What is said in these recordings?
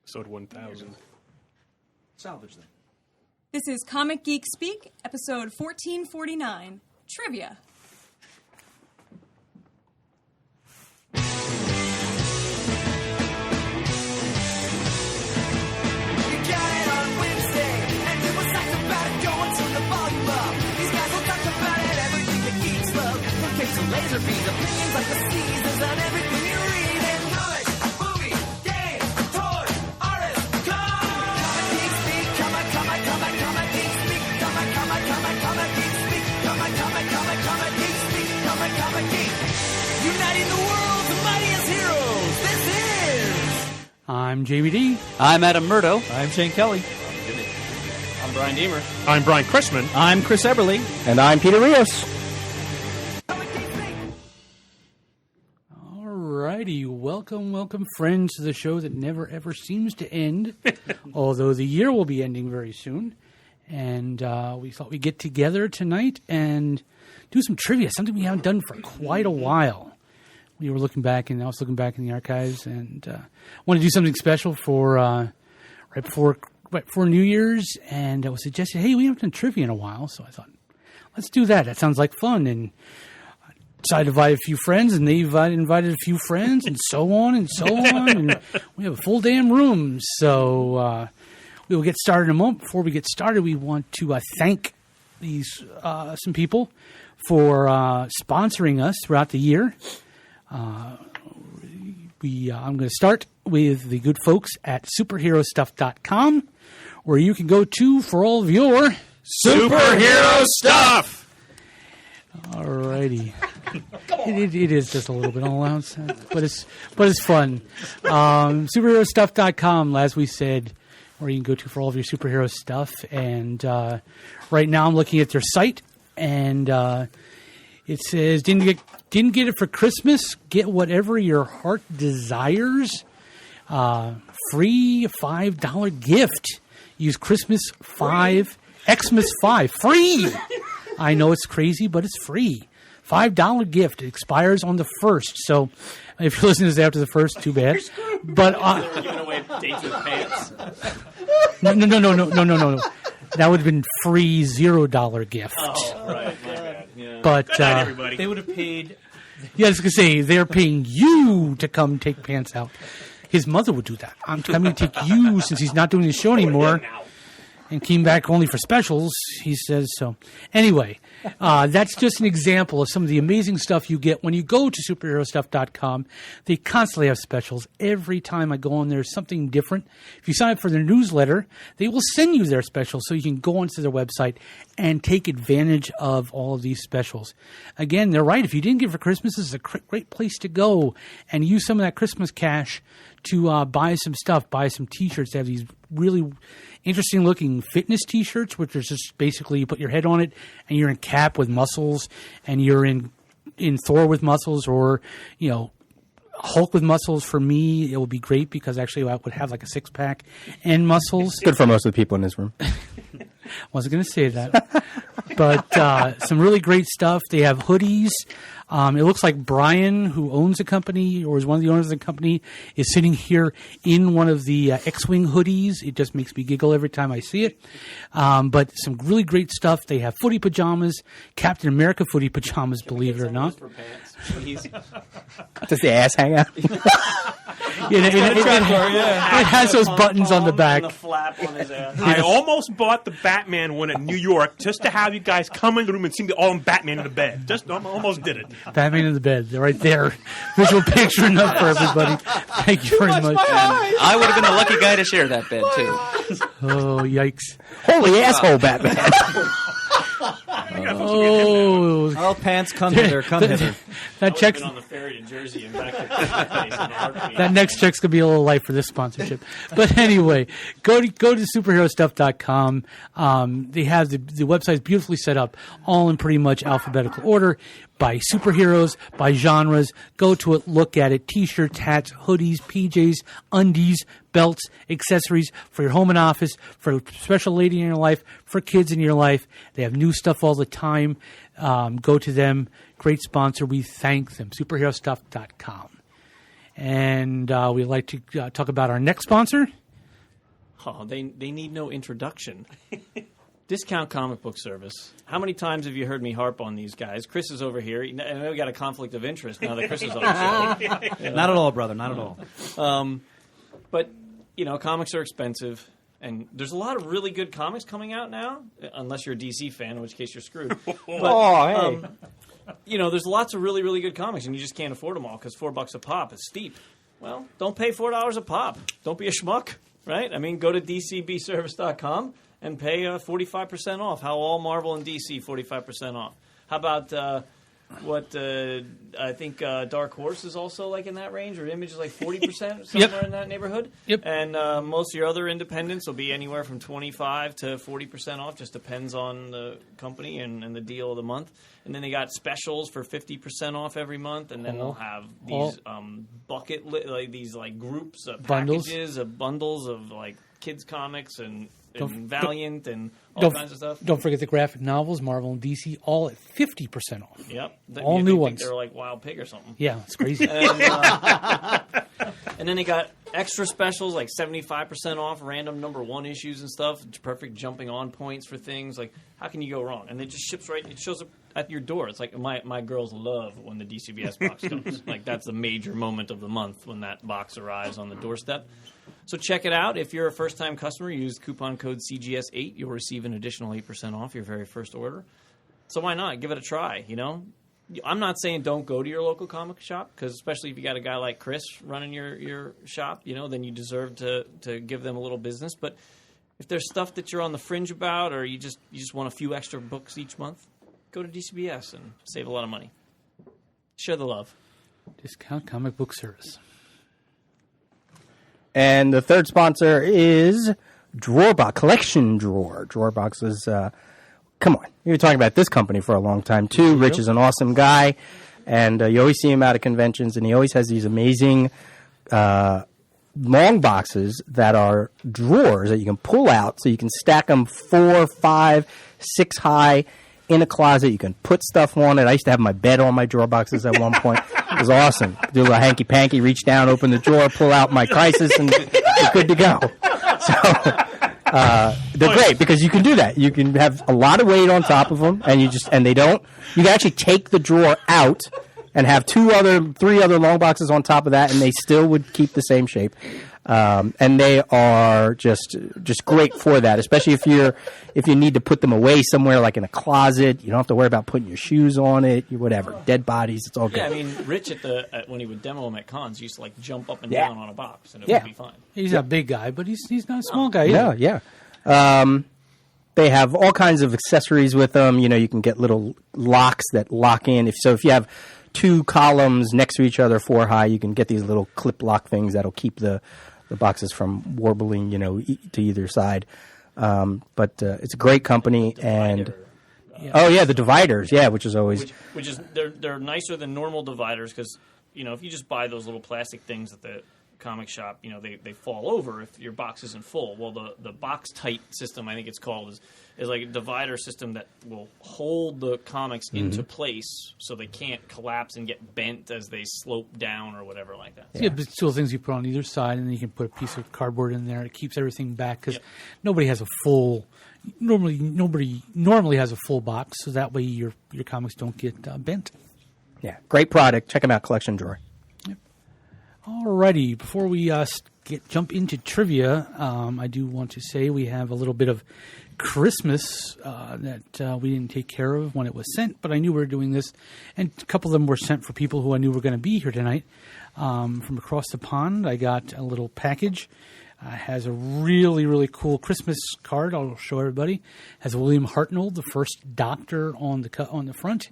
Episode 1000. Salvage them. This is Comic Geek Speak, episode 1449, Trivia. Laser beams, opinions like the seasons on everything you read in comics, movies, games, toys, artists, comic geek speak, comic geek speak, comic geek speak, comic geek speak, comic geek. Uniting the world's mightiest heroes. This is. I'm Jamie D. I'm Adam Murdo. I'm Shane Kelly. I'm Brian Deemer. I'm Brian Chrisman. I'm Chris Eberly. And I'm Peter Rios. Alrighty, welcome friends to the show that never ever seems to end, although the year will be ending very soon. And we thought we'd get together tonight and do some trivia, something we haven't done for quite a while. We were looking back, and I was looking back in the archives, and wanted to do something special for right before New Year's, and it was suggested, hey, we haven't done trivia in a while, so I thought, let's do that. That sounds like fun, and decided to invite a few friends, and they invited a few friends, and so on and so on. And we have a full damn room. So we will get started in a moment. Before we get started, we want to thank these some people for sponsoring us throughout the year. I'm going to start with the good folks at superherostuff.com, where you can go to for all of your Superhero stuff! Alrighty. It is just a little bit on the loud side, but it's fun. Superherostuff.com, as we said, where you can go to for all of your superhero stuff. And right now I'm looking at their site, and it says, didn't get it for Christmas? Get whatever your heart desires. Free $5 gift. Use Xmas 5, free. I know it's crazy, but it's free. $5 gift. It expires on the 1st. So if you're listening to this after the 1st, too bad. But They were giving away dates with pants. No. That would have been free $0 gift. Oh, right. My bad. Yeah. But Good night, everybody. They would have paid. yeah, I was going to say, they're paying you to come take pants out. His mother would do that. I'm coming to take you since he's not doing the show anymore. And came back only for specials, he says so. Anyway, that's just an example of some of the amazing stuff you get when you go to superherostuff.com. They constantly have specials. Every time I go on, there's something different. If you sign up for their newsletter, they will send you their specials so you can go onto their website and take advantage of all of these specials. Again, they're right. If you didn't get it for Christmas, this is a great place to go and use some of that Christmas cash to buy some stuff, buy some T-shirts. They have these really interesting looking fitness T-shirts, which is just basically you put your head on it and you're in Cap with muscles, and you're in Thor with muscles, or Hulk with muscles. For me, it would be great because actually I would have like a 6-pack and muscles. Good for most of the people in this room. Wasn't going to say that. But some really great stuff. They have hoodies. It looks like Brian, who owns the company or is one of the owners of the company, is sitting here in one of the X-Wing hoodies. It just makes me giggle every time I see it. But some really great stuff. They have footy pajamas, Captain America footy pajamas, believe it or not. Does the ass hang out? It has those buttons on the back. The flap on his ass. I almost bought the Batman one in New York just to have you guys come in the room and see me all in Batman in the bed. Just almost did it. Batman in the bed. They're right there. Visual picture enough for everybody. Thank you very much. I would have been the lucky guy to share that bed, too. Oh, yikes. Holy asshole, Batman. Oh, All pants come hither, come hither. that checks. on the ferry to Jersey and back to That next check's gonna be a little light for this sponsorship. But anyway, go to superherostuff.com. They have the website's beautifully set up, all in pretty much alphabetical order, by superheroes, by genres. Go to it, look at it. T-shirts, hats, hoodies, PJs, undies, belts, accessories for your home and office, for a special lady in your life, for kids in your life. They have new stuff all the time. Go to them. Great sponsor. We thank them. Superherostuff.com. And we'd like to talk about our next sponsor. Oh, they need no introduction. Discount Comic Book Service. How many times have you heard me harp on these guys? Chris is over here. And we got a conflict of interest now that Chris is on the show. Not at all, brother. Not at all. But, comics are expensive. And there's a lot of really good comics coming out now, unless you're a DC fan, in which case you're screwed. But, there's lots of really, really good comics, and you just can't afford them all because $4 a pop is steep. Well, don't pay $4 a pop. Don't be a schmuck, right? I mean, go to dcbservice.com and pay 45% off. How all Marvel and DC 45% off. How about I think Dark Horse is also like in that range, or Image is like 40%, somewhere in that neighborhood. Yep. And most of your other independents will be anywhere from 25 to 40% off. Just depends on the company and the deal of the month. And then they got specials for 50% off every month, and then they'll have these these like groups of packages of bundles of like kids comics and Valiant and all kinds of stuff. Don't forget the graphic novels, Marvel and DC, all at 50% off. Yep. All new ones. They're like Wild Pig or something. Yeah, it's crazy. And then they got extra specials like 75% off random #1 issues and stuff. It's perfect jumping on points for things. Like, how can you go wrong? And it just ships right. It shows up at your door. It's like my girls love when the DCBS box comes. Like, that's the major moment of the month when that box arrives on the doorstep. So check it out. If you're a first-time customer, use coupon code CGS8. You'll receive an additional 8% off your very first order. So why not? Give it a try, I'm not saying don't go to your local comic shop, because especially if you got a guy like Chris running your shop, then you deserve to give them a little business. But if there's stuff that you're on the fringe about, or you just want a few extra books each month, go to DCBS and save a lot of money. Share the love. Discount Comic Book Service. And the third sponsor is Drawerbox, Collection Drawer. Drawerbox is, come on, you were talking about this company for a long time, too. Yep. Rich is an awesome guy, and you always see him out at conventions, and he always has these amazing long boxes that are drawers that you can pull out, so you can stack them 4, 5, 6 high in a closet. You can put stuff on it. I used to have my bed on my drawer boxes at one point. It was awesome. Do a little hanky-panky, reach down, open the drawer, pull out my Crisis, and you're good to go. So they're great because you can do that. You can have a lot of weight on top of them, and you can actually take the drawer out and have 3 other long boxes on top of that, and they still would keep the same shape. And they are just great for that, especially if you need to put them away somewhere, like in a closet. You don't have to worry about putting your shoes on it, whatever. Dead bodies, it's all good. Yeah, I mean, Rich when he would demo them at cons, he used to like jump up and down on a box, and it would be fine. He's a big guy, but he's not a small guy either. Yeah. They have all kinds of accessories with them. You can get little locks that lock in. If you have 2 columns next to each other, 4 high, you can get these little clip lock things that'll keep the boxes from warbling, to either side. But it's a great company, and the dividers, which is always which is they're nicer than normal dividers, because if you just buy those little plastic things at the comic shop, they fall over if your box isn't full. Well, the box tight system, I think it's called, is like a divider system that will hold the comics into place so they can't collapse and get bent as they slope down or whatever like that. Yeah, but still things you put on either side, and then you can put a piece of cardboard in there. It keeps everything back, because nobody has a full. Nobody normally has a full box, so that way your comics don't get bent. Yeah, great product. Check them out, Collection Drawer. Alrighty, before we jump into trivia, I do want to say we have a little bit of Christmas that we didn't take care of when it was sent, but I knew we were doing this, and a couple of them were sent for people who I knew were going to be here tonight. From across the pond, I got a little package. Has a really, really cool Christmas card. I'll show everybody. Has William Hartnell, the first Doctor, on the front.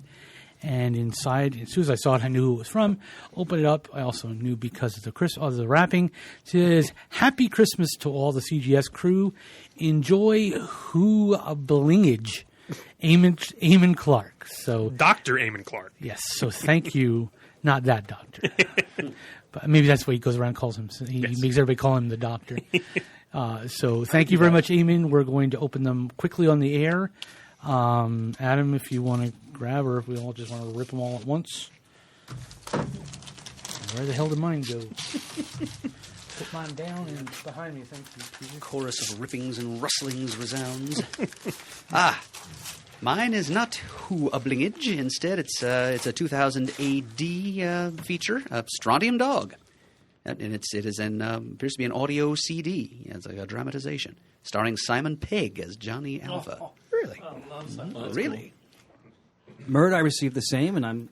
And inside, as soon as I saw it, I knew who it was from. Open it up. I also knew because of the wrapping. It says, "Happy Christmas to all the CGS crew. Enjoy Who Blingage, Eamon Clark." So Dr. Eamon Clark. Yes. So thank you. Not that doctor. But maybe that's what he goes around and calls him. So he makes everybody call him the doctor. So thank you very much, Eamon. We're going to open them quickly on the air. Adam, if you want to grab, or if we all just want to rip them all at once. Where the hell did mine go? put mine down and behind me. Thank you, Peter. Chorus of rippings and rustlings resounds. Mine is not Who a Blingage. Instead, it's a 2000 AD feature, Strontium Dog. And it is appears to be an audio CD. It's like a dramatization, starring Simon Pegg as Johnny Alpha. Really? Really? Murd, I received the same, and I'm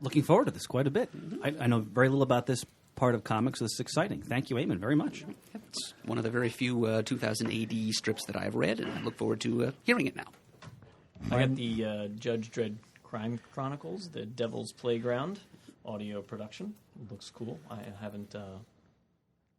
looking forward to this quite a bit. I know very little about this part of comics, so this is exciting. Thank you, Eamon, very much. It's one of the very few 2000 AD strips that I've read, and I look forward to hearing it now. I got the Judge Dredd Crime Chronicles, the Devil's Playground audio production. It looks cool. I haven't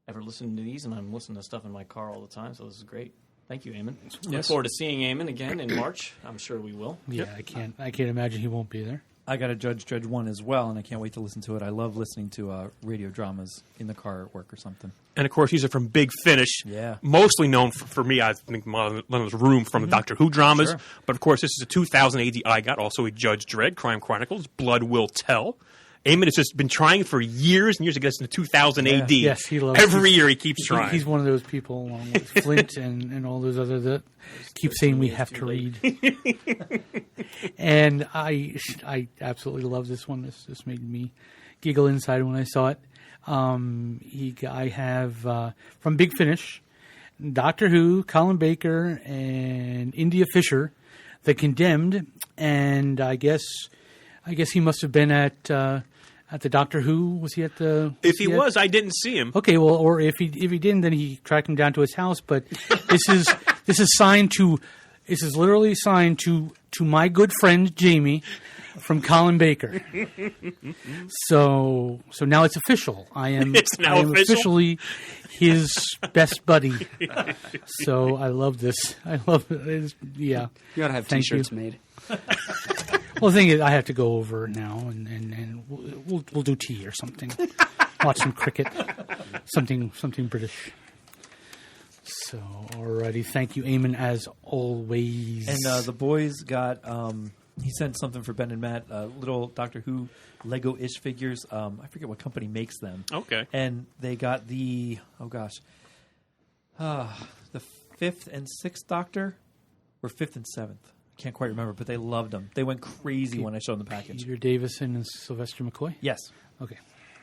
ever listened to these, and I'm listening to stuff in my car all the time, so this is great. Thank you, Eamon. Look forward to seeing Eamon again in March. I'm sure we will. Yeah, I can't imagine he won't be there. I got a Judge Dredd 1 as well, and I can't wait to listen to it. I love listening to radio dramas in the car at work or something. And of course, these are from Big Finish. Yeah. Mostly known for me, I think, Leonard's Room from the Doctor Who dramas. Sure. But of course, this is a 2000 AD I got, also a Judge Dredd, Crime Chronicles, Blood Will Tell. Eamon has just been trying for years and years to get us into 2000 AD. Yes, he loves Every year he keeps trying. He's one of those people, along with Flint and all those other that keep saying we have to read. And I absolutely love this one. This made me giggle inside when I saw it. I have from Big Finish, Doctor Who, Colin Baker, and India Fisher, The Condemned, and I guess he must have been at the Doctor Who. Was he at the? If he was, I didn't see him. Okay, well, or if he didn't, then he tracked him down to his house. But this is signed to. This is literally signed to my good friend Jamie from Colin Baker. So now it's official. I am officially his best buddy. So I love this. I love it. Yeah. You ought to have Thank T-shirts you. made. Well, the thing is, I have to go over now, and we'll do tea or something. Watch some cricket, something British. So, alrighty, thank you, Eamon, as always. And the boys got, he sent something for Ben and Matt, little Doctor Who Lego-ish figures. I forget what company makes them. Okay. And they got the, the 5th and 6th Doctor, or 5th and 7th. Can't quite remember, but they loved them. They went crazy when I showed them the package. Peter Davison and Sylvester McCoy? Yes. Okay.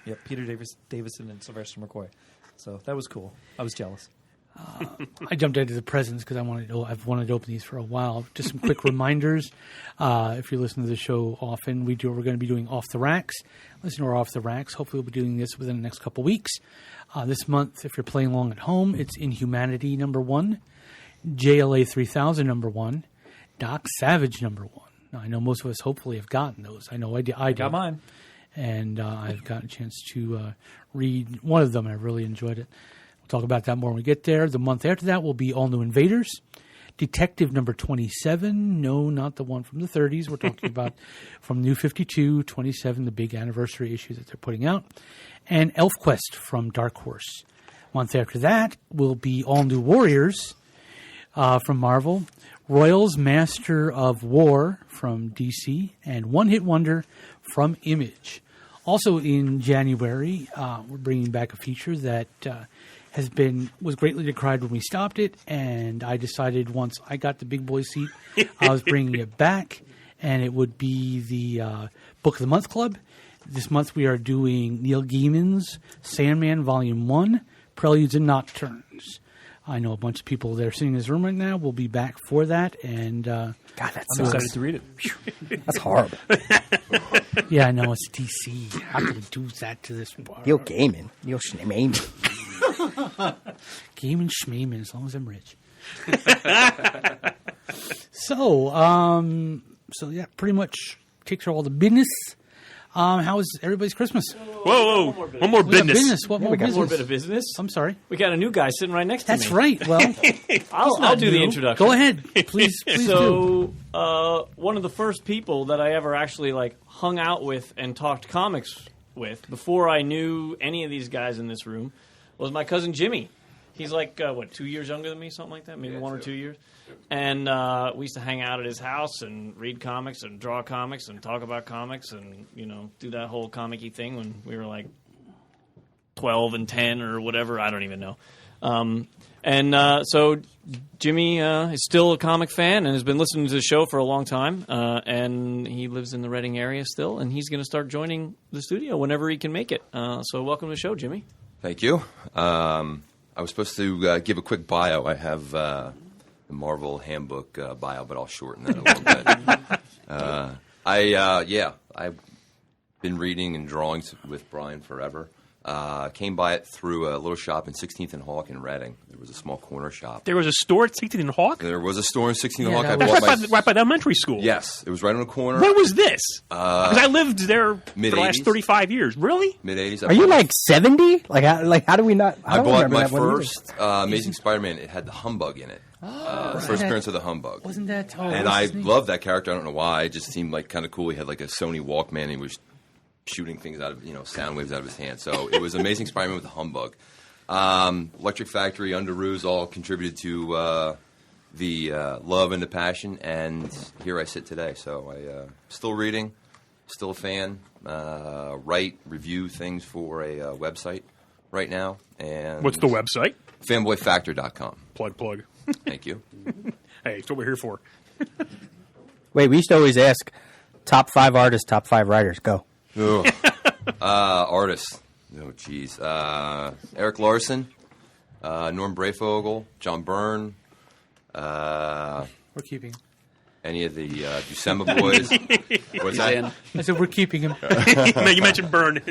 Yep, Peter Davison and Sylvester McCoy. So that was cool. I was jealous. I jumped into the presents because I've wanted to open these for a while. Just some quick reminders. If you listen to the show often, we're going to be doing Off the Racks. Listen to our Off the Racks. Hopefully we'll be doing this within the next couple weeks. This month, if you're playing along at home, it's Inhumanity #1, JLA 3000 #1, Doc Savage #1. Now, I know most of us hopefully have gotten those. I know I did. Got mine. And I've gotten a chance to read one of them. I really enjoyed it. We'll talk about that more when we get there. The month after that will be All New Invaders, Detective #27. No, not the one from the 30s. We're talking about from New 52, 27, the big anniversary issue that they're putting out. And ElfQuest from Dark Horse. Month after that will be All New Warriors from Marvel, Royals Master of War from DC, and One Hit Wonder from Image. Also in January, we're bringing back a feature that was greatly decried when we stopped it, and I decided once I got the big boy seat, I was bringing it back, and it would be the Book of the Month Club. This month we are doing Neil Gaiman's Sandman Volume 1, Preludes and Nocturnes. I know a bunch of people that are sitting in this room right now. We'll be back for that, and God, that's I'm excited to read it. That's horrible. yeah, I know it's DC. How can we do that to this bar? Neil Gaiman. Neil Schneeman. Gaiman Schmeeman, as long as I'm rich. So yeah, pretty much takes care of all the business. How was everybody's Christmas? Whoa. One more business. What more business? More bit of business. I'm sorry. We got a new guy sitting right next to me. That's right. Well, I'll do the introduction. go ahead. Please do. So, one of the first people that I ever actually hung out with and talked comics with before I knew any of these guys in this room was my cousin Jimmy. He's 2 years younger than me, something like that, maybe 1 or 2 years. And we used to hang out at his house and read comics and draw comics and talk about comics and, do that whole comic-y thing when we were 12 and 10 or whatever. I don't even know. So Jimmy is still a comic fan and has been listening to the show for a long time. And he lives in the Reading area still, and he's going to start joining the studio whenever he can make it. So welcome to the show, Jimmy. Thank you. I was supposed to give a quick bio. I have the Marvel Handbook bio, but I'll shorten that a little bit. I've been reading and drawing with Brian forever. Came by it through a little shop in 16th and Hawk in Reading. There was a small corner shop. There was a store at 16th and Hawk? There was a store in 16th and Yeah, Hawk. I that bought That's right by the elementary school. Yes, it was right on the corner. When was this? Because I lived there for the Mid-80s. last 35 years. Really? Mid-80s. Are you like 70? How do we not? I don't bought remember my that one either. first Amazing Spider-Man. It had the Humbug in it. First appearance of the Humbug. Wasn't that? Oh, And what's I his name? loved that character. I don't know why. It just seemed like kind of cool. He had like a Sony Walkman. And he was shooting things out of, sound waves out of his hand. So it was Amazing Spider-Man with the Humbug. Electric Factory, Underoos all contributed to the love and the passion. And here I sit today. So I still reading, still a fan. Write, review things for a website right now. And What's the website? Fanboyfactor.com. Plug. Thank you. Hey, that's what we're here for. Wait, we used to always ask top 5 artists, top 5 writers. Go. Ugh. Artists. Oh, jeez. Eric Larson, Norm Brayfogle, John Byrne, We're keeping him. any of the Buscema boys. What's that? I said we're keeping him. No, you mentioned Burn.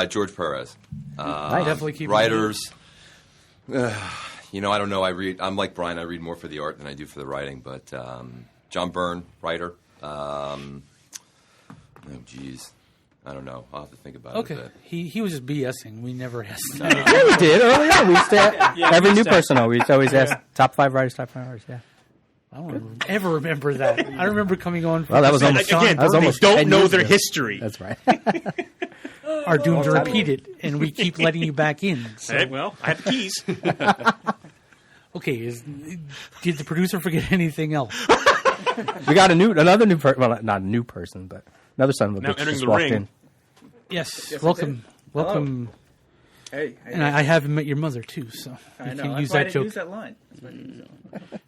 George Perez. Definitely keeping Writers. I don't know. I'm like Brian. I read more for the art than I do for the writing. But John Byrne, writer. I don't know. I'll have to think about Okay, it a bit. he was just BSing. We never asked. Yeah, we did early on. We used to, every new person, we used to always ask top 5 writers, top 5 artists. Yeah. I don't ever remember that. I remember coming on. Well, that was almost Again, that was they almost don't 10 know years their ago. history. That's right. are doomed to repeat it, and we keep letting you back in. So. Hey, well, I have the keys. Okay, did the producer forget anything else? We got another new person. Well, not a new person, but another son of a Now bitch entering just the walked ring. in. Yes, welcome. Hey, And I haven't met your mother too, so I you know. can That's use why I that didn't joke. use that line. That's why I didn't use that line.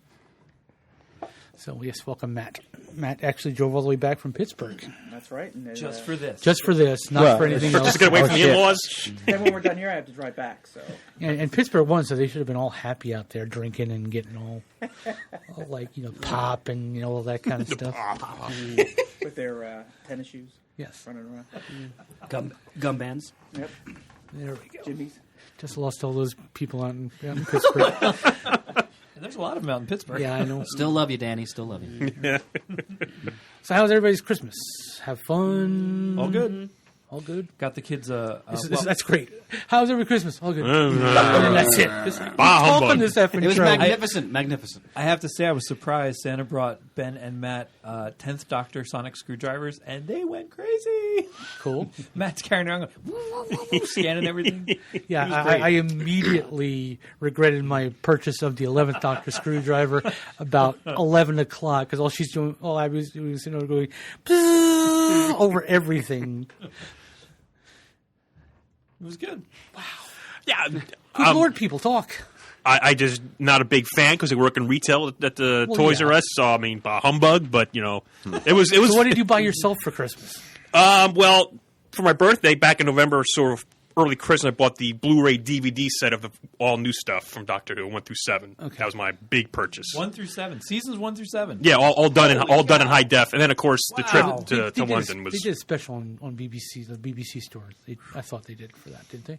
So yes, welcome, Matt. Matt actually drove all the way back from Pittsburgh That's right. And then, Just for this. just for this, not Well, for anything Just else. get away from the shit. in-laws. then when we're done here, I have to drive back. So And Pittsburgh won, so they should have been all happy out there drinking and getting all like pop and all that kind of stuff. with their tennis shoes, Yes, running around. Gum bands. Yep, there we go. Jimmy's. Just lost all those people out in Pittsburgh. And there's a lot of them out in Pittsburgh. Yeah, I know. Still love you, Danny. Still love you. So how's everybody's Christmas? Have fun? All good. All good? Got the kids. That's great. How's every Christmas? All good. And that's it. Just talk humbug. on this effing It was show. magnificent. I have to say, I was surprised Santa brought Ben and Matt 10th Doctor sonic screwdrivers, and they went crazy. Cool. Matt's carrying around, going, scanning everything. Yeah, I immediately regretted my purchase of the 11th Doctor screwdriver about 11 o'clock because all she's doing, all I was doing was going "Bzzz" over everything. It was good. Yeah. Good Lord, people talk. I just not a big fan because I work in retail at the Well, Toys yeah. R Us. So I mean, humbug. But it was. So what did you buy yourself for Christmas? Well, for my birthday back in November, sort of early Christmas, I bought the Blu-ray DVD set of the all new stuff from Doctor Who 1 through 7. Okay. That was my big purchase. 1 through 7. Seasons 1 through 7. Yeah, all done in high def, and then of course the Wow. trip to They London was. They did a special on BBC, the BBC store. I thought they did for that, didn't they?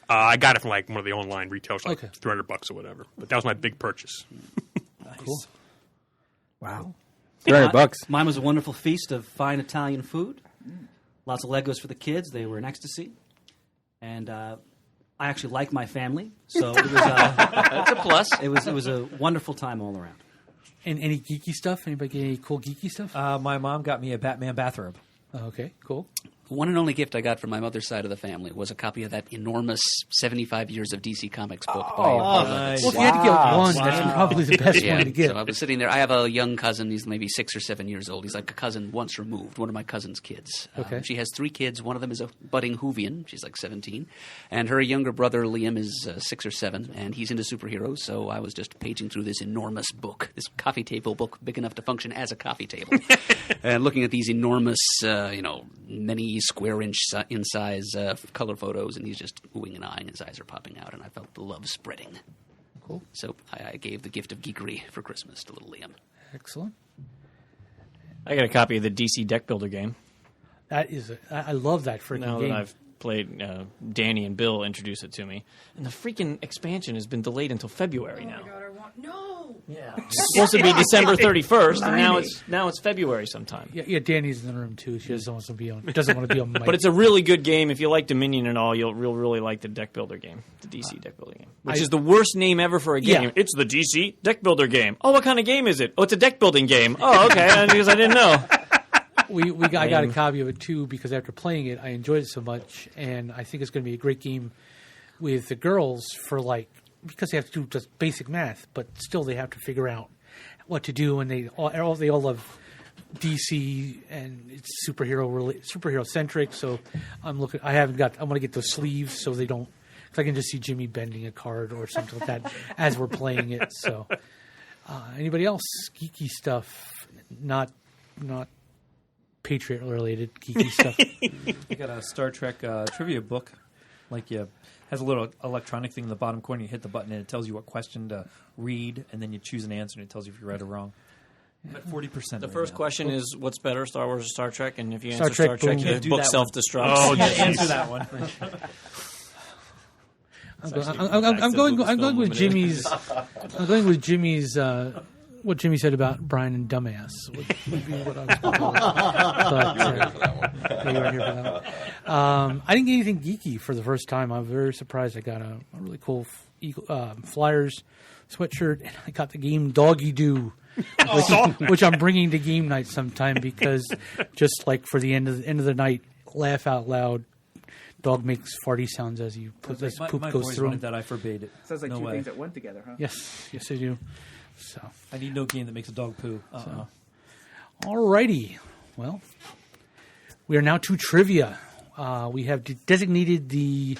I got it from like one of the online retailers, like Okay. $300 or whatever. But that was my big purchase. Cool. Wow. $300. Mine was a wonderful feast of fine Italian food. Lots of Legos for the kids. They were in ecstasy. And I actually like my family, so it was That's a plus. it was a wonderful time all around. And any geeky stuff? Anybody get any cool geeky stuff? My mom got me a Batman bathrobe. Okay, cool. one and only gift I got from my mother's side of the family was a copy of that enormous 75 Years of DC Comics book by Paul Levitz. Well, if you had to get one, that's probably the best Yeah, one to get. so I was sitting there. I have a young cousin. He's maybe 6 or 7 years old. He's like a cousin once removed, one of my cousin's kids. Okay. She has 3 kids. One of them is a budding Whovian. She's like 17. And her younger brother, Liam, is 6 or 7, and he's into superheroes. So I was just paging through this enormous book, this coffee table book big enough to function as a coffee table, and looking at these enormous, many square-inch in size color photos, and he's just oohing and eyeing. His eyes are popping out, and I felt the love spreading. Cool. So I gave the gift of geekery for Christmas to little Liam. Excellent. I got a copy of the DC Deck Builder game. That is, I love that freaking Now game. that I've played, Danny and Bill introduced it to me, and the freaking expansion has been delayed until February now. No. Yeah, it's supposed to be December 31st, and now it's February sometime. Yeah, Danny's in the room too. She doesn't want to be on mic. But it's a really good game. If you like Dominion and all, you'll really like the Deck Builder game, the DC Deck Builder game, which is the worst name ever for a game. Yeah. It's the DC Deck Builder game. Oh, what kind of game is it? Oh, it's a deck building game. Oh, okay, because I didn't know. I got a copy of it too because after playing it, I enjoyed it so much, and I think it's going to be a great game with the girls because they have to do just basic math, but still they have to figure out what to do, and they all love DC and it's superhero centric. So I want to get those sleeves so they don't. Because I can just see Jimmy bending a card or something like that as we're playing it. So anybody else geeky stuff, not Patriot related geeky stuff. I got a Star Trek trivia book. Has a little electronic thing in the bottom corner. You hit the button and it tells you what question to read, and then you choose an answer and it tells you if you're right or wrong. But 40%. The first question is, what's better, Star Wars or Star Trek? And if you Star answer Trek, Star Trek, boom. the Can't do book that self-destructs. Oh, Can't answer that one. I'm going with Jimmy's. I'm going with Jimmy's. What Jimmy said about Brian and Dumbass would be what I was going with. But, you weren't here for that one. I didn't get anything geeky for the first time. I'm very surprised. I got a really cool Flyers sweatshirt, and I got the game Doggy Doo, which I'm bringing to game night sometime because just like for the end of the night, laugh out loud. Dog makes farty sounds as poop my goes boys through. wanted that. I forbade it. Sounds like No two way. things that went together, huh? Yes, I do. So, I need no game that makes a dog poo. alrighty. Well, we are now to trivia. We have designated the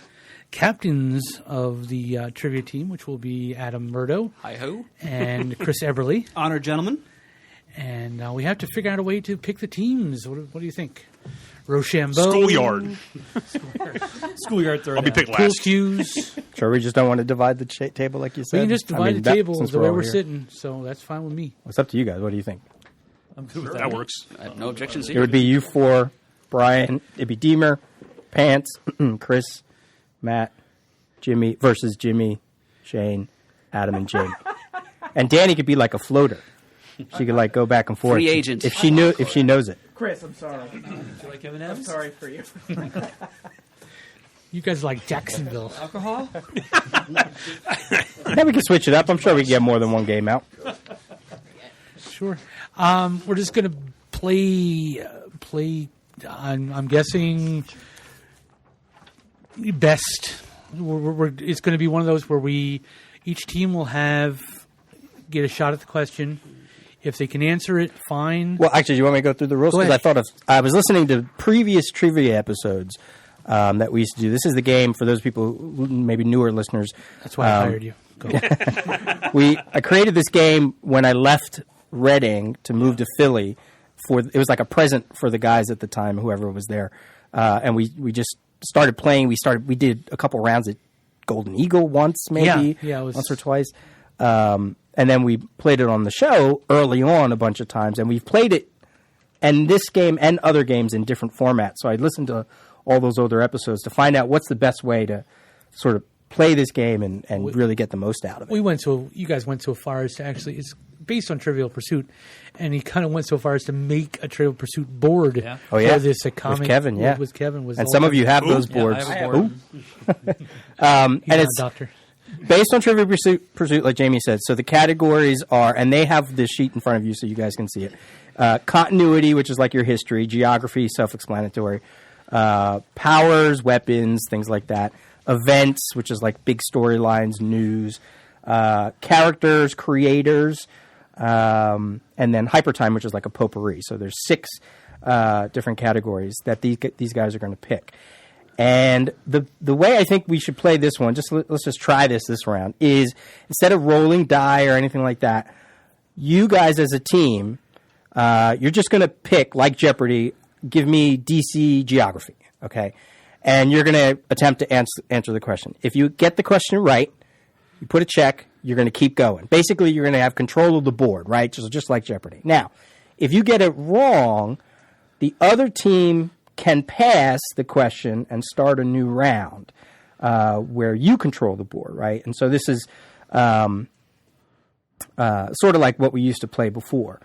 captains of the trivia team, which will be Adam Murdo Hi-ho. and Chris Eberly. Honored gentlemen. And we have to figure out a way to pick the teams. What do you think? Rochambeau. Schoolyard. Schoolyard third. I'll be out. picked Pool last. cues. Sure, we just don't want to divide the table like you said. We can just divide the table since the way all we're here. sitting, so that's fine with me. It's up to you guys. What do you think? I'm good with That works. I have no objections It would be you four, Brian. It'd be Deemer, Pants, Chris, Matt, Jimmy versus Jimmy, Shane, Adam, and Jim. And Danny could be like a floater. She could go back and forth. Free agent. if she knows it. Chris, I'm sorry. Do you like M&Ms? I'm sorry for you. You guys are like Jacksonville. Alcohol? Then we can switch it up. I'm sure we can get more than one game out. Sure. We're just going to play. I'm guessing best. It's going to be one of those where each team will get a shot at the question. If they can answer it, fine. Well, actually, do you want me to go through the rules? Go Because ahead. I was listening to previous trivia episodes that we used to do. This is the game for those people, who maybe newer listeners. That's why I hired you. Go. I created this game when I left Reading to move to Philly. It was like a present for the guys at the time, whoever was there, and we just started playing. We did a couple rounds at Golden Eagle once, maybe Yeah, it was- once or twice. And then we played it on the show early on a bunch of times, and we've played it and this game and other games in different formats. So I listened to all those other episodes to find out what's the best way to sort of play this game and really get the most out of it. You guys went so far as to actually, it's based on Trivial Pursuit, and he kind of went so far as to make a Trivial Pursuit board Yeah. Oh, yeah. for this comic. With Kevin, yeah. With Kevin. And some of you have those Yeah, boards. I have a board. He's And not it's a doctor. based on Trivial Pursuit, like Jamie said. So the categories are, and they have this sheet in front of you so you guys can see it. Continuity, which is like your history. Geography, self-explanatory. powers, weapons, things like that. Events, which is like big storylines, news. Characters, creators, and then hypertime, which is like a potpourri. So there's 6 different categories that these guys are going to pick. And the way I think we should play this one, let's just try this round, is instead of rolling die or anything like that, you guys as a team, you're just going to pick, like Jeopardy, give me DC geography, okay? And you're going to attempt to answer the question. If you get the question right, you put a check, you're going to keep going. Basically, you're going to have control of the board, right? Just like Jeopardy. Now, if you get it wrong, the other team can pass the question and start a new round where you control the board, right? And so this is sort of like what we used to play before.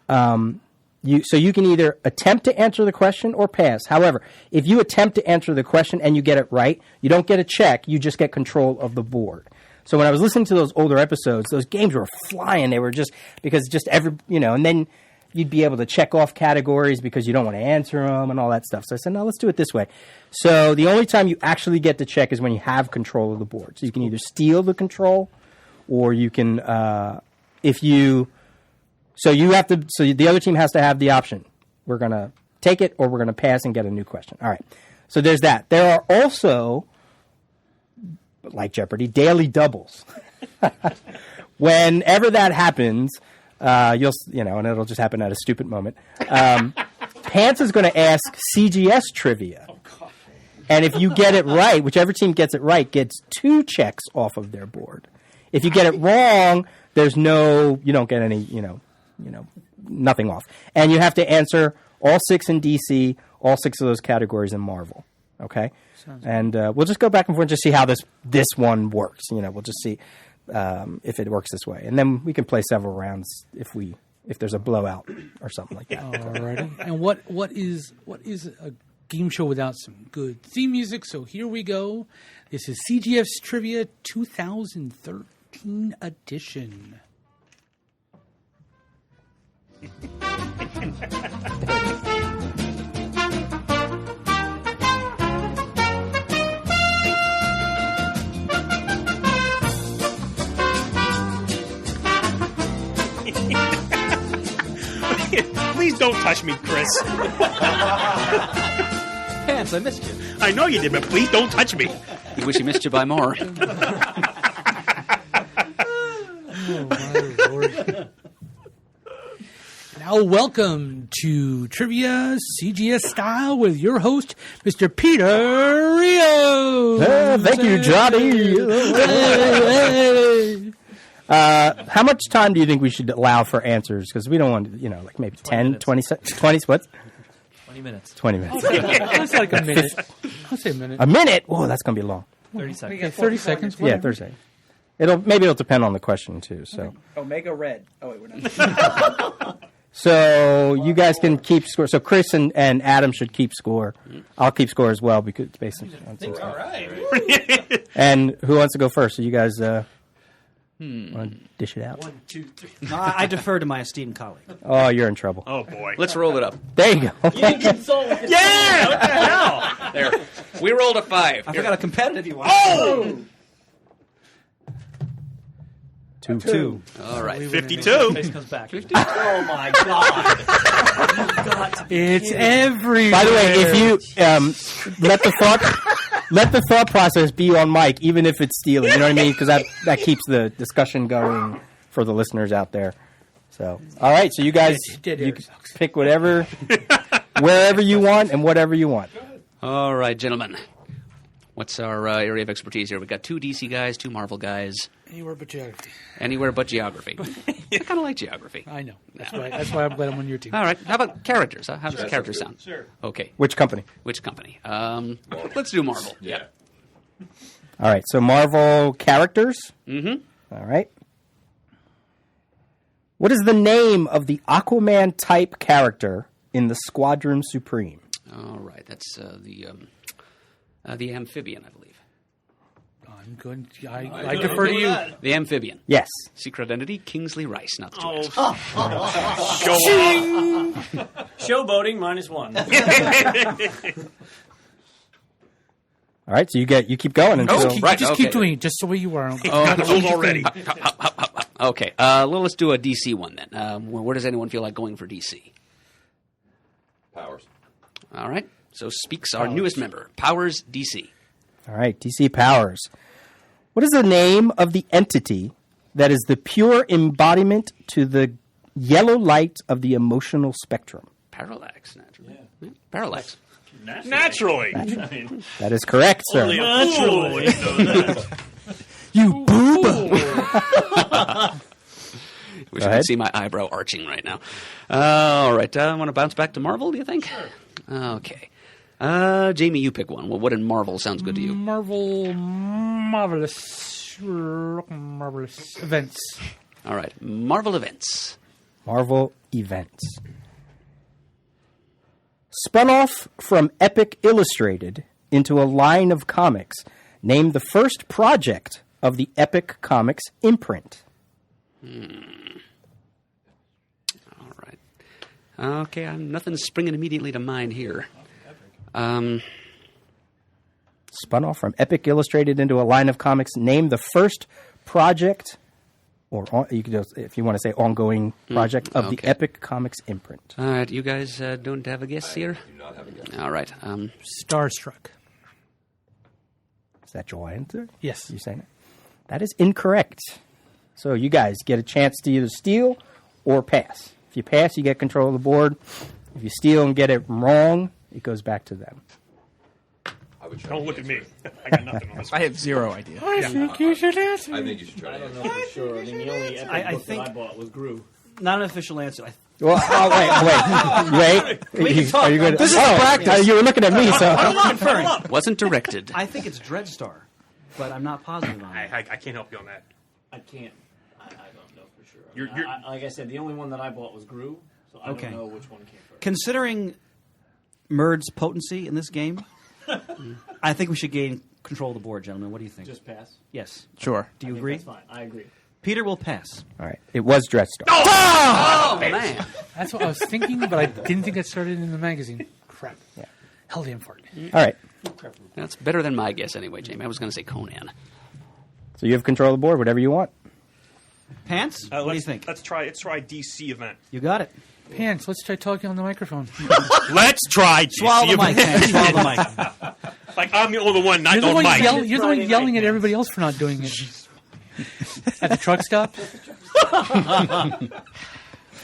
So you can either attempt to answer the question or pass. However, if you attempt to answer the question and you get it right, you don't get a check. You just get control of the board. So when I was listening to those older episodes, those games were flying. They were just and then you'd be able to check off categories because you don't want to answer them and all that stuff. So I said, no, let's do it this way. So the only time you actually get to check is when you have control of the board. So you can either steal the control or you can, so the other team has to have the option. We're going to take it or we're going to pass and get a new question. All right. So there's that. There are also, like Jeopardy, daily doubles. Whenever that happens, and it'll just happen at a stupid moment. Pants is going to ask CGS trivia. And if you get it right, whichever team gets it right gets 2 checks off of their board. If you get it wrong, you don't get any, nothing off. And you have to answer all 6 in DC, all 6 of those categories in Marvel. Okay? And we'll just go back and forth and just see how this one works. We'll just see if it works this way. And then we can play several rounds if there's a blowout or something like that. Alrighty. And what is a game show without some good theme music? So here we go. This is CGF's Trivia 2013 edition. Please don't touch me, Chris. Pants, I missed you. I know you did, but please don't touch me. You wish he missed you by more. Oh, my Lord. Now, welcome to Trivia CGS Style with your host, Mr. Peter Rios. Thank you, Johnny. How much time do you think we should allow for answers? Because we don't want, like maybe 10, 20, 20, what? 20 minutes. 20 minutes. It's like a minute. I'll say a minute. A minute? Oh, that's going to be long. 30 seconds. Okay, 30 seconds. Yeah, 30 seconds. It'll depend on the question, too. So. Omega Red. Oh, wait, we're not. So you guys can keep score. So Chris and Adam should keep score. I'll keep score as well because it's based on some stuff. All right. And who wants to go first? So you guys want to dish it out? 1, 2, 3. I defer to my esteemed colleague. Oh, you're in trouble. Oh, boy. Let's roll it up. There you go. Yeah! What the hell? There. We rolled a 5. I forgot a competitive one. Oh! 2-2. All right. 52. Face comes back. Oh, my God. It's everywhere. By the way, if you let the thought process be on Mike, even if it's stealing, you know what I mean? Because that keeps the discussion going for the listeners out there. So, all right. So you guys, you can pick whatever, wherever you want, and whatever you want. All right, gentlemen. What's our area of expertise here? We've got 2 DC guys, 2 Marvel guys. Anywhere but geography. Anywhere but geography. I kind of like geography. I know. That's why I'm glad I'm on your team. All right. How about characters? How does character sound? Sure. Okay. Which company? Which company? Let's do Marvel. Yeah. All right. So Marvel characters. Mm-hmm. All right. What is the name of the Aquaman type character in the Squadron Supreme? All right. That's the amphibian, I believe. I'm good. I defer to you. The amphibian. Yes. Secret identity, Kingsley Rice, not the choice. Showboating -1. All right, so you keep going until Keep doing it just the way you are. Old already. Okay, let's do a DC one then. Where does anyone feel like going for DC? Powers. All right, so speaks our newest member, Powers DC. All right, DC Powers. What is the name of the entity that is the pure embodiment to the yellow light of the emotional spectrum? Parallax, naturally. Yeah. Parallax. Naturally. That is correct, sir. Naturally. You boob. Wish you could see my eyebrow arching right now. All right, I want to bounce back to Marvel, do you think? Sure. Okay. Jamie, you pick one. Well, what in Marvel sounds good to you? Marvelous events. All right, Marvel events. Marvel events. Spun off from Epic Illustrated into a line of comics. Name the first project of the Epic Comics imprint. All right. Okay, nothing's springing immediately to mind here. Spun off from Epic Illustrated into a line of comics. Name the first project, or you could just, if you want to say ongoing project, of the Epic Comics imprint. All right, you guys don't have a guess here? I do not have a guess. All right. Starstruck. Is that your answer? Yes. You saying it? That is incorrect. So you guys get a chance to either steal or pass. If you pass, you get control of the board. If you steal and get it wrong, it goes back to them. Don't look at me. I got nothing on this. I have zero idea. I think you should answer. I think you should try. I don't know for sure. I mean, the only epic I book think- that I bought was Gru. Not an official answer. Well, wait. Are you good? This is practice. You were looking at me, so Wasn't directed. I think it's Dreadstar, but I'm not positive on it. I can't help you on that. I can't. I don't know for sure. You're- like I said, the only one that I bought was Gru, so I Okay. don't know which one came first. Considering Murd's potency in this game, I think we should gain control of the board, gentlemen. What do you think? Just pass. Yes. Sure. Do you I think agree? That's fine. I agree. Peter will pass. all right. It was Dreadstar. Oh, man. That's what I was thinking, but I didn't think it started in the magazine. Crap. Yeah. Hell damn fart. All right. That's better than my guess anyway, Jamie. I was going to say Conan. So you have control of the board. Whatever you want. Pants? What do you think? Let's try DC event. You got it. Pants, let's try talking on the microphone. Let's try DC Swallow the mic, event. Pants. Swallow the mic. Like I'm the only one, not You're the on one, mic. you're the one yelling at everybody else for not doing it. At the truck stop?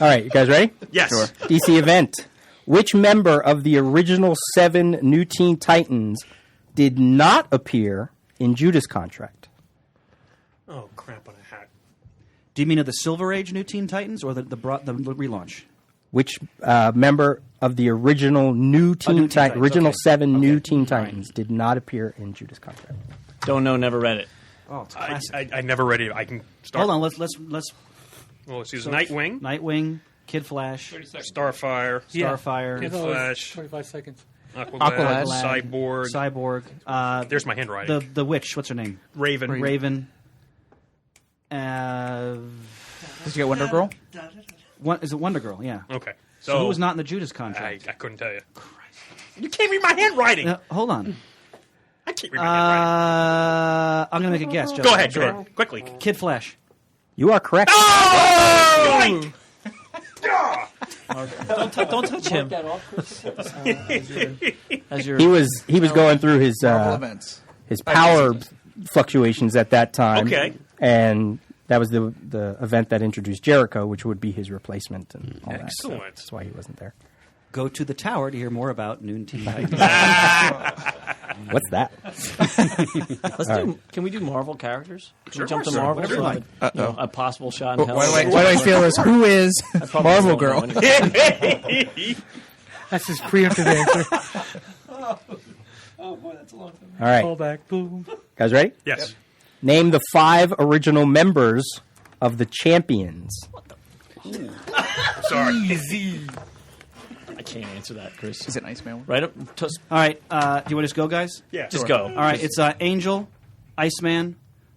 All right. You guys ready? Yes. Sure. DC event. Which member of the original 7 New Teen Titans did not appear in Judas Contract? Oh crap on a hat. Do you mean of the Silver Age New Teen Titans or the relaunch? Which member of the original New Teen Teen Titans, Titans, original okay. 7 New Teen Titans did not appear in Judas Contract? Don't know. Never read it. Oh, it's classic. I never read it. I can start. Hold on. Let's Well, let's use Nightwing, Nightwing, Kid Flash, Starfire, Starfire, Yeah, Flash. 25 seconds. Aqualad, Aqualad, Cyborg. Cyborg. There's my handwriting. The witch. What's her name? Raven. Raven. Did you get Wonder Girl? Is it Wonder Girl? Yeah. Okay. So who was not in the Judas Contract? I couldn't tell you. You can't read my handwriting. Hold on. I can't read my handwriting. I'm going to make a guess. Go ahead. Go ahead. Quickly. Kid Flash. You are correct. Oh! Don't touch him. As your He was going through his Marvel events. his power fluctuations at that time. Okay. And that was the event that introduced Jericho, which would be his replacement and all that. Excellent. So that's why he wasn't there. Go to the tower to hear more about Noon Teen Titans. What's that? Let's do. Can we do Marvel characters? Can we jump to sure. Marvel? Whatever you So, like. a possible shot in hell. Why do I feel this? Who is Probably Marvel don't Girl? know anyway. That's his preemptive answer. All right. Call back. Boom. Guys ready? Yes. Name the 5 original members of the Champions. Sorry. Easy. I can't answer that, Chris. Is it Iceman? Right up. All right. Do you want to just go, guys? Yeah. Just sure. go. All right. It's Angel, Iceman,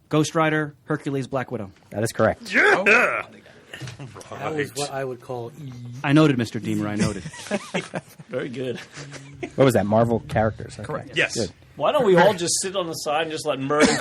Ghost Rider, Hercules, Black Widow. That is correct. Yeah. That was what I would call E. I noted, Mr. Deemer. I noted. Very good. What was that? Marvel characters. Okay. Correct. Yes. Good. Why don't we all just sit on the side and just let Murd and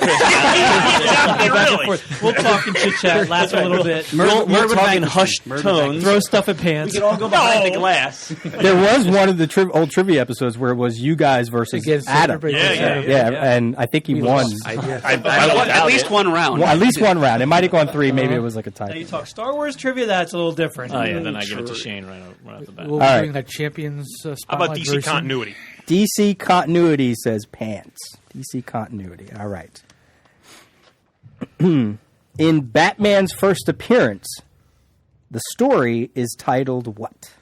Chris We'll talk and chit chat, laugh a little bit. we'll talk in hushed tones. Throw stuff at We pants. can all go behind the glass. There was one of the old trivia episodes where it was you guys versus Against Adam. everybody. Yeah, and I think he won. At least one round. Well, at least one round. It might have gone 3. Maybe it was like a Now tie. you talk Star Wars trivia, that's a little different. Oh yeah, then I give it to Shane right off the bat. We'll be All right. doing that Champions How spotlight about DC version. continuity? DC continuity says pants. DC continuity. All right. In Batman's first appearance, the story is titled what?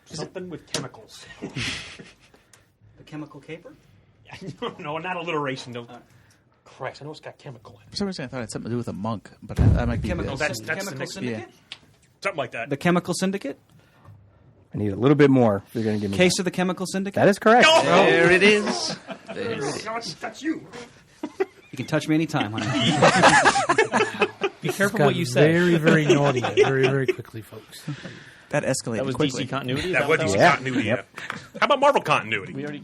Something with chemicals. The chemical caper? No, not alliteration. No. Christ, I know it's got chemical in it. For some reason, I thought it had something to do with a monk, but that might be Chemical, this. That's the chemical next- syndicate? Something like that. The chemical syndicate? I need a little bit more if you're going to give me Case of the chemical syndicate? that is correct. There it is. There it is. That's you. You can touch me anytime, honey. Be careful Got what you say. very, very naughty, very, very quickly, folks. That escalated That was quickly. DC continuity. That was DC Yeah. continuity. Yeah. How about Marvel continuity? We already.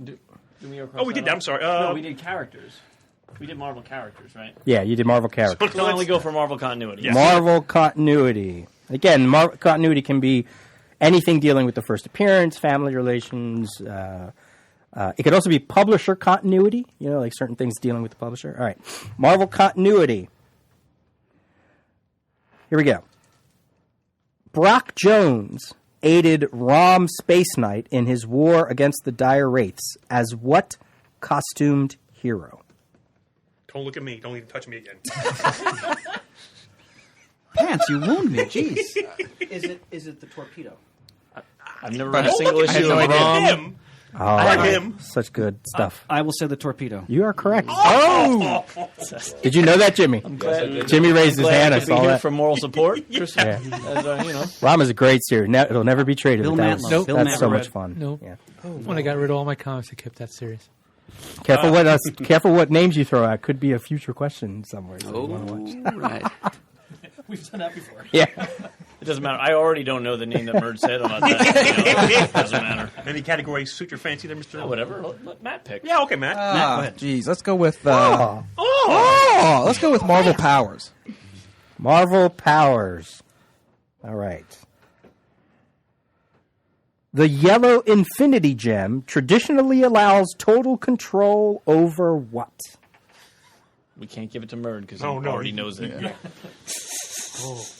Did we Oh, we did that. I'm sorry. No, we did characters. We did Marvel characters, right? Yeah, you did Marvel characters. We can only go for Marvel continuity. Yeah. Marvel continuity. Again, Marvel continuity can be anything dealing with the first appearance, family relations. It could also be publisher continuity, like certain things dealing with the publisher. All right. Marvel continuity. Here we go. Brock Jones aided Rom Space Knight in his war against the Dire Wraiths as what costumed hero? Don't look at me. Don't even touch me again. Pants, you wound me. Jeez. Is it the torpedo? I've never read a single I had issue no of idea. Rom. Him. Oh, him. such good stuff. I will say the torpedo. You are correct. Oh! Did you know that, Jimmy? Jimmy raised his hand. I Glad to be saw here that. for moral support. Chris, Yeah. as, Rom is a great series. It'll never be traded. Bill That was- Mantlo. Nope. Bill That's so Mantlo. much fun. Nope. Yeah. When I got rid of all my comics, I kept that series. Careful what names you throw out. Could be a future question somewhere. Oh, right. We've done that before. Yeah. It doesn't matter. I already don't know the name that Murd said on that. It doesn't matter. Any category suit your fancy there, Mr. Whatever. Let Matt pick. Yeah, okay, Matt. Jeez, let's go with. Oh. Let's go with Marvel Powers. Marvel powers. All right. The yellow Infinity Gem traditionally allows total control over what? We can't give it to Murd because Oh, he no, already he- knows it.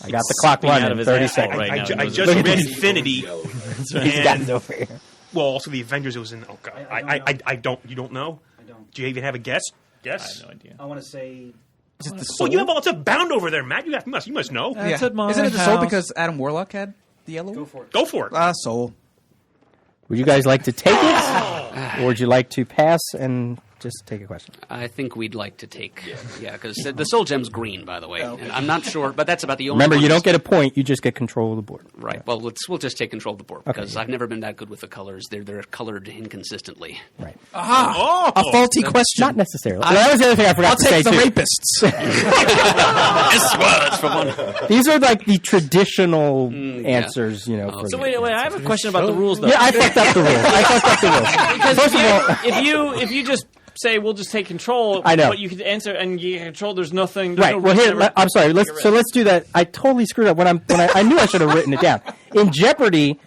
I got the clock Spitting out running. of his 30 asshole seconds. right now. I He knows just it. read Infinity. He's got it over here. Well, also the Avengers. It was in. Oh God, I don't. You don't know? I don't. Do you even have a guess? I Guess. have no idea. I want to say Is it the Well, soul? you have all it's bound over there, Matt. You must know. That's at my Isn't it the soul house. because Adam Warlock had the yellow? go for it. Go for it. Soul. Would you guys like to take it? Or would you like to pass and just take a question? I think we'd like to take. Yeah, because the Soul Gem's green, by the way. And I'm not sure, but that's about the only Remember, one you don't that's- get a point. You just get control of the board. Right. Well, we'll just take control of the board because I've never been that good with the colors. They're colored inconsistently. Right. Oh, A faulty question. Not necessarily. that was the other thing I forgot I'll to say, take the too. rapists. This was from one. These are like the traditional answers, for So wait, I have a question about the rules though. Yeah, I fucked up the rules. First of all, if you just say we'll just take control, I know. but you can answer and you control. There's nothing. right. No Well, reason here, to- I'm sorry. Let's do that. I totally screwed up when I knew I should have written it down. In Jeopardy,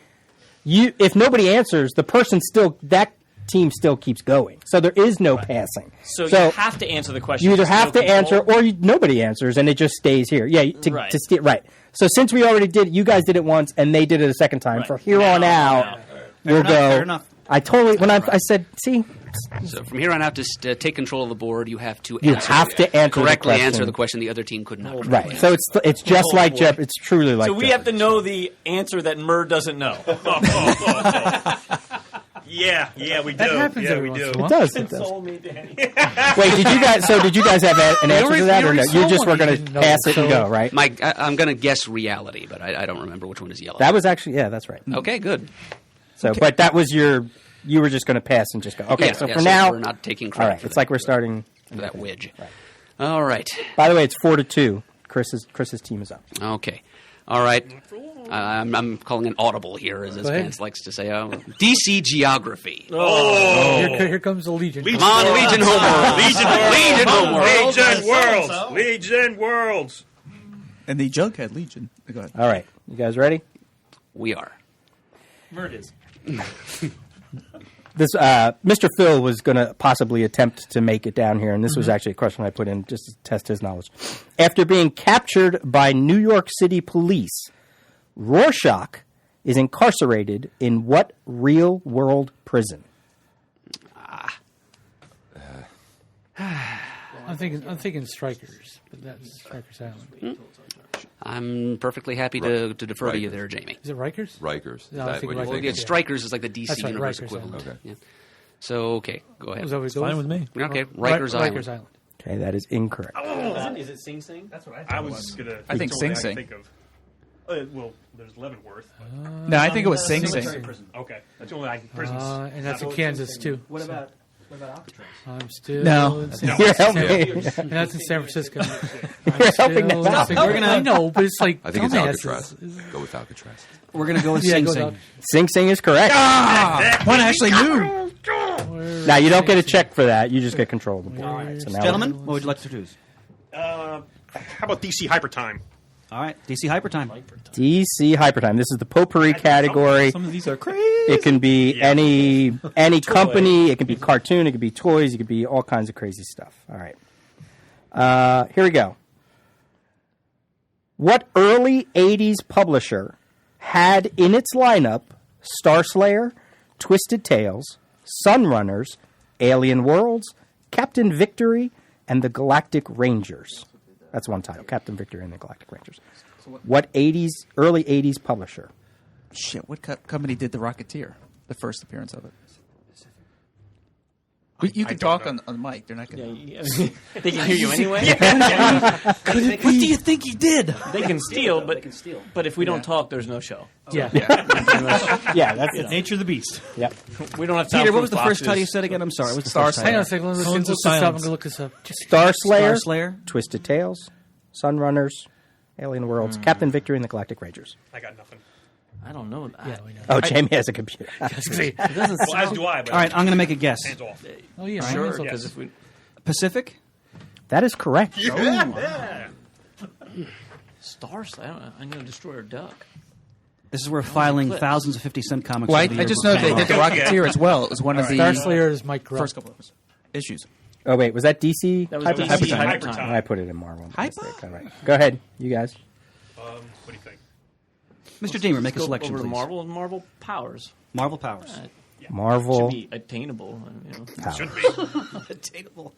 if nobody answers, that team still keeps going. So there is no passing. So you have to answer the question. You either There's have no to answer control. or nobody answers, and it just stays here. Yeah, Right. right. So since we already did, you guys did it once, and they did it a second time. Right. From here on out, we'll enough, go. fair enough. I totally I said, see, So from here on out, to take control of the board, you have to you answer, have to answer correctly the question. answer the question the other team could not. Right. So it's just like Jeopardy. It's truly like So we have to Jeopardy. know the answer that Murd doesn't know. yeah, we do. That happens yeah, every we once do. in a while. It does. It does. Console me, Danny. Wait, did you guys have an answer to that, or no? already You saw just one were you going to didn't know, pass it and so- go, right? I'm going to guess reality, but I don't remember which one is yellow. That was actually that's right. Okay, good. So, but that was you were just going to pass and just go. Okay, Yeah, so yeah, for now, we're not taking all credit right. for It's that. like we're starting. For that wedge. All right. By the way, it's 4-2. Chris's team is up. Okay. All right. I'm calling an audible here, as Go ahead. Vance likes to say. DC Geography. Here comes the Legion. Come on, Legion Homeworld. Legion Homeworld. Legion Worlds. Legion Worlds. And the Jughead Legion. Go ahead. All right. You guys ready? We are. Murders. This Mr. Phil was going to possibly attempt to make it down here, and this was actually a question I put in just to test his knowledge. After being captured by New York City police, Rorschach is incarcerated in what real-world prison? I'm thinking Strikers, but that's Strikers Island. I'm perfectly happy to defer to you there, Jamie. Is it Rikers? Rikers. Is No, I that think what you're Rikers. thinking? Yeah, Strikers is like the DC That's right, universe Rikers equivalent. Island. Okay. Yeah. So, okay, go ahead. Was that what it Fine goes? with me. Okay, Rikers Island. Rikers Island. Okay, that is incorrect. Is it Sing Sing? That's what I was gonna. I think that's Sing the only Sing. think of. Well, there's Leavenworth. No, I think it was Sing Sing. Okay, that's the only I prisons. And that's in Kansas, too. What about Alcatraz? I'm still... No. You're helping. And that's in San Francisco. You're helping Still- them out. I know, but it's like... I think it's dumbasses. Alcatraz. Go with Alcatraz. We're going to go with Yeah, Sing go Sing. down. Sing Sing is correct. One actually knew. Now, you don't get a check for that. You just get control of the board. All right. So now Gentlemen, what would you like to choose? How about DC Hyper Time? All right, DC Hyper Time. DC Hypertime. This is the potpourri category. Some of these are crazy. It can be any company. It can be cartoon. It can be toys. It could be all kinds of crazy stuff. All right. Here we go. What early 80s publisher had in its lineup Star Slayer, Twisted Tales, Sunrunners, Alien Worlds, Captain Victory, and the Galactic Rangers? That's one title, Captain Victory and the Galactic Rangers. What early 80s publisher? Shit, what company did The Rocketeer? The first appearance of it. You can talk on the mic. They're not going to... They can hear you anyway. What do you think he did? They can steal, but steal. But if we don't talk, there's no show. Yeah. Yeah, that's it. Nature of the beast. Yep. We don't have Peter, soundproof what was the first boxes. title you said again? I'm sorry. What was the Star first Hang on title? a second. Let's Tones look of this up. I'm Silence. going to look this up. Star Slayer, Star Slayer. Twisted Tales, Sunrunners, Alien Worlds, Captain Victory, and the Galactic Rangers. I got nothing. I don't know. Yeah, we know. Oh, Jamie has a computer. It doesn't Well, as do I. But All right, I'm going to make a guess. hands off. Oh, yeah. sure Right. because if we Pacific? That is correct. Yeah. stars, I'm going to destroy our duck. This is where filing thousands of 50-cent comics. Well, over the I years just was know they paying did The off. Rocketeer as well. It was one of the Star Slayer is Mike Grubb. first couple of issues. Oh, wait, was that DC? That was Hyper- DC Hyper Hyper Time. Time. I put it in Marvel. Hyper? Mistake. All right. Go ahead, you guys. What do you think? Mr. Deemer, make a Go selection, over to please. Marvel and Marvel Powers. Marvel Powers. Marvel. Should be attainable. Should be. Attainable.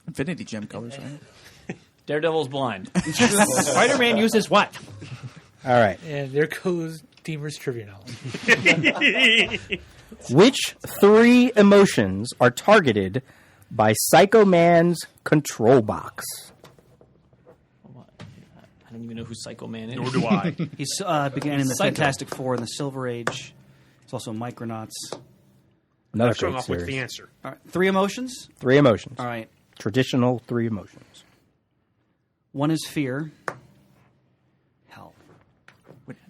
Infinity Gem colors, right? Daredevil's blind. Spider-Man uses what? All right. And there goes Deemer's trivia knowledge. Which three emotions are targeted by Psycho Man's control box? I don't even know who Psycho Man is. Nor do I. He's began in the Psycho. Fantastic Four in the Silver Age. It's also Micronauts. Another Starting great off with series. the answer. All right, three emotions. Three emotions. All right, Traditional three emotions. one is fear. Hell.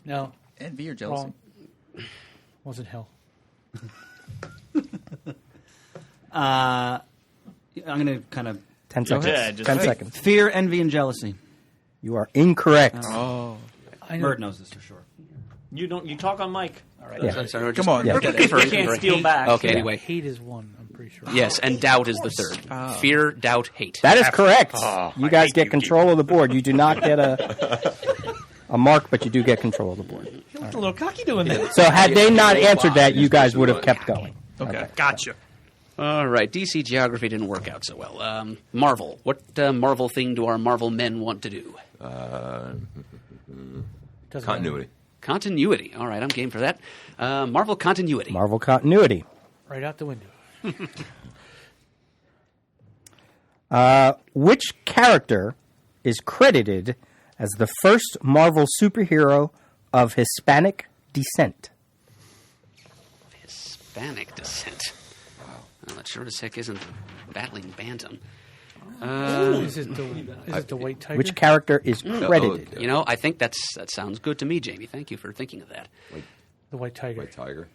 No, Envy or jealousy? wrong. Wasn't hell. I'm going to kind of 10 seconds. ahead, just 10 pick. seconds. fear, envy, and jealousy. You are incorrect. Oh. I know. Bird knows this for sure. You don't. You talk on mic. All right. Yeah. Sorry, Come on. Yeah. Look at You it. can't steal back. Okay, Yeah. anyway. Hate is one, I'm pretty sure. Yes, and doubt is the third. Fear, doubt, hate. That is correct. Oh, You I guys hate get you, control of the board. You do not get a mark, but you do get control of the board. You looked a little cocky doing that. So had they not answered that, you guys would have kept going. Okay. Gotcha. All right, DC Geography didn't work out so well. Marvel. What Marvel thing do our Marvel men want to do? Doesn't Continuity. Continuity. All right, I'm game for that. Marvel continuity. Marvel continuity. matter. Right out the window. Which character is credited as the first Marvel superhero of Hispanic descent? Hispanic descent. Well, that sure as heck isn't battling Bantam. Is it the White Tiger? Which character is credited? You know, I think that sounds good to me, Jamie. Thank you for thinking of that. The White Tiger. White Tiger.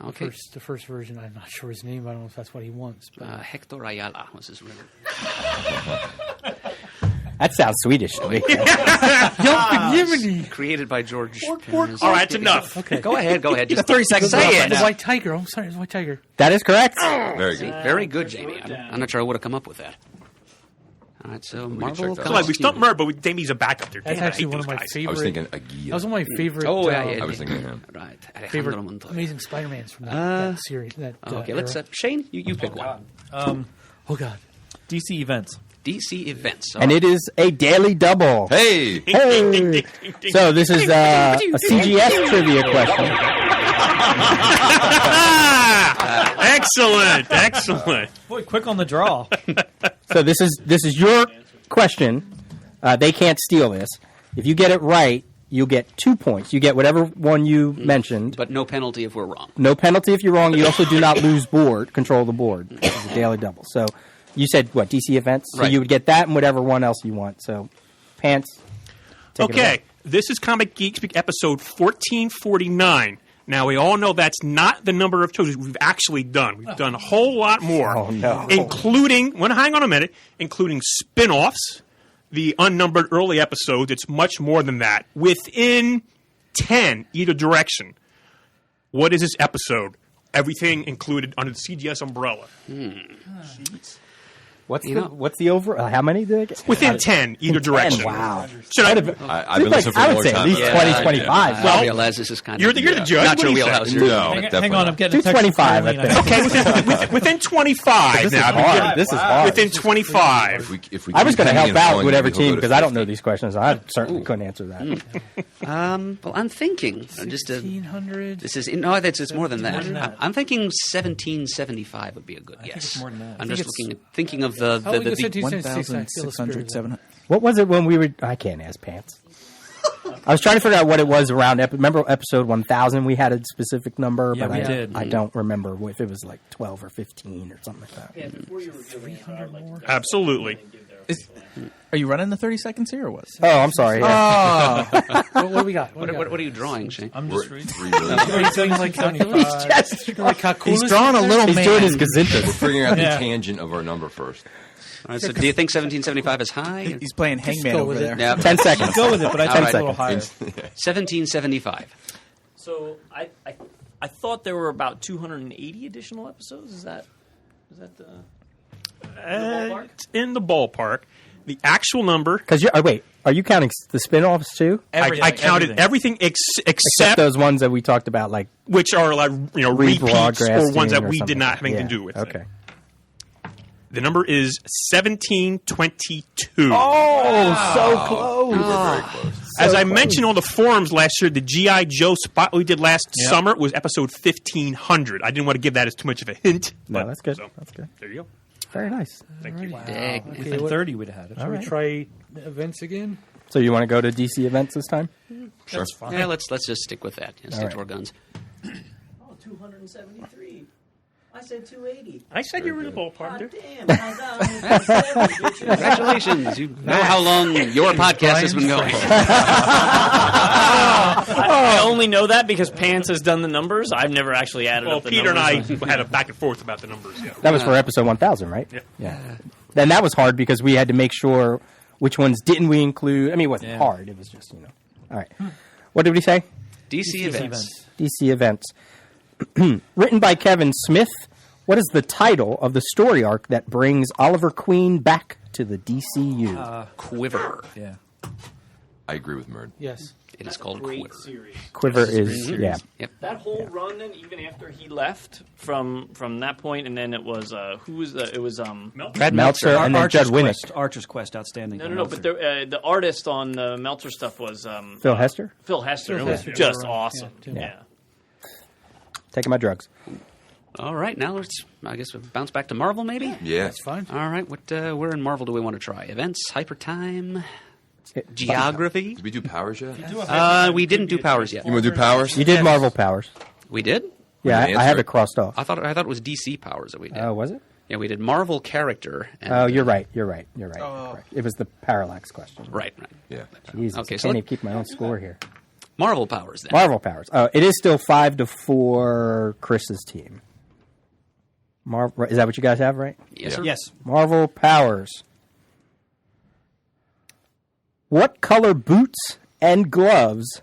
Okay. The first version, I'm not sure his name. I don't know if that's what he wants. But Hector Ayala was his real. That sounds Swedish to me. Created by George. All right, it's enough. Okay. Go ahead. Just 30 seconds Say left it. right The now. White Tiger. I'm sorry, the White Tiger. That is correct. Very good. Very good, Jamie. I'm not sure I would have come up with that. All right, so Marvel. check that Come on, we stumped Mert, but Jamie's a backup there. That's Damn, I actually hate one of those my guys. favorite. I was thinking Aguirre. That was one of my favorite. Oh, I was thinking of him. Right. favorite Alejandro Montoya. Amazing Spider-Mans from that series. That, Okay, let's era. Shane. You pick one. Oh God. DC events. DC events. And it is a daily double. Hey! Hey! So this is a CGS trivia question. Excellent. Boy, quick on the draw. So this is your question. They can't steal this. If you get it right, you'll get 2 points. You get whatever one you mentioned. But no penalty if we're wrong. No penalty if you're wrong. You also do not lose control of the board. It's a daily double. So you said what, DC events? So Right. you would get that and whatever one else you want. So Pants. Take it away. Okay, this is Comic Geek Speak episode 1449. Now, we all know that's not the number of shows we've actually done. We've done a whole lot more. Oh, no. Including, well, hang on a minute, including spin-offs, the unnumbered early episodes. It's much more than that. Within 10, either direction. What is this episode? Everything included under the CGS umbrella. What's the over? How many did I get? Within 10, either direction. Wow. Should I? I've been listening for I a would long say at time. least 20, 25. Well, I realize this is kind you're of the judge. not What your do you say? wheelhouse. No, definitely Hang on, I'm not. getting a text 225, from I Carolina. think. Okay, within 25 This is now. hard. This is hard. Within 25. If we I was keep going to hanging help out on, whatever maybe he'll team go to because I don't know 50. these questions. I certainly couldn't answer that. Well, I'm thinking just 1600. this is no, it's more than that. I'm thinking 1775 would be a good guess. it's more than that. I'm I just think looking thinking of the How long the, is it? the 1,600, 700. What was it when we were? I can't ask Pants. I was trying to figure out what it was around. Remember episode 1000? We had a specific number, Yeah, but we I did. I don't remember if it was like 12 or 15 or something like that. Absolutely. Are you running the 30 seconds here or what? Oh, I'm sorry. Yeah. What do we got? what are you drawing, Shane? I'm We're just reading. 3 million. He's doing like 75. Like He's drawing a little He's man. doing his We're gazintas. figuring out Yeah. the tangent of our number first. All right, so do you think 1775 is high? He's playing Hangman go over with it. there. Yeah, 10 seconds. Go with it, but I think it's a little higher. 1775. So I thought there were about 280 additional episodes. Is that the ballpark? It's in the ballpark. The actual number, Because wait, are you counting the spin-offs too? I counted everything Except except those ones that we talked about, like which are like repeats or rebroadcasting ones that or we something. did not have anything Yeah, to do with. Okay. The number is 1722. Oh, so close. We were very close. As I mentioned on the forums last year, the G.I. Joe spot we did last summer was episode 1500. I didn't want to give that as too much of a hint. No, but- that's good. so, That's good. there you go. Very nice. Thank you. Within 30, we'd have had it. Should we try the events again? So you want to go to DC events this time? Sure. Yeah, let's just stick with that. Yeah, stick right. to our guns. Oh, 273. I said 280. I said you were in the ballpark there. Damn, how's that? Congratulations! You know how long your podcast has been going. I only know that because Pants has done the numbers. I've never actually added Well, up the Peter and I numbers. had a back and forth about the numbers. Yeah. That was for episode 1000, right? Yeah. Yeah. Then that was hard because we had to make sure which ones didn't we include. I mean, it wasn't Yeah. hard. It was just, All right. What did we say? DC events. DC events. Written by Kevin Smith. What is the title of the story arc that brings Oliver Queen back to the DCU? Quiver. Yeah. I agree with Merd. Yes. It is called Great Quiver. series. Quiver is, yeah. Yep. That whole run, then, even after he left from that point, and then it was who was the? It was Brad Meltzer and then Judd Winnick. Archer's Quest, outstanding. No, but the artist on the Meltzer stuff was Phil Hester? Phil Hester. It Phil was Hester. just Yeah. awesome. Yeah. Yeah. Taking my drugs. All right, now let's, I guess, we'll bounce back to Marvel, maybe? Yeah. That's fine. All right, where in Marvel do we want to try? Events, hyper time, geography? Did we do Powers yet? We didn't do powers yet. You want to do Powers? You did Marvel Powers. We did? Yeah, didn't I have answer it crossed off. I thought it was DC powers that we did. Oh, was it? Yeah, we did Marvel character. And, Oh, you're right. You're right. Correct. It was the parallax question. Right. Yeah. Jesus, Okay, I so can't let- even keep my own score here. Marvel powers then. Marvel powers. It is still 5-4 Chris's team. Is that what you guys have, right? Yes, sir. Yes. Marvel powers. What color boots and gloves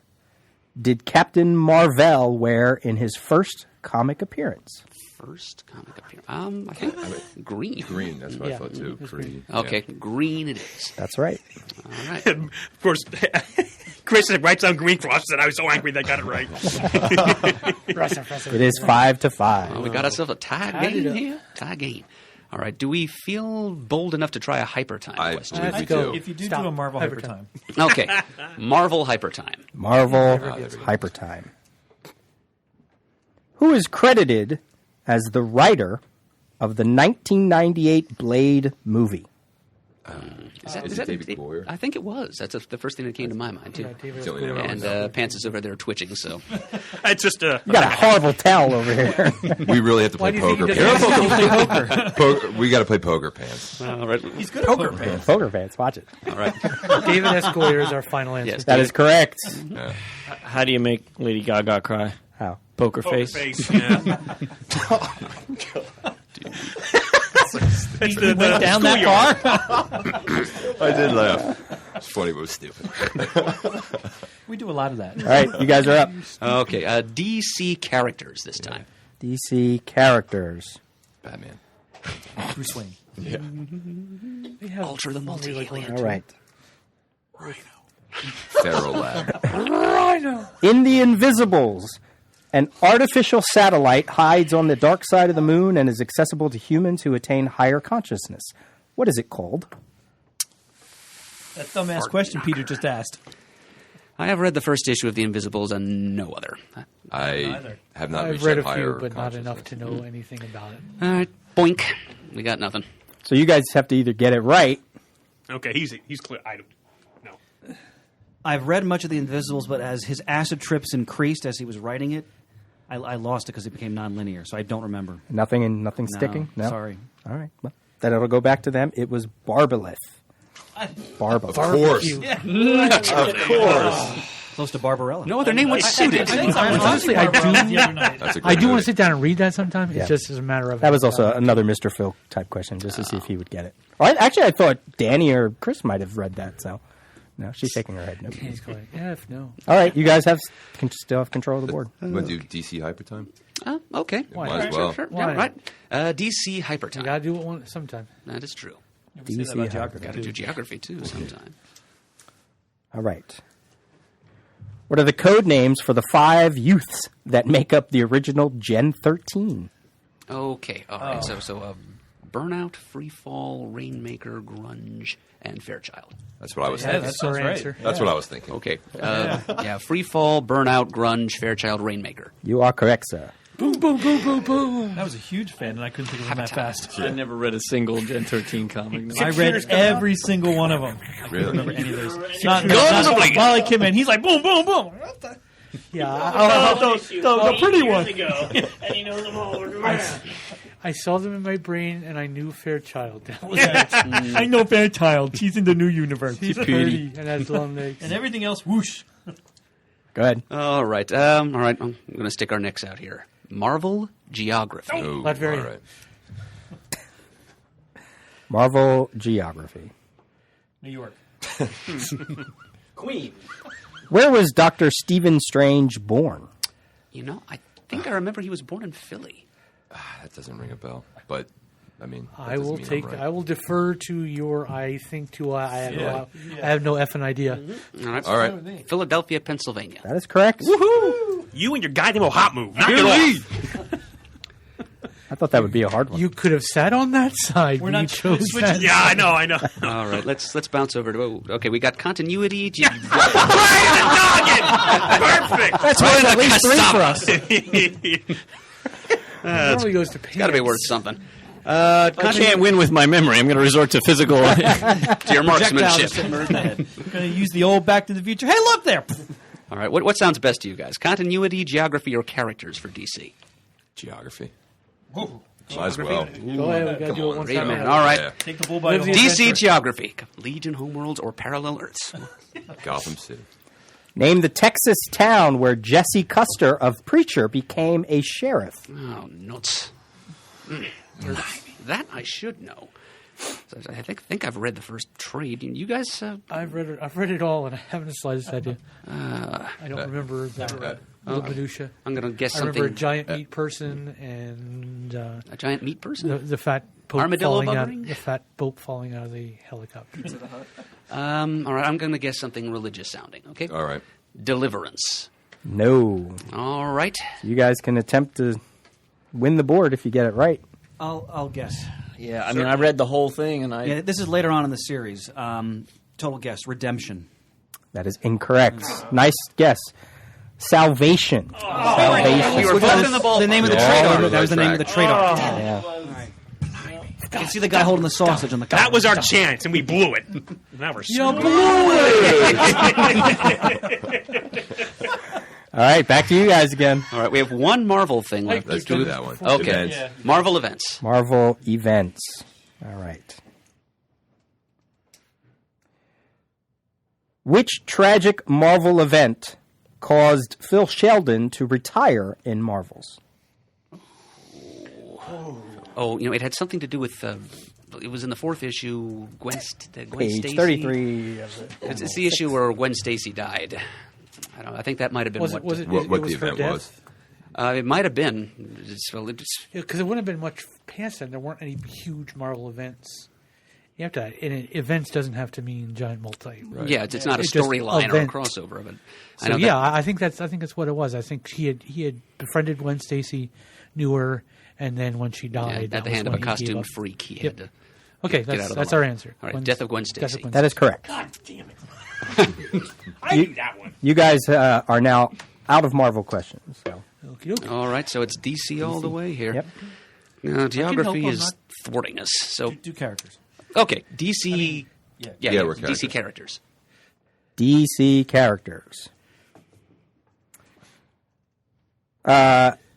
did Captain Marvel wear in his first comic appearance? First comic appearance. I think green. Green, that's what Yeah. I thought too. Green. Okay, Yeah. green it is. That's right. All right. Of course, Chris writes down green crosses, and I was so angry they got it right. It is 5-5. Well, we got ourselves a tie Tied it game up. here. Tie game. All right. Do we feel bold enough to try a hyper time I question? believe we go. do. If you do Stop. do a Marvel Hyper hyper time. time. Okay. Marvel hyper time. Marvel Hyper Time. Who is credited as the writer of the 1998 Blade movie? Is it David Goyer? I think it was. That's the first thing that came to my mind, too. David It's the only name I And know. Pants is over there twitching, so. It's just You got a horrible towel over here. We really have to Why play do you think poker. he doesn't play poker? We got to play poker pants. All right. He's good at poker pants. Poker fans, watch it. All right. David S. Goyer is our final answer. Yes. That is correct. How do you make Lady Gaga cry? How? Poker face. yeah. That's the Went down that far. I did laugh. It's funny, but it was stupid. We do a lot of that. All right, you guys are up. Okay. DC characters this time. DC characters. Batman. Bruce Wayne. Yeah. They have Ultra the only like one or multi-alien. All right. Pharaoh Lab. Rhino. In The Invisibles, an artificial satellite hides on the dark side of the moon and is accessible to humans who attain higher consciousness. What is it called? That dumbass question Peter just asked. I have read the first issue of The Invisibles and no other. I have not I've reached read that a higher few, but not enough to consciousness. know anything about it. All right. Boink. We got nothing. So you guys have to either get it right. Okay, he's clear. I don't. No. I've read much of The Invisibles, but as his acid trips increased as he was writing it, I lost it because it became nonlinear, so I don't remember. Nothing No, sticking? No? sorry. All right. Well, then it'll go back to them. It was Barbalith. Barbalith. Of course. Of course. Close to Barbarella. No other name was suited. Honestly, I do. The other night. That's a great I do want movie. to sit down and read that sometime. It's Yeah. just as a matter of. That was also another Mr. Phil type question, just to see if he would get it. Well, actually, I thought Danny or Chris might have read that. So, no, she's shaking her head. No. He's going, F no. All right, you guys can still have control of the board. You want to do DC Hyper Time? Okay. Might as well. Sure. Why? Yeah, right. DC hyper You time. gotta do it one sometime. That is true. Say that about geography, Got to too. do geography too sometime. All right. What are the code names for the 5 youths that make up the original Gen 13? Okay. All right. So Burnout, Freefall, Rainmaker, Grunge, and Fairchild. That's what I was Yeah, thinking. that sounds our right. answer. That's what I was thinking. Okay. Yeah. Freefall, Burnout, Grunge, Fairchild, Rainmaker. You are correct, sir. Boom, boom, boom, boom, boom. I was a huge fan, and I couldn't think of them that fast. I never read a single Gen 13 comic. No. I read every single one of them. I Really? don't remember any of those. Not Wally came in. He's like, boom, boom, boom. What the? Yeah, The pretty one. I saw them in my brain and I knew Fairchild. That was it. I know Fairchild. She's in the new universe. He's pretty and has long legs. And everything else, whoosh. Go ahead. All right. All right. I'm going to stick our necks out here. Marvel Geography. Oh, Latveria. all right. Marvel Geography. New York. Queen. Where was Dr. Stephen Strange born? You know, I think I remember he was born in Philly. That doesn't ring a bell. But, I mean, that I doesn't will mean I'm take. right. I will defer to your. I think to. I have no effing idea. All right. All right. Philadelphia, Pennsylvania. That is correct. You and your goddamn old hot move. Knock it off. I thought that would be a hard one. You could have sat on that side. We're when not you chose switching- that. Yeah, I know. All right. Let's bounce over to. Okay, we got continuity. Perfect. That's worth at least 3 for us. Normally goes to Got to be worth something. I can't win with my memory. I'm going to resort to physical. To your Projectiles marksmanship. just hit Murph in the head. Going to use the old Back to the Future. Hey, look there. All right. What sounds best to you guys? Continuity, geography, or characters for DC? Geography. Might as well. Go ahead. We got to do it one Great time. man. All right. Yeah. Take the bull by the Live the horns. DC adventure. Geography. Legion, Homeworlds, or Parallel Earths. Gotham City. Name the Texas town where Jesse Custer of Preacher became a sheriff. Oh, nuts. That I should know. So I think I've read the first trade. You guys... I've read it all, and I haven't the slightest idea. I don't remember the minutia. I'm going to guess I something... remember a giant meat person and A giant meat person? the fat pope Armadillo falling out. buggering? The fat pope falling out of the helicopter. All right, I'm going to guess something religious sounding, okay? All right. Deliverance. No. All right. You guys can attempt to win the board if you get it right. I'll guess. Yeah, I mean, I read the whole thing, and Yeah, this is later on in the series. Total guess. Redemption. That is incorrect. Nice guess. Salvation. Salvation. You were both in the ball. The name of the Yeah. trade Oh, arc. That was the name of the trade arc. Yeah. You can see the guy holding the sausage on the cover. That was our chance, and we blew it. Now we're screwed. All right, back to you guys again. All right, we have one Marvel thing left. Let's do that one. Okay. Events. Marvel events. Marvel events. All right. Which tragic Marvel event caused Phil Sheldon to retire in Marvels? Oh, it had something to do with... it was in the fourth issue, Gwen Page Stacy. 33 of it. It's the issue where Gwen Stacy died. I don't know. I think that might have been Was what... it? Was it? What it the was her event death? was. it might have been. Because it wouldn't have been much past that. There weren't any huge Marvel events. You have to. And events doesn't have to mean giant multi. Right? Yeah, it's not a It's just storyline or a event. crossover of it. I So know yeah, that- I think that's what it was. I think he had befriended Gwen Stacy, knew her, and then when she yeah, died, at that the was hand of when a he gave costume up. freak, he Yep. had to Okay, get out of the that's line. our answer. All right, Death of Gwen Stacy. That is correct. God damn it. I knew that one. You guys are now out of Marvel questions. So. Okey-dokey. All right, so it's DC all the way here. Yep. Now, geography help, I'm is not- thwarting us. So, Do characters. okay, DC. Yeah. we're DC characters. DC characters.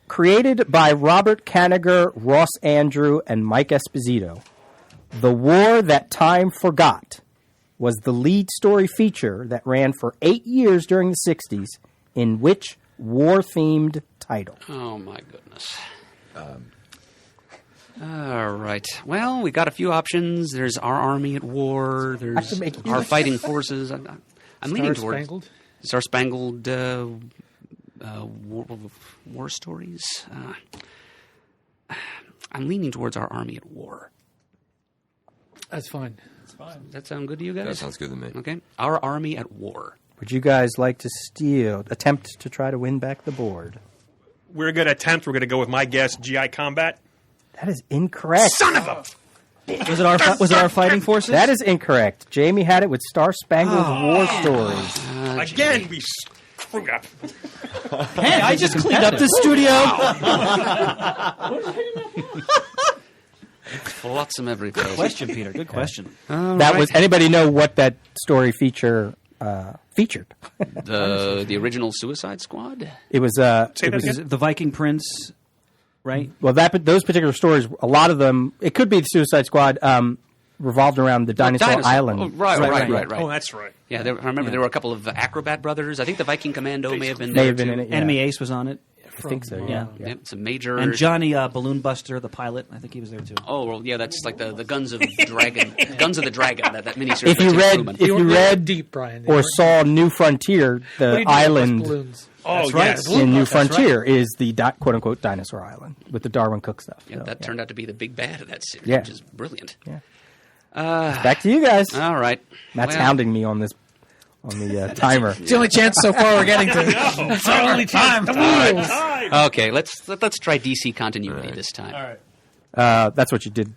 Created by Robert Kanigher, Ross Andrew, and Mike Esposito, The War That Time Forgot was the lead story feature that ran for 8 years during the 60s, in which war-themed title? Oh my goodness. All right. Well, we got a few options. There's Our Army at War. There's to make it Our easy. Fighting Forces. I'm leaning towards Star-Spangled? Star Spangled war stories. I'm leaning towards Our Army at War. That's fine. Does that sound good to you guys? That sounds good to me. Okay. Our Army at War. Would you guys like to attempt to try to win back the board? We're going to attempt. We're going to go with my guess, GI Combat. That is incorrect. Son of a... Was it our fighting forces? That is incorrect. Jamie had it with Star Spangled War Stories. Again, we screwed up. Hey, I just cleaned up the studio. Flotsam every place. Question, Peter. Good question. That was. Anybody know what that story featured? The original Suicide Squad? It was. Say It that was again? The Viking Prince, right? well, those particular stories. A lot of them. It could be the Suicide Squad. Revolved around the Dinosaur Island. Oh, right. Oh, that's right. Yeah, I remember there were a couple of Acrobat brothers. I think the Viking Commando may have been May there have been too. in it. Yeah. Enemy Ace was on it. I think so. Yeah. Yeah, it's a major. And Johnny Balloon Buster, the pilot, I think he was there too. Oh well, yeah, that's like the Guns of Dragon, Guns of the Dragon. That miniseries. If you by Tim read, Truman. if you read deep, Brian, or saw New Frontier, the island Oh, right. yes. in New Frontier is the quote unquote dinosaur island with the Darwin Cook stuff. yeah, So, that turned out to be the big bad of that series, Yeah. which is brilliant. Yeah. Back to you guys. All right, Matt's Well, hounding me on the timer. It's the only chance so far we're getting to. It's our only time. Okay, let's try DC continuity this time. All right. That's what you did.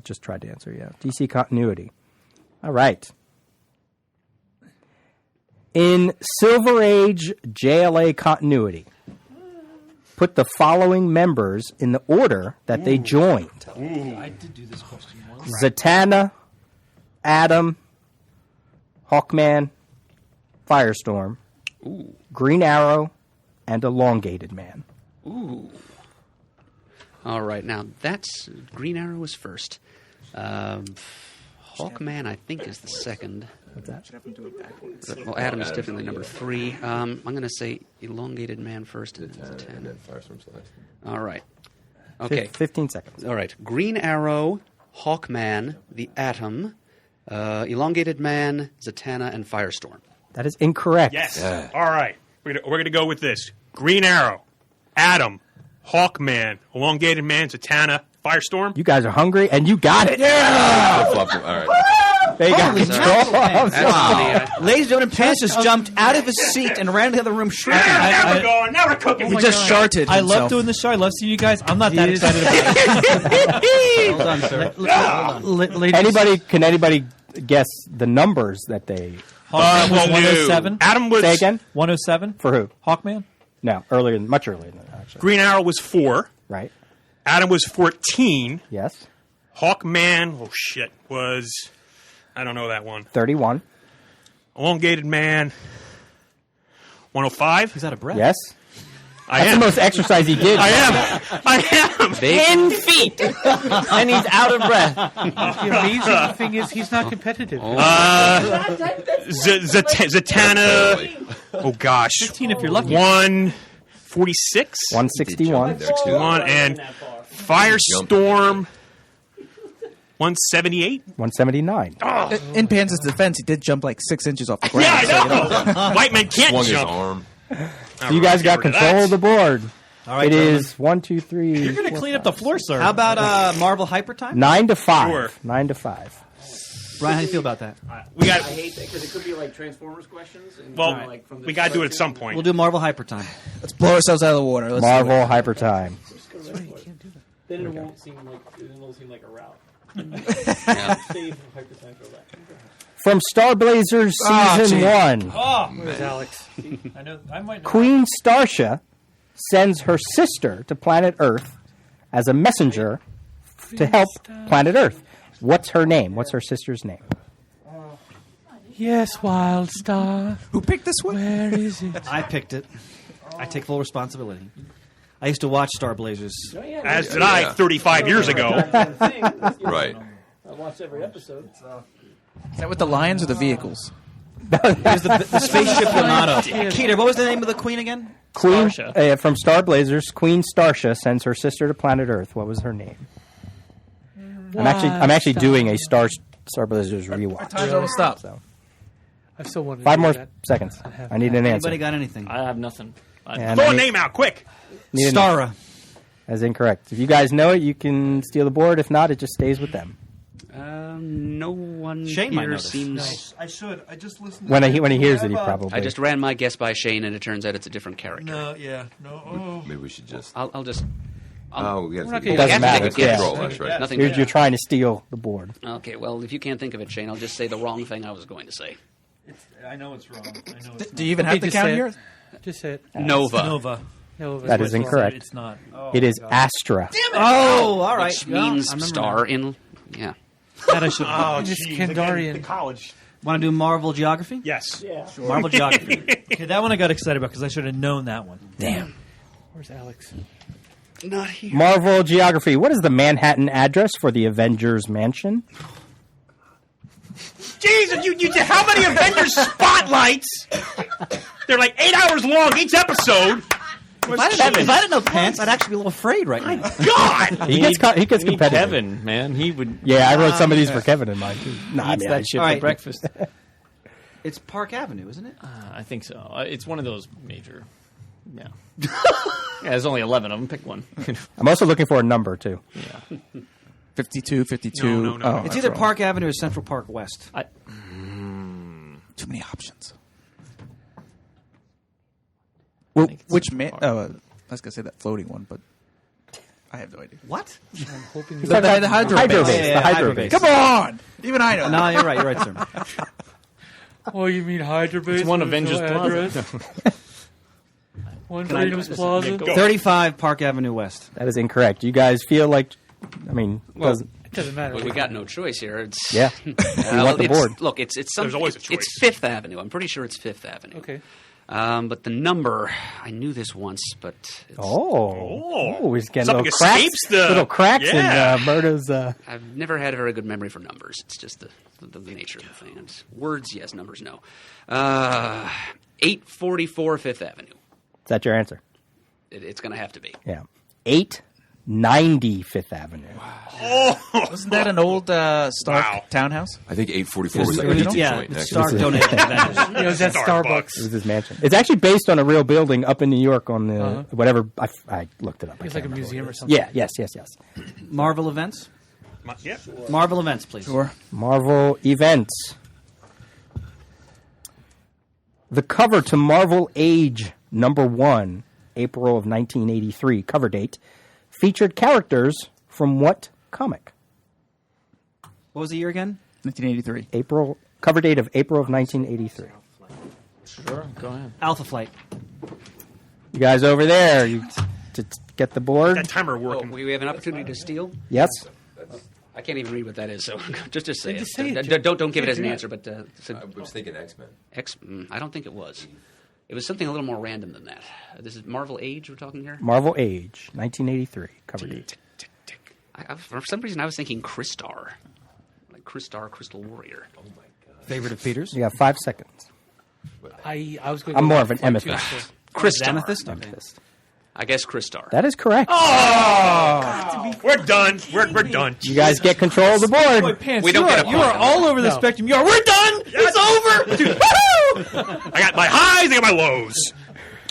Just tried to answer. Yeah, DC continuity. All right. In Silver Age JLA continuity, put the following members in the order that they joined: I did do this question once. Zatanna, Adam, Hawkman, Firestorm, Green Arrow, and Elongated Man. Ooh. All right, now that's Green Arrow is first. Hawkman, I think, is the second. Well, Adam is definitely number 3. I'm going to say Elongated Man first, and then Zatanna. All right. Okay. 15 seconds. All right. Green Arrow, Hawkman, the Atom, Elongated Man, Zatanna, and Firestorm. That is incorrect. Yes. All right. We're gonna go with this. Green Arrow, Atom, Hawkman, Elongated Man, Zatanna, Firestorm. You guys are hungry, and you got it. Yeah! All right. They got control. Ladies and gentlemen, Pants just jumped out of his seat and ran to the other room shrieking. Now we're going. Now we're cooking. He just sharted I himself. love doing the show. I love seeing you guys. I'm not that excited about it. Well done, sir. Can anybody guess the numbers that they... Hawkman was 107. Adam was... Say again? 107 For who? Hawkman. No, much earlier than that, actually. Green Arrow was 4. Right. Adam was 14. Yes. Hawkman, was... I don't know that one. 31. Elongated Man, 105. He's out of breath. Yes. That's the most exercise he did. I am. 10 feet. And he's out of breath. The amazing thing is he's not competitive. Zatanna. Oh gosh. 15 if you're lucky. 146. 161. 1 and Firestorm. 178. 179. In Pants' defense, he did jump like 6 inches off the ground. Yeah, I know. White man can't Swung his jump. arm. So you guys got control of the board. All right, It gentlemen. is 1, 2, 3. You're going to clean up the floor, sir. How about Marvel Hyper Time? 9 to 5. Sure. 9 to 5. Brian, how do you feel about that? We got. I hate that because it could be like Transformers questions. And Well, like from the we got to do it at some point. We'll do Marvel Hyper Time. Let's blow ourselves out of the water. Let's do Marvel it. Hyper Time. Then it won't seem like a route. Save hypertime for that. From Star Blazers Season 1. Oh, where's Alex? I know. I might know. Queen Starsha sends her sister to planet Earth as a messenger to help planet Earth. What's her name? What's her sister's name? Yes, Wild Star. Who picked this one? Where is it? I picked it. I take full responsibility. I used to watch Star Blazers. As did I 35 years ago. Right. I watched every episode. Is that with the lions or the vehicles? Here's the spaceship Yamato. Keter, what was the name of the queen again? Queen Starsha. from Star Blazers. Queen Starsha sends her sister to planet Earth. What was her name? I'm actually doing a Star Blazers rewatch. Time's almost up. So I still want to 5 do more that. seconds. I need an answer. Anybody got anything? I have nothing. And Throw I a need- name out quick. need an- Stara. That's incorrect. If you guys know it, you can steal the board. If not, it just stays with them. No one Shane might here know this. seems... I should. I just listened. When he hears it, he probably. I just ran my guess by Shane, and it turns out it's a different character. No, yeah, no. Oh. Maybe we should just. I'll just... Oh, we got not to gonna- It doesn't We have to matter. take a guess. Control, that's right. Nothing. You're trying to steal the board. Okay, well, if you can't think of it, Shane, I'll just say the wrong thing I was going to say. I know it's wrong. I know it's Do you even Okay, have to just count say it. here? Just say it. Nova. Nova. No, That is incorrect. It's not. It is Astra. Oh, all right. Which Yeah, means I remember star now. in... Yeah. That I should. Oh, It's geez, Kandarian. again, the college. Want to do Marvel Geography? Yes. Marvel Geography. Okay, that one I got excited about because I should have known that one. Damn. Where's Alex? Not here. Marvel Geography. What is the Manhattan address for the Avengers Mansion? Jesus, you how many Avengers spotlights? They're like 8 hours long each episode. If I didn't know Pants, I'd actually be a little afraid right now. God! He gets competitive. Kevin, man, he would. Yeah, I wrote some of these for Kevin in mine too. No, I Eats mean, that shit all for right. breakfast. It's Park Avenue, isn't it? I think so. It's one of those major. Yeah. Yeah, there's only 11 of them. Pick one. I'm also looking for a number too. 52, 52. No. Oh, It's that's either wrong. Park Avenue or Central Park West. Too many options. Well, which man? Oh, I was gonna say that floating one, but I have no idea. What? I'm hoping The hydro Hydro base. base. Yeah, The hydro hydro base. base. Come on! Even I know. No, you're right, sir. Oh, you mean Hydra Base? It's one with Avengers no Plaza. address? One Freedom's Plaza? 35 Park Avenue West. That is incorrect. You guys feel like, I mean, doesn't, It doesn't matter. We got no choice here. It's yeah. You want the it's- board. Look, it's some, There's always a choice. It's Fifth Avenue. I'm pretty sure it's Fifth Avenue. Okay. But the number, I knew this once, but it's, We're just getting Something escapes little cracks Yeah. in Murdo's. I've never had a very good memory for numbers. It's just the nature of the thing. It's words, yes. Numbers, no. 844 Fifth Avenue. Is that your answer? It's going to have to be. Yeah. 890 Fifth Avenue. Wasn't that an old Stark townhouse? I think 844 was Is it like a original? pizza Yeah, joint. actually. Stark donated that. It was at Starbucks. It was his mansion. It's actually based on a real building up in New York on the whatever. I looked it up. I It's can't like a remember museum what or it is. something. Yeah. Yes. Marvel events. Yeah. Marvel events, please. Sure. Marvel events. The cover to Marvel Age #1, April of 1983, cover date, featured characters from what comic? What was the year again? 1983. Cover date of April of 1983. Sure, go ahead. Alpha Flight. You guys over there, you to get the board? That timer Oh, working. we have an opportunity to steal? Yes. I can't even read what that is, so just say it. Just say it, Don't give it as an answer, but I was thinking X-Men. I don't think it was. It was something a little more random than that. This is Marvel Age we're talking here? Marvel Age, 1983, cover date. For some reason, I was thinking Crystar. Like Crystar, Crystal Warrior. Oh, my God. Favorite of Peter's? You have 5 seconds. I was going. I'm more of an amethyst. Crystar. Amethyst? Amethyst. I guess Crystar. That is correct. We're done. We're done. You guys get control of the board. Pants, We don't get a You are point. all over the spectrum. You are. We're done. It's over. I got my highs. I got my lows.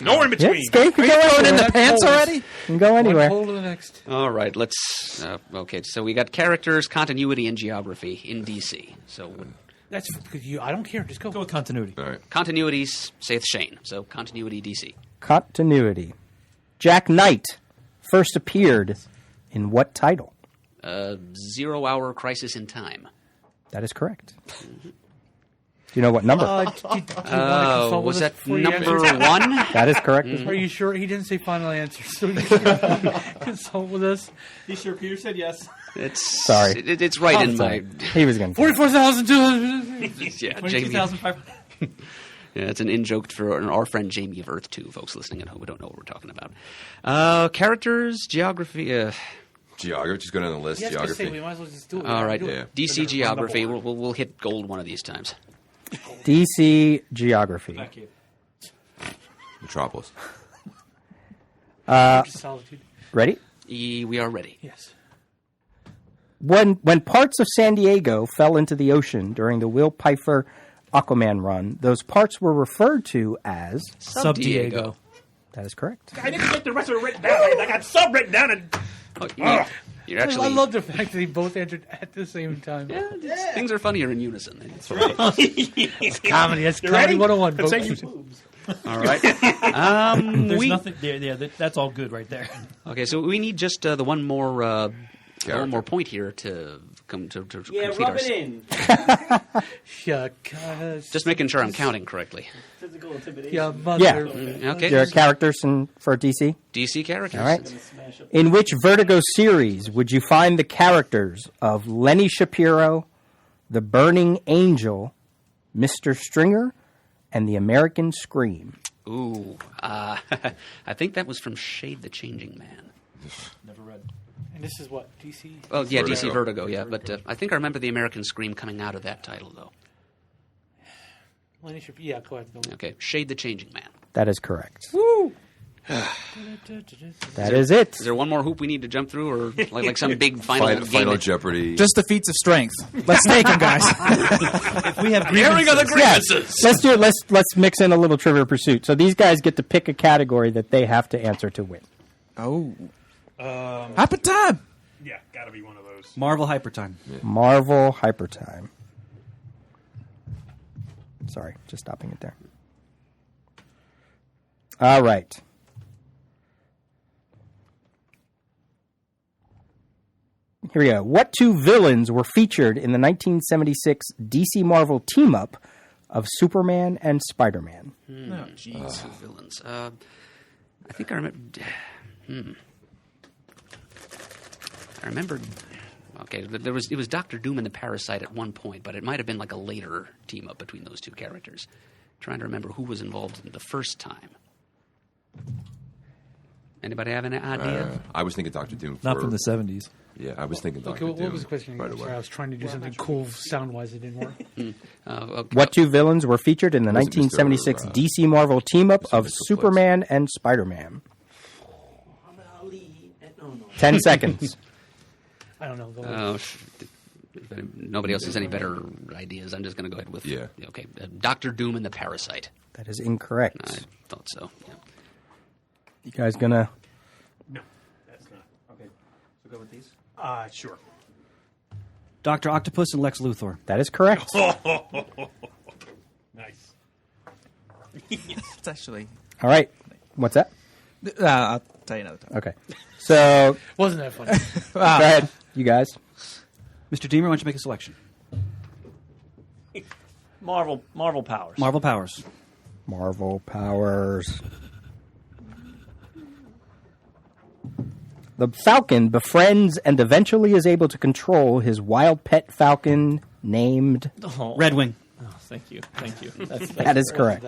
Nowhere in Yeah, between. this game can go anywhere. in the pants already? Can go anywhere. Hold to the next. All right, let's... okay, so we got characters, continuity, and geography in DC. So That's because you. I don't care. Just go. Go with continuity. All right. continuities, saith Shane. So continuity DC. Continuity. Jack Knight first appeared in what title? 0 Hour Crisis in Time. That is correct. Do you know what number? Was that number 1? That is correct. Are you sure he didn't say final answer? So you should consult with us. You sure Peter said yes? It's Sorry. It's right in my... He was going to. 44,200. Yeah, 22,500. Yeah, it's an in-joke for our friend Jamie of Earth, too, folks listening at home who don't know what we're talking about. Characters, geography... Geography. Just go down the list. Yes, Geography. say, we might as well just do it. all right, Yeah. DC geography. We'll hit gold one of these times. DC Geography. Thank you. Metropolis. Solitude. Ready? We are ready. Yes. When parts of San Diego fell into the ocean during the Will Pfeiffer Aquaman run, those parts were referred to as... Sub Diego. That is correct. I didn't get the rest of it written down. I got sub written down. And You're actually... I love the fact that they both answered at the same time. Yeah, things are funnier in unison. It's comedy. That's You comedy ready? 101, Let's folks. say you- All right. There's nothing there. Yeah, that's all good right there. Okay, so we need just the one more point here to come to complete rub our... it in. Yeah, Just making sure I'm counting correctly. Physical intimidation. yeah, mother. Yeah. Okay. Your characters for DC? DC characters. All right. In which Vertigo series would you find the characters of Lenny Shapiro, the Burning Angel, Mr. Stringer, and the American Scream? Ooh. I think that was from Shade the Changing Man. Never read. And this is what, DC? Oh, yeah, Vertigo. DC Vertigo, yeah. But I think I remember the American Scream coming out of that title, though. Lenny Shapiro. Yeah, go ahead. Go. Okay, Shade the Changing Man. That is correct. Woo! That is it. Is there one more hoop we need to jump through, or like some big final game? Final Jeopardy. Just the feats of strength. Let's take them, guys. If we have Airing of the grievances. Let's do it. Let's mix in a little Trivia Pursuit. So these guys get to pick a category that they have to answer to win. Oh. Hyper time. Yeah, got to be one of those. Marvel Hypertime. Marvel Hypertime. Sorry, just stopping it there. All right. Here we go. What two villains were featured in the 1976 DC Marvel team-up of Superman and Spider-Man? Oh, jeez. Villains. I think I remember... I remembered... Okay, it was Doctor Doom and the Parasite at one point, but it might have been like a later team-up between those two characters. Trying to remember who was involved in the first time. Anybody have any idea? I was thinking Dr. Doom. Not from the 70s. Yeah, I was thinking Dr. Okay, Doom. what was the question again? Right away. Sorry, I was trying to do something cool sound-wise. It didn't work. Okay. What two villains were featured in the Was it Mr. 1976 DC Marvel team-up of Mr. Superman and Spider-Man? 10 seconds. I don't know. If nobody else has any better ideas, I'm just going to go ahead with... Yeah. Okay, Dr. Doom and the Parasite. That is incorrect. I thought so, yeah. You guys gonna... No, that's not. Okay, so go with these. Sure. Dr. Octopus and Lex Luthor. That is correct. Nice. It's actually. All right. What's that? I'll tell you another time. Okay. So, Wasn't that funny? go ahead, you guys. Mr. Deemer, why don't you make a selection? Marvel powers. Marvel powers. Marvel powers. The Falcon befriends and eventually is able to control his wild pet falcon named... Oh. Red Wing. Oh, thank you. That is correct.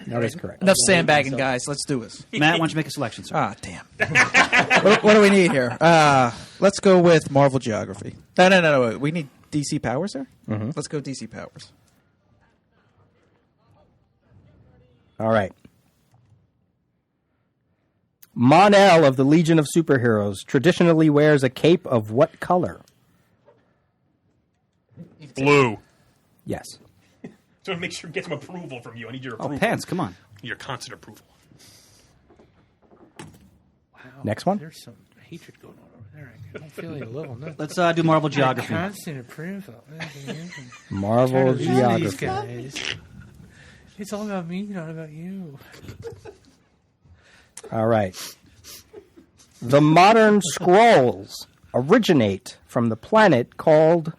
That is correct. Enough sandbagging, guys. Let's do this. Matt, why don't you make a selection, sir? Ah, damn. what do we need here? Let's go with Marvel Geography. No. We need DC Powers there? Mm-hmm. Let's go DC Powers. All right. Mon-El of the Legion of Superheroes traditionally wears a cape of what color? Blue. Yes. So to make sure get some approval from you, I need your approval. Oh, pants, come on. Your constant approval. Wow. Next one? There's some hatred going on over there. I don't feel like a little. No. Let's do Marvel Geography. Constant approval. Marvel These Geography. guys. It's all about me, not about you. All right. The modern Skrulls originate from the planet called...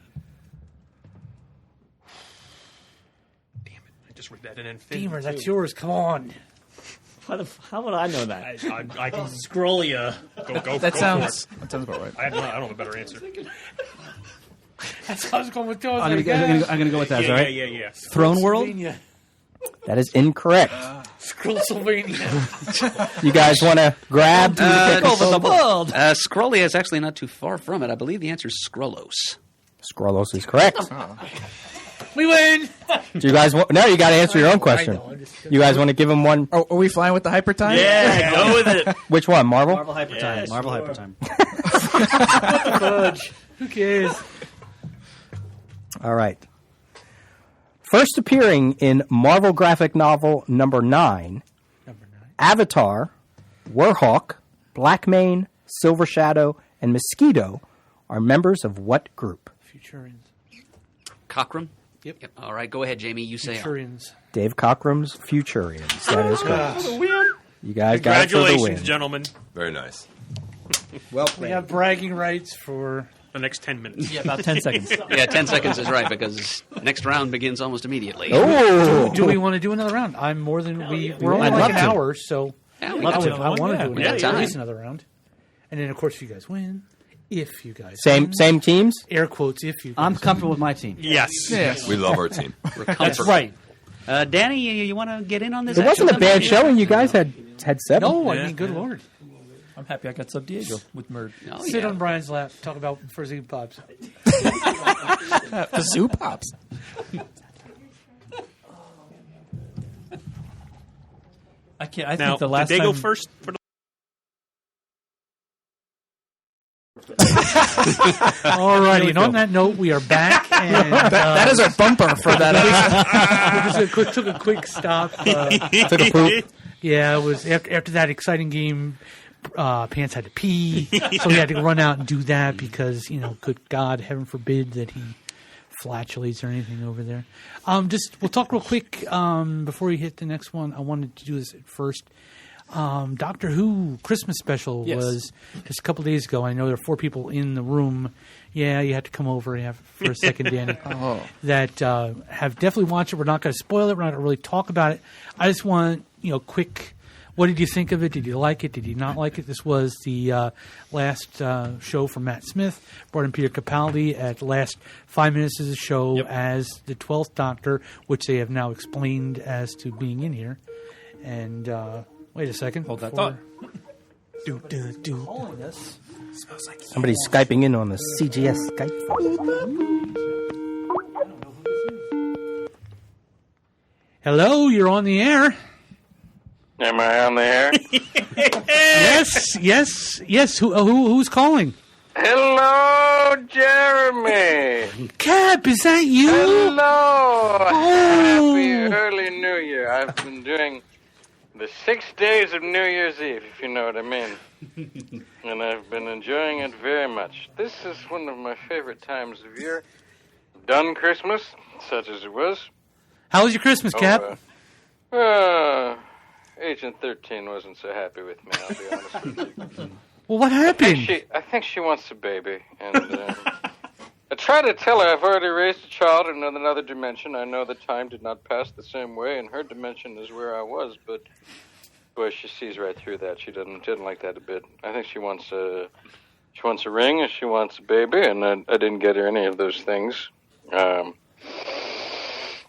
Damn it. I just read that in Infinity. Deemer, that's yours. Come on. How would I know that? I can scroll you. Go. That go sounds for it. about right. I don't have a better answer. That's how I was going with those. I'm going to go with that, all right? Yeah. Throne World? That is incorrect. Skrulsylvania. You guys want to grab? Take over the world. Skrullia is actually not too far from it. I believe the answer is Skrullos. Skrullos is correct. We win. Do you guys want? No, you got to answer your own question. You guys want to give him one? Oh, are we flying with the hyper time? Yeah, go with it. Which one? Marvel? Marvel Hyper Time. Yes, Marvel sure. Hyper Time. Fudge. Who cares? All right. First appearing in Marvel graphic novel number 9, Avatar, Warhawk, Blackmane, Silver Shadow, and Mosquito are members of what group? Futurians. Cockrum? Yep. All right, go ahead, Jamie. You say Futurians. Dave Cockram's Futurians. That is correct. You guys got it for the Congratulations, win. gentlemen. Very nice. Well We played. have bragging rights for... The next 10 minutes. Yeah, about 10 seconds. Yeah, 10 seconds is right because next round begins almost immediately. Oh, Do we want to do another round? I'm more than we're only I'd like love an to. hour, so Yeah, we Love got to. to. I want to do we got at time. least another round. And then, of course, if you guys win, if you guys same teams. air quotes, if you guys I'm comfortable with my team. Yes. Yes. We love our team. That's right. Danny, you want to get in on this? It wasn't a action? bad show, and you guys had 7. No, I mean, good lord. I'm happy I got Sub Diego with Murd. Oh, Sit yeah. on Brian's lap, talk about frizzy pops. The Zoo Pops. I can't. I Now, think the last did they time go first? For the- Alrighty, and on that note, we are back. And, That is our bumper for that. we just took a quick stop. Took a poop. Yeah, it was after that exciting game. Pants had to pee, so he had to run out and do that because, good God, heaven forbid that he flatulates or anything over there. We'll talk real quick before we hit the next one. I wanted to do this at first. Doctor Who Christmas special was just a couple days ago. I know there are 4 people in the room. Yeah, you had to come over for a second, Danny. That have definitely watched it. We're not going to spoil it. We're not going to really talk about it. I just want quick What did you think of it? Did you like it? Did you not like it? This was the last show from Matt Smith. Brought in Peter Capaldi at the last 5 minutes of the show as the 12th Doctor, which they have now explained as to being in here. And wait a second. Hold that thought. Calling us. Smells like Somebody's Skyping in on the CGS Skype. Hello, you're on the air. Am I on the air? Yes. Who's calling? Hello, Jeremy. Cap, is that you? Hello. Oh. Happy early New Year. I've been doing the 6 days of New Year's Eve, if you know what I mean. And I've been enjoying it very much. This is one of my favorite times of year. Done Christmas, such as it was. How was your Christmas, Cap? Agent 13 wasn't so happy with me, I'll be honest with you. Well, what happened? I think she wants a baby. And I try to tell her I've already raised a child in another dimension. I know the time did not pass the same way, and her dimension is where I was, but boy, she sees right through that. She didn't like that a bit. I think she wants a ring and she wants a baby, and I didn't get her any of those things.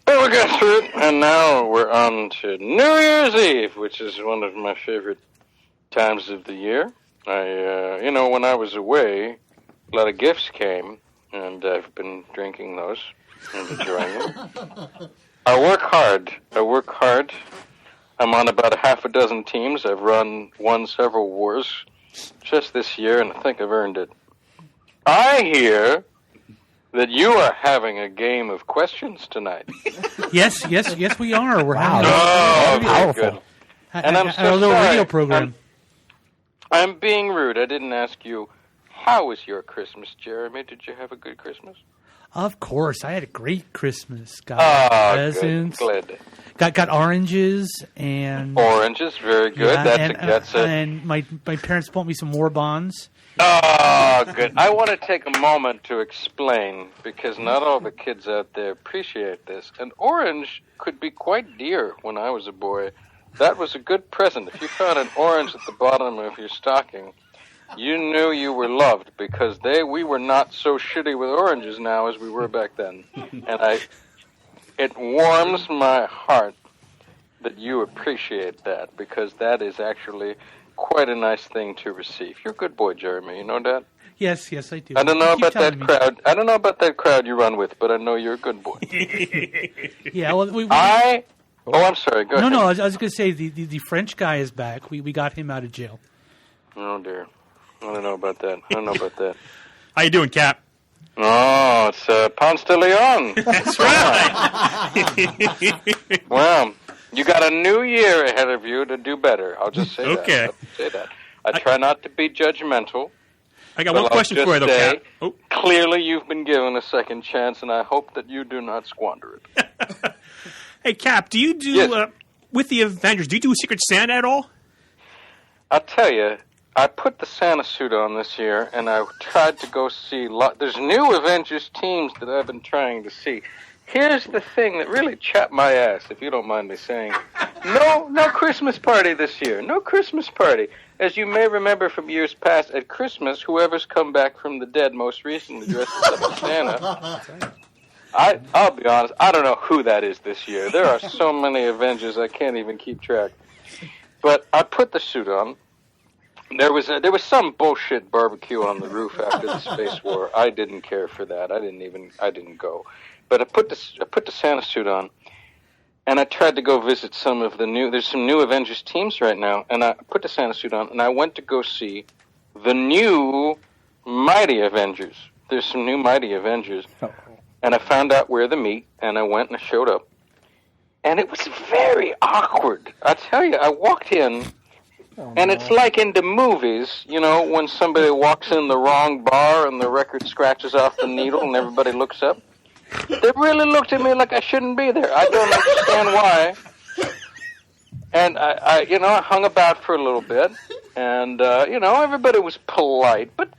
But we got through it, and now we're on to New Year's Eve, which is one of my favorite times of the year. When I was away, a lot of gifts came, and I've been drinking those and enjoying them. I work hard. I'm on about a half a dozen teams. I've won several wars just this year, and I think I've earned it. I hear that you are having a game of questions tonight. Yes, we are. We're having very powerful. good. And I'm so a little sorry. radio program. I'm being rude. I didn't ask you, how was your Christmas, Jeremy? Did you have a good Christmas? Of course, I had a great Christmas. Got presents. Good. Got oranges and Oranges, very good. Yeah, That's it. And my parents bought me some war bonds. Oh, good. I want to take a moment to explain, because not all the kids out there appreciate this. An orange could be quite dear when I was a boy. That was a good present. If you found an orange at the bottom of your stocking, you knew you were loved, because we were not so shitty with oranges now as we were back then. And it warms my heart that you appreciate that, because that is actually quite a nice thing to receive. You're a good boy, Jeremy. You know that? Yes, I do. I don't know You keep about that telling me. crowd. I don't know about that crowd you run with, but I know you're a good boy. Yeah, well, I'm sorry. Go ahead. No, I was going to say the French guy is back. We got him out of jail. Oh dear. I don't know about that. How you doing, Cap? Oh, it's Ponce de Leon. That's right. Well, you got a new year ahead of you to do better. I'll just say Okay. that. I'll say that. I try not to be judgmental. I got one question for you, though, Cap. Oh. Clearly, you've been given a second chance, and I hope that you do not squander it. Hey, Cap, do you do, with the Avengers, do you do Secret Santa at all? I'll tell you, I put the Santa suit on this year, and I tried to go see... There's new Avengers teams that I've been trying to see. Here's the thing that really chapped my ass, if you don't mind me saying. No Christmas party this year. No Christmas party. As you may remember from years past, at Christmas, whoever's come back from the dead most recently dresses up as Santa. I'll be honest, I don't know who that is this year. There are so many Avengers, I can't even keep track. But I put the suit on. There was some bullshit barbecue on the roof after the Space War. I didn't care for that. I didn't go. But I put the Santa suit on, and I tried to go visit some of the new. There's some new Avengers teams right now, and I put the Santa suit on, and I went to go see the new Mighty Avengers. There's some new Mighty Avengers, and I found out where to meet, and I went and I showed up, and it was very awkward. I tell you, I walked in. And it's like in the movies, you know, when somebody walks in the wrong bar and the record scratches off the needle and everybody looks up. They really looked at me like I shouldn't be there. I don't understand why. And I hung about for a little bit, and everybody was polite, but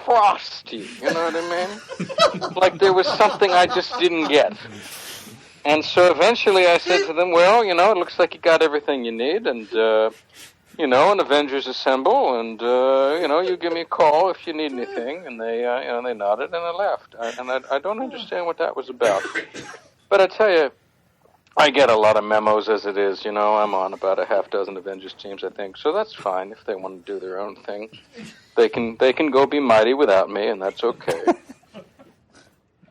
frosty. You know what I mean? Like there was something I just didn't get. And so eventually I said to them, well, it looks like you got everything you need, and, and Avengers Assemble, and, you give me a call if you need anything. And they, they nodded, and I left. I don't understand what that was about. But I tell you, I get a lot of memos as it is, I'm on about a half dozen Avengers teams, I think. So that's fine if they want to do their own thing. They can go be mighty without me, and that's okay.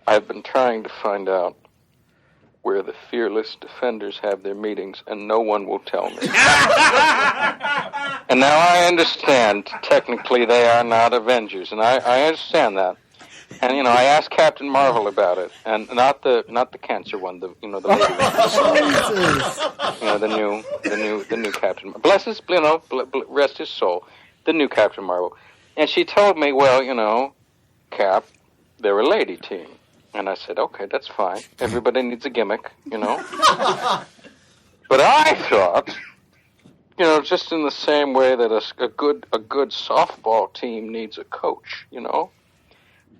I've been trying to find out where the fearless defenders have their meetings, and no one will tell me. And now I understand, technically they are not Avengers, and I understand that. And I asked Captain Marvel about it, and not the cancer one, the lady one. the new Captain. Bless his, rest his soul, the new Captain Marvel. And she told me, well, Cap, they're a lady team. And I said, okay, that's fine. Everybody needs a gimmick, But I thought, just in the same way that a good softball team needs a coach,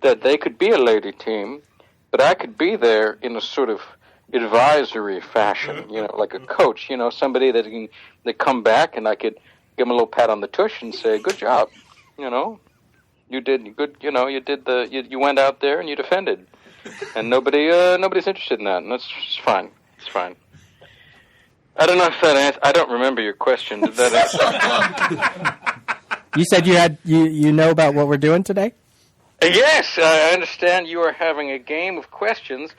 that they could be a lady team, but I could be there in a sort of advisory fashion, like a coach, somebody that come back and I could give them a little pat on the tush and say, good job, you did good, you went out there and you defended. And nobody's interested in that, and that's fine. It's fine. I don't know if that I don't remember your question. Did that answer? You said you know about what we're doing today? Yes, I understand you are having a game of questions.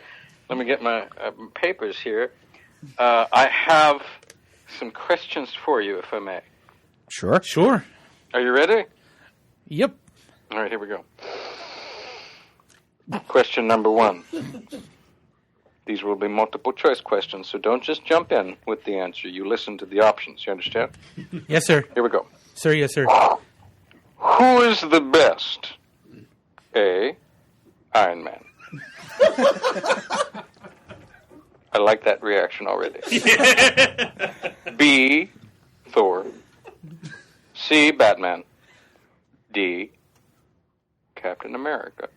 Let me get my papers here. I have some questions for you, if I may. Sure. Are you ready? Yep. All right, here we go. Question number 1. These will be multiple choice questions, so don't just jump in with the answer. You listen to the options. You understand? Yes, sir. Here we go. Sir, yes, sir. Who is the best? A, Iron Man. I like that reaction already. B, Thor. C, Batman. D, Captain America.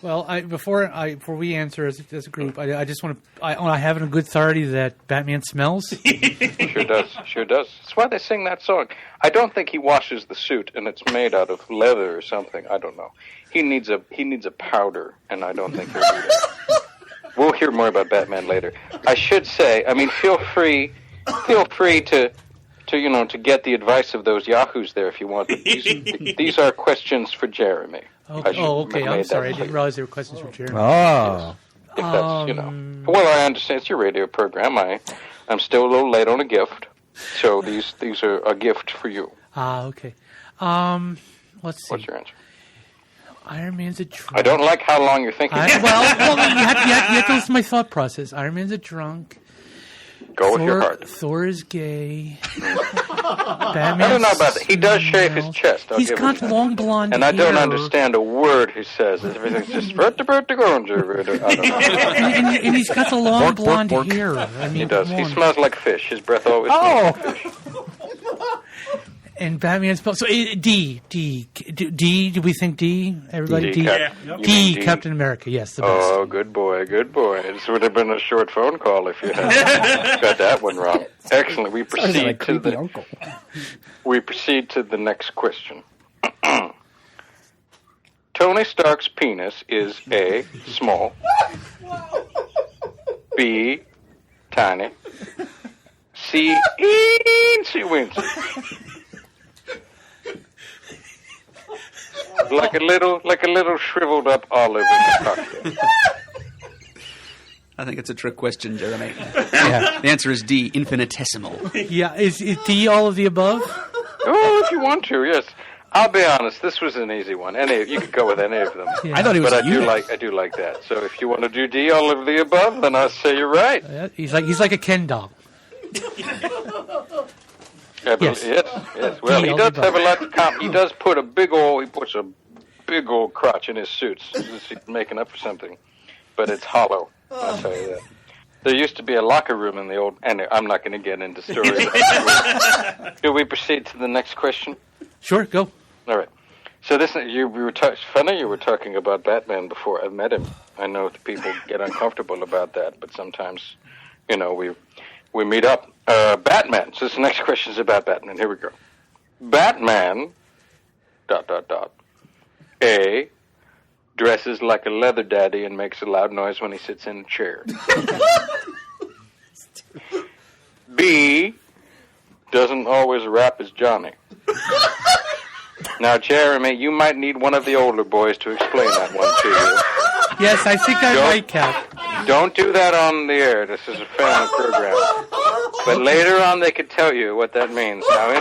Well, before we answer as a group, I just want to. I have it on good authority that Batman smells. Sure does. That's why they sing that song. I don't think he washes the suit, and it's made out of leather or something. I don't know. He needs a powder, and I don't think he'll do that. We'll hear more about Batman later. I should say, feel free to get the advice of those yahoos there if you want. These are questions for Jeremy. Okay. I'm sorry. I didn't realize there were questions for Jeremy. Oh. If that's, Well, I understand it's your radio program. I'm still a little late on a gift, so these are a gift for you. Okay. Let's see. What's your answer? Iron Man's a drunk. I don't like how long you're thinking. You have to listen to my thought process. Iron Man's a drunk. Go with your heart. Thor is gay. I don't know about that. He does shave his chest. He's got long blonde hair. And I don't understand a word he says. Everything's just... I don't know. And he's got the long blonde hair. He does. He smells like fish. His breath always smells like fish. And Batman spells... So D. Do we think D? Everybody D? D, Captain America. Yes, the best. Oh, good boy. This would have been a short phone call if you had got that one wrong. Excellent. We proceed to the next question. Tony Stark's penis is A, small, B, tiny, C, eensy weensy. Like a little shriveled up olive in the cocktail. I think it's a trick question, Jeremy. Yeah. The answer is D, infinitesimal. Yeah, is D all of the above? Oh, if you want to, yes. I'll be honest. This was an easy one. You could go with any of them. Yeah. I thought he was. But I do like that. So if you want to do D, all of the above, then I'll say you're right. He's like a Ken doll. Yes. Well, he does have a lot to he does put he puts a big old crotch in his suits. He's making up for something. But it's hollow, I'll tell you that. There used to be a locker room in the old... And I'm not going to get into stories. Do we proceed to the next question? Sure, go. All right. So we were funny you were talking about Batman before. I've met him. I know that people get uncomfortable about that, but sometimes we meet up. Batman. So this next question is about Batman. Here we go. Batman. ... A. Dresses like a leather daddy and makes a loud noise when he sits in a chair. B. Doesn't always rap as Johnny. Now, Jeremy, you might need one of the older boys to explain that one to you. Yes, I think I might, Cap. Don't do that on the air. This is a family program. But later on, they could tell you what that means. Now,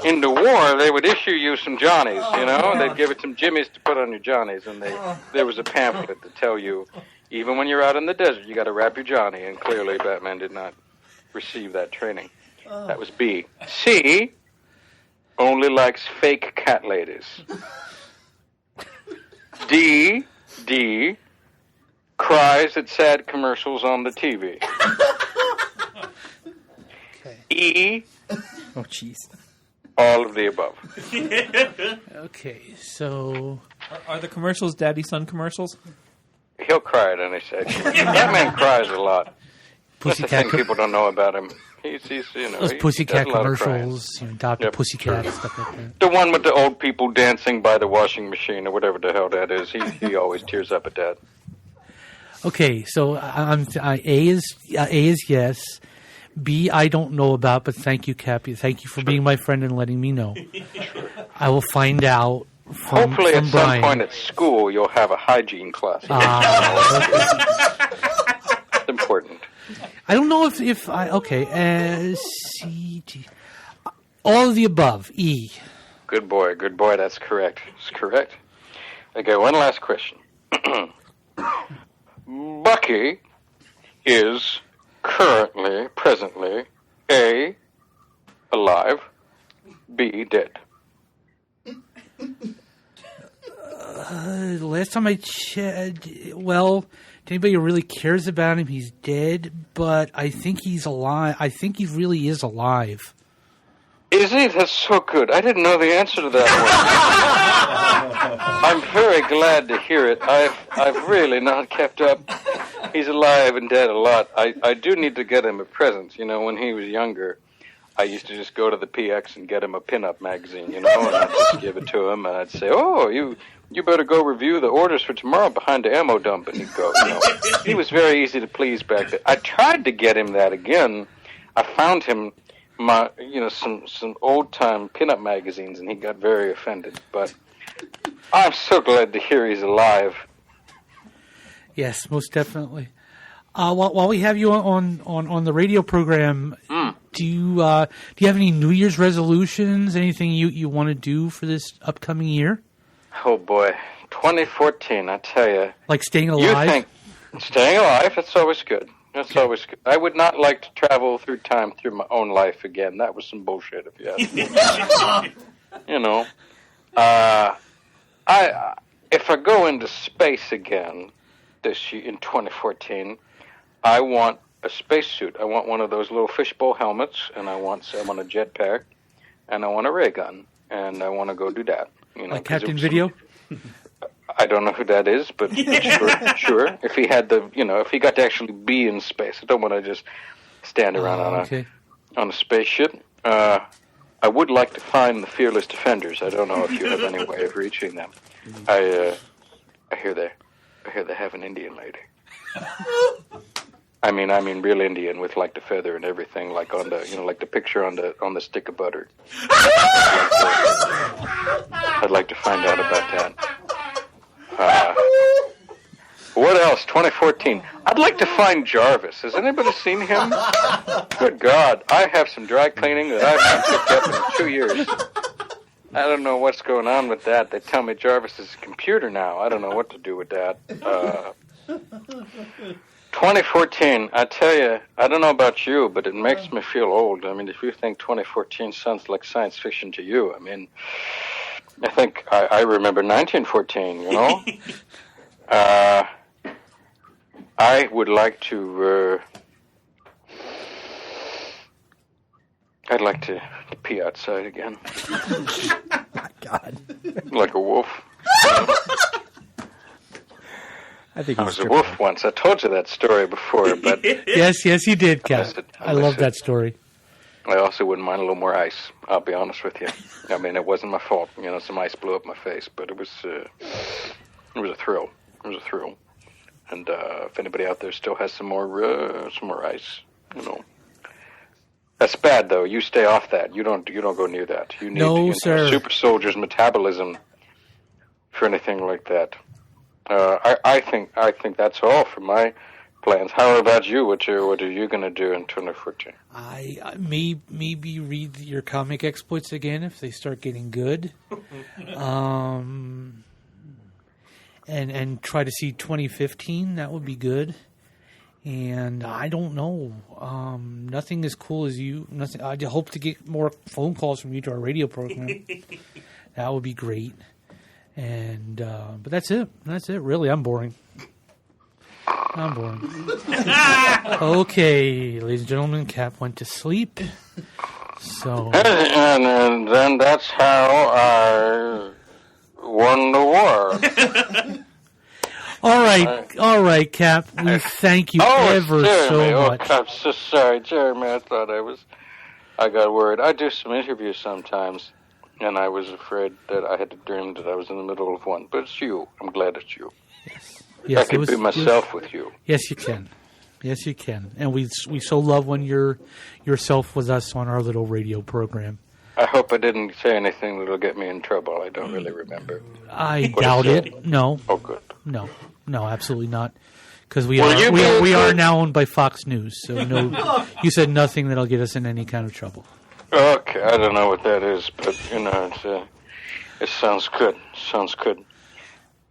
in the war, they would issue you some Johnnies. They'd give it some Jimmies to put on your Johnnies, and there was a pamphlet to tell you, even when you're out in the desert, you got to rap your Johnny. And clearly, Batman did not receive that training. That was B. C. Only likes fake cat ladies. D. Cries at sad commercials on the TV. Okay. E. Oh, jeez. All of the above. Okay, so... Are the commercials daddy-son commercials? He'll cry at any second. Batman cries a lot. That's the thing people don't know about him. He's those Pussycat commercials, Dr. Pussycat, stuff like that. The one with the old people dancing by the washing machine or whatever the hell that is. He always tears up at that. Okay, so A is yes. B, I don't know about, but thank you, Cappy. Thank you for being my friend and letting me know. I will find out from Hopefully from at Brian. some point at school you'll have a hygiene class. It's important. I don't know if I... Okay, C, D... All of the above. E. Good boy. That's correct. It's correct. Okay, one last question. Bucky is presently, A, alive, B, dead. Last time I checked... Well... To anybody who really cares about him, he's dead, but I think he's alive. I think he really is alive. Is he? That's so good. I didn't know the answer to that one. I'm very glad to hear it. I've really not kept up. He's alive and dead a lot. I do need to get him a present. When he was younger, I used to just go to the PX and get him a pinup magazine, and I'd just give it to him, and I'd say, "Oh, you better go review the orders for tomorrow behind the ammo dump," and he'd go. He was very easy to please back then. I tried to get him that again. I found him some old time pinup magazines, and he got very offended. But I'm so glad to hear he's alive. Yes, most definitely. While we have you on the radio program, do you have any New Year's resolutions? Anything you want to do for this upcoming year? Oh boy, 2014! I tell you, like staying alive. Staying alive? That's always good. That's always good. I would not like to travel through time through my own life again. That was some bullshit, if you ask me. If I go into space again this year in 2014, I want a spacesuit. I want one of those little fishbowl helmets, and I want a jetpack, and I want a ray gun, and I want to go do that. Like Captain Video? I don't know who that is, but sure. If he had if he got to actually be in space, I don't want to just stand around on a spaceship. I would like to find the Fearless Defenders. I don't know if you have any way of reaching them. I hear they have an Indian lady. I mean, real Indian with like the feather and everything, like on the, like the picture on the stick of butter. I'd like to find out about that. What else? 2014. I'd like to find Jarvis. Has anybody seen him? Good God, I have some dry cleaning that I've not picked up in 2 years. I don't know what's going on with that. They tell me Jarvis is a computer now. I don't know what to do with that. 2014, I tell you, I don't know about you, but it makes me feel old. I mean, if you think 2014 sounds like science fiction to you, I mean, I think I remember 1914, I would like to, I'd like to pee outside again. My God. Like a wolf. I think I was a wolf once. I told you that story before, but Yes, you did, Cap. I love that story. I also wouldn't mind a little more ice. I'll be honest with you. I mean, it wasn't my fault. Some ice blew up my face, but it was a thrill. It was a thrill. And if anybody out there still has some more ice, that's bad though. You stay off that. You don't go near that. You need sir. Super soldier's metabolism for anything like that. I think that's all for my plans. How about you? What are you going to do in 2014? I maybe read your comic exploits again if they start getting good, and try to see 2015. That would be good. And I don't know, nothing as cool as you. Nothing. I hope to get more phone calls from you to our radio program. That would be great. And but that's it. That's it. Really, I'm boring. Okay, ladies and gentlemen, Cap went to sleep. So And then that's how I won the war. all right, Cap. We thank you ever Jeremy. so much. I'm so sorry, Jeremy. I got worried. I do some interviews sometimes, and I was afraid that I had to dream that I was in the middle of one. But it's you. I'm glad it's you. Yes, I can be myself with you. Yes, you can. Yes, you can. And we so love when you're yourself with us on our little radio program. I hope I didn't say anything that'll get me in trouble. I don't really remember. I doubt it. No. Oh, good. No, absolutely not. Because we are now owned by Fox News. So no, you said nothing that'll get us in any kind of trouble. Okay, I don't know what that is, but it sounds good. Sounds good.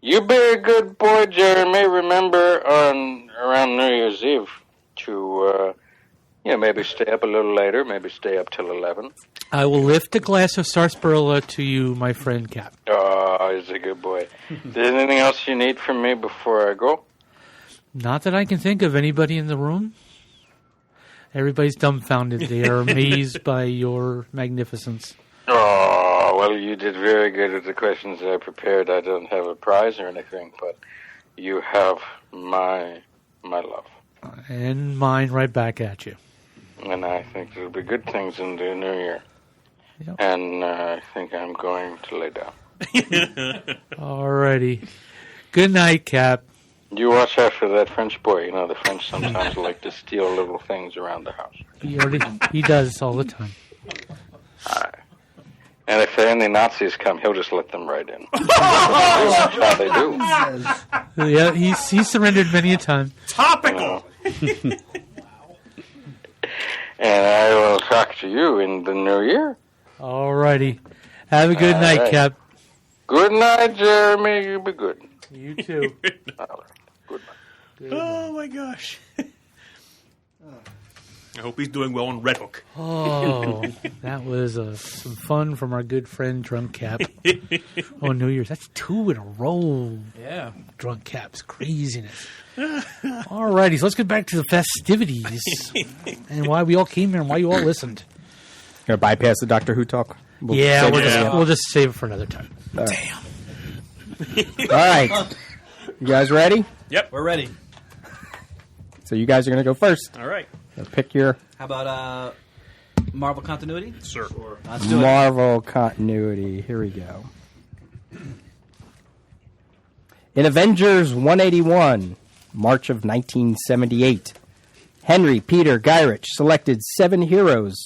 You be a good boy, Jeremy. Remember around New Year's Eve to maybe stay up a little later, maybe stay up till 11. I will lift a glass of sarsaparilla to you, my friend Cap. Oh, he's a good boy. Is there anything else you need from me before I go? Not that I can think of. Anybody in the room? Everybody's dumbfounded. They are amazed by your magnificence. Oh, well, you did very good at the questions that I prepared. I don't have a prize or anything, but you have my love. And mine right back at you. And I think there'll be good things in the new year. Yep. And I think I'm going to lay down. Alrighty. Good night, Cap. You watch out for that French boy. The French sometimes like to steal little things around the house. He does all the time. All right. And if any Nazis come, he'll just let them right in. That's how they do. Yeah, he's surrendered many a time. Topical. And I will talk to you in the new year. Alrighty. Have a good night, right. Cap. Good night, Jeremy. You be good. You too. Good night. Oh my gosh. I hope he's doing well on Red Hook. Oh, that was some fun from our good friend Drunk Cap on New Year's. That's 2 in a row. Yeah. Drunk Cap's craziness. Alrighty, so let's get back to the festivities and why we all came here and why you all listened. Gonna bypass the Doctor Who talk? We'll just save it for another time. All right. All right. You guys ready? Yep. We're ready. So you guys are going to go first. All right. Pick your How about Marvel continuity? Sure. Let's do it. Marvel continuity. Here we go. In Avengers 181, March of 1978, Henry Peter Gyrich selected 7 heroes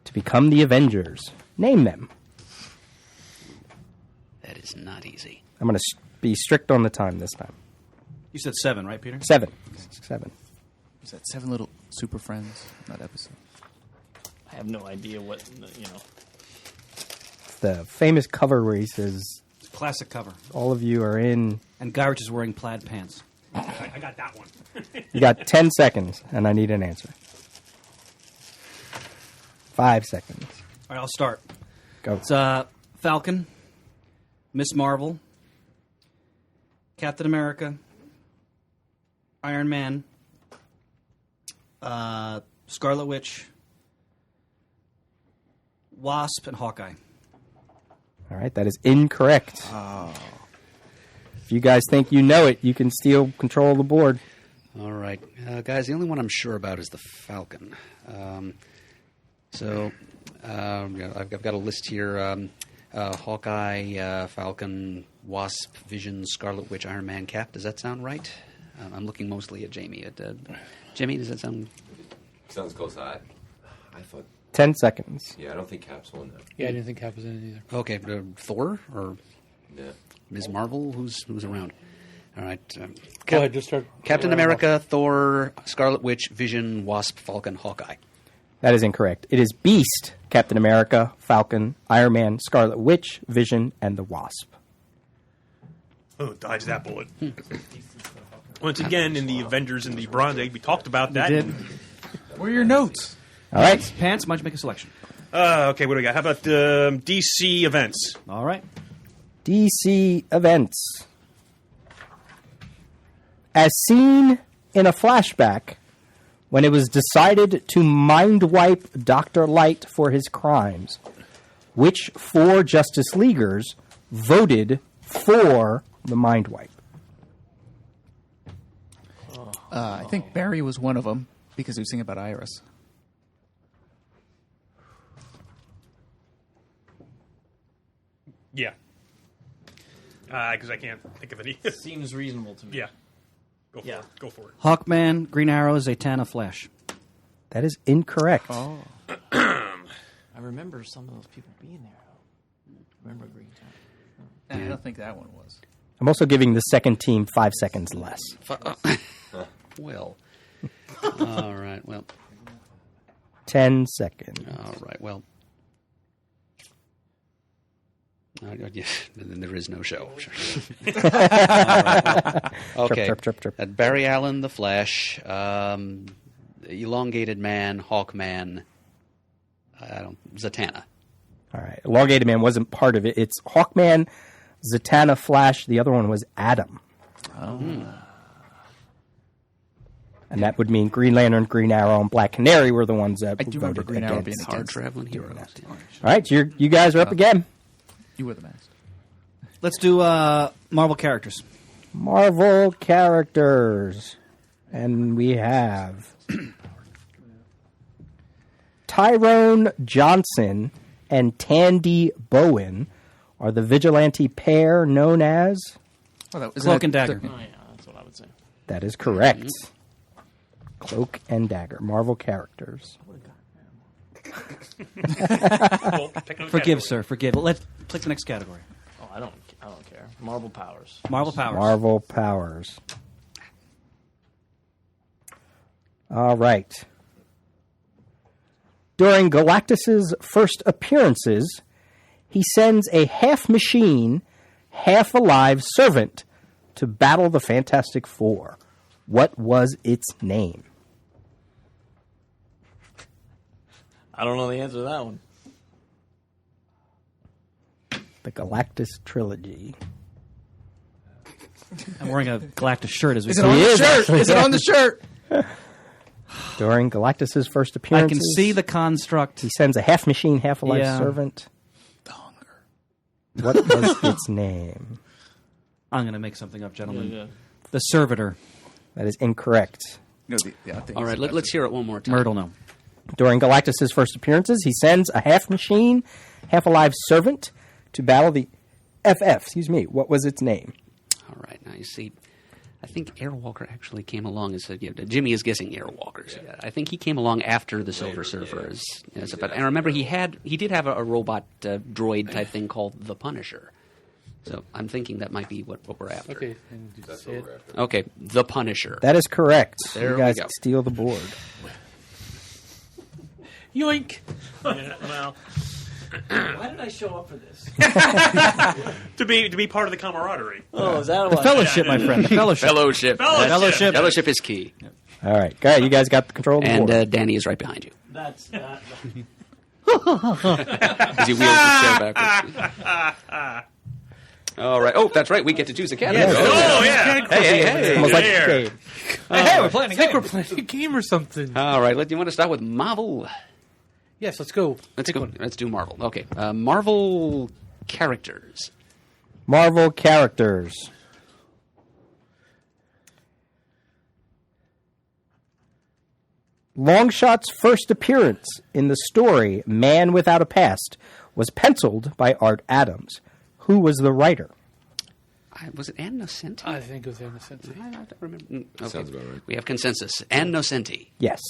to become the Avengers. Name them. That is not easy. I'm going to be strict on the time this time. You said 7, right, Peter? 7. Is that 7 little super friends in that episode? I have no idea what, It's the famous cover where he says, It's a classic cover. all of you are in. And Gyrich is wearing plaid pants. I got that one. You got 10 seconds, and I need an answer. 5 seconds. All right, I'll start. Go. It's Falcon, Miss Marvel, Captain America, Iron Man, Scarlet Witch, Wasp, and Hawkeye. All right, that is incorrect. If you guys think you know it, you can steal control of the board. All right, guys. The only one I'm sure about is the Falcon. I've got a list here: Hawkeye, Falcon, Wasp, Vision, Scarlet Witch, Iron Man, Cap. Does that sound right? I'm looking mostly at Jamie. Jimmy, does that sound? Sounds close. I thought. 10 seconds. Yeah, I don't think Cap's won that. Yeah, I didn't think Cap was in it either. Okay, Thor or Yeah. Ms. Marvel? Who's around? All right. Go ahead, just start. Captain America, Thor, Scarlet Witch, Vision, Wasp, Falcon, Hawkeye. That is incorrect. It is Beast, Captain America, Falcon, Iron Man, Scarlet Witch, Vision, and the Wasp. Oh, dodge that bullet. Once again, in the Avengers in the Bronze Age, we talked about that. did. Where are your notes? All right. Pants, why don't you make a selection? Okay, what do we got? How about DC events? All right. DC events. As seen in a flashback, when it was decided to mind wipe Dr. Light for his crimes, which 4 Justice Leaguers voted for the mind wipe? I think Barry was one of them because he was singing about Iris. Yeah. Because I can't think of any. Seems reasonable to me. Yeah. Go for it. Go for it. Hawkman, Green Arrow, Zatanna, Flash. That is incorrect. Oh. I remember some of those people being there. Remember Green Town? I don't think that one was. I'm also giving the second team 5 seconds less. Well. All right. Well. 10 seconds. All right. Well. Yeah, then there is no show. Sure. Okay. Trip. Barry Allen, The Flash, Elongated Man, Hawkman, Zatanna. All right. Elongated Man wasn't part of it. It's Hawkman, Zatanna, Flash. The other one was Adam. Oh. And that would mean Green Lantern, Green Arrow, and Black Canary were the ones that I do remember voted Green Arrow being against. Hard traveling heroes. All right. You guys are up again. You were the master. Let's do Marvel characters. Marvel characters. And we have Tyrone Johnson and Tandy Bowen are the vigilante pair known as... Cloak and Dagger. Oh, yeah, that's what I would say. That is correct. Cloak and Dagger. Marvel characters. Forgive, sir. Forgive. Let's click the next category. Oh, I don't care. Marvel powers. Marvel powers. Marvel powers. All right. During Galactus's first appearances, he sends a half-machine, half-alive servant to battle the Fantastic Four. What was its name? I don't know the answer to that one. The Galactus trilogy. I'm wearing a Galactus shirt as we Is it on the shirt? Is it on the shirt? During Galactus's first appearances, I can see the construct. He sends a half-machine, half-alive servant. The hunger. What was its name? I'm going to make something up, gentlemen. Yeah. The Servitor. That is incorrect. No, all right, let's hear it one more time. Myrtle, no. During Galactus's first appearances, he sends a half-machine, half-alive servant to battle the FF. Excuse me. What was its name? All right. Now, you see, I think Airwalker actually came along and said, Jimmy is guessing Airwalkers. Yeah, I think he came along after the Silver Surfer. But I remember he did have a robot droid type thing called the Punisher. So I'm thinking that might be what we're after. Okay. That's what we're after. Okay, the Punisher. That is correct. There you guys we go. steal the board. Yoink! Yeah, well, why did I show up for this? to be part of the camaraderie. Oh, is that The fellowship, my friend. The fellowship. Fellowship. Fellowship. Fellowship is key. All right. Go ahead. You guys got the control of the board. And Danny is right behind you. That's that. As he wheels the chair backwards. All right. Oh, that's right. We get to choose a category. Oh, yeah. Hey. Almost like There. Cade. Hey, we're playing a game. We're playing a game or something. All right. Do you want to start with Marvel? Yes, let's go. Let's go. Let's do Marvel. Okay. Marvel characters. Marvel characters. Longshot's first appearance in the story Man Without a Past was penciled by Art Adams. Who was the writer? Was it Ann Nocenti? I think it was Ann Nocenti. I don't remember. Okay. Sounds about right. We have consensus. Ann Nocenti. Yes,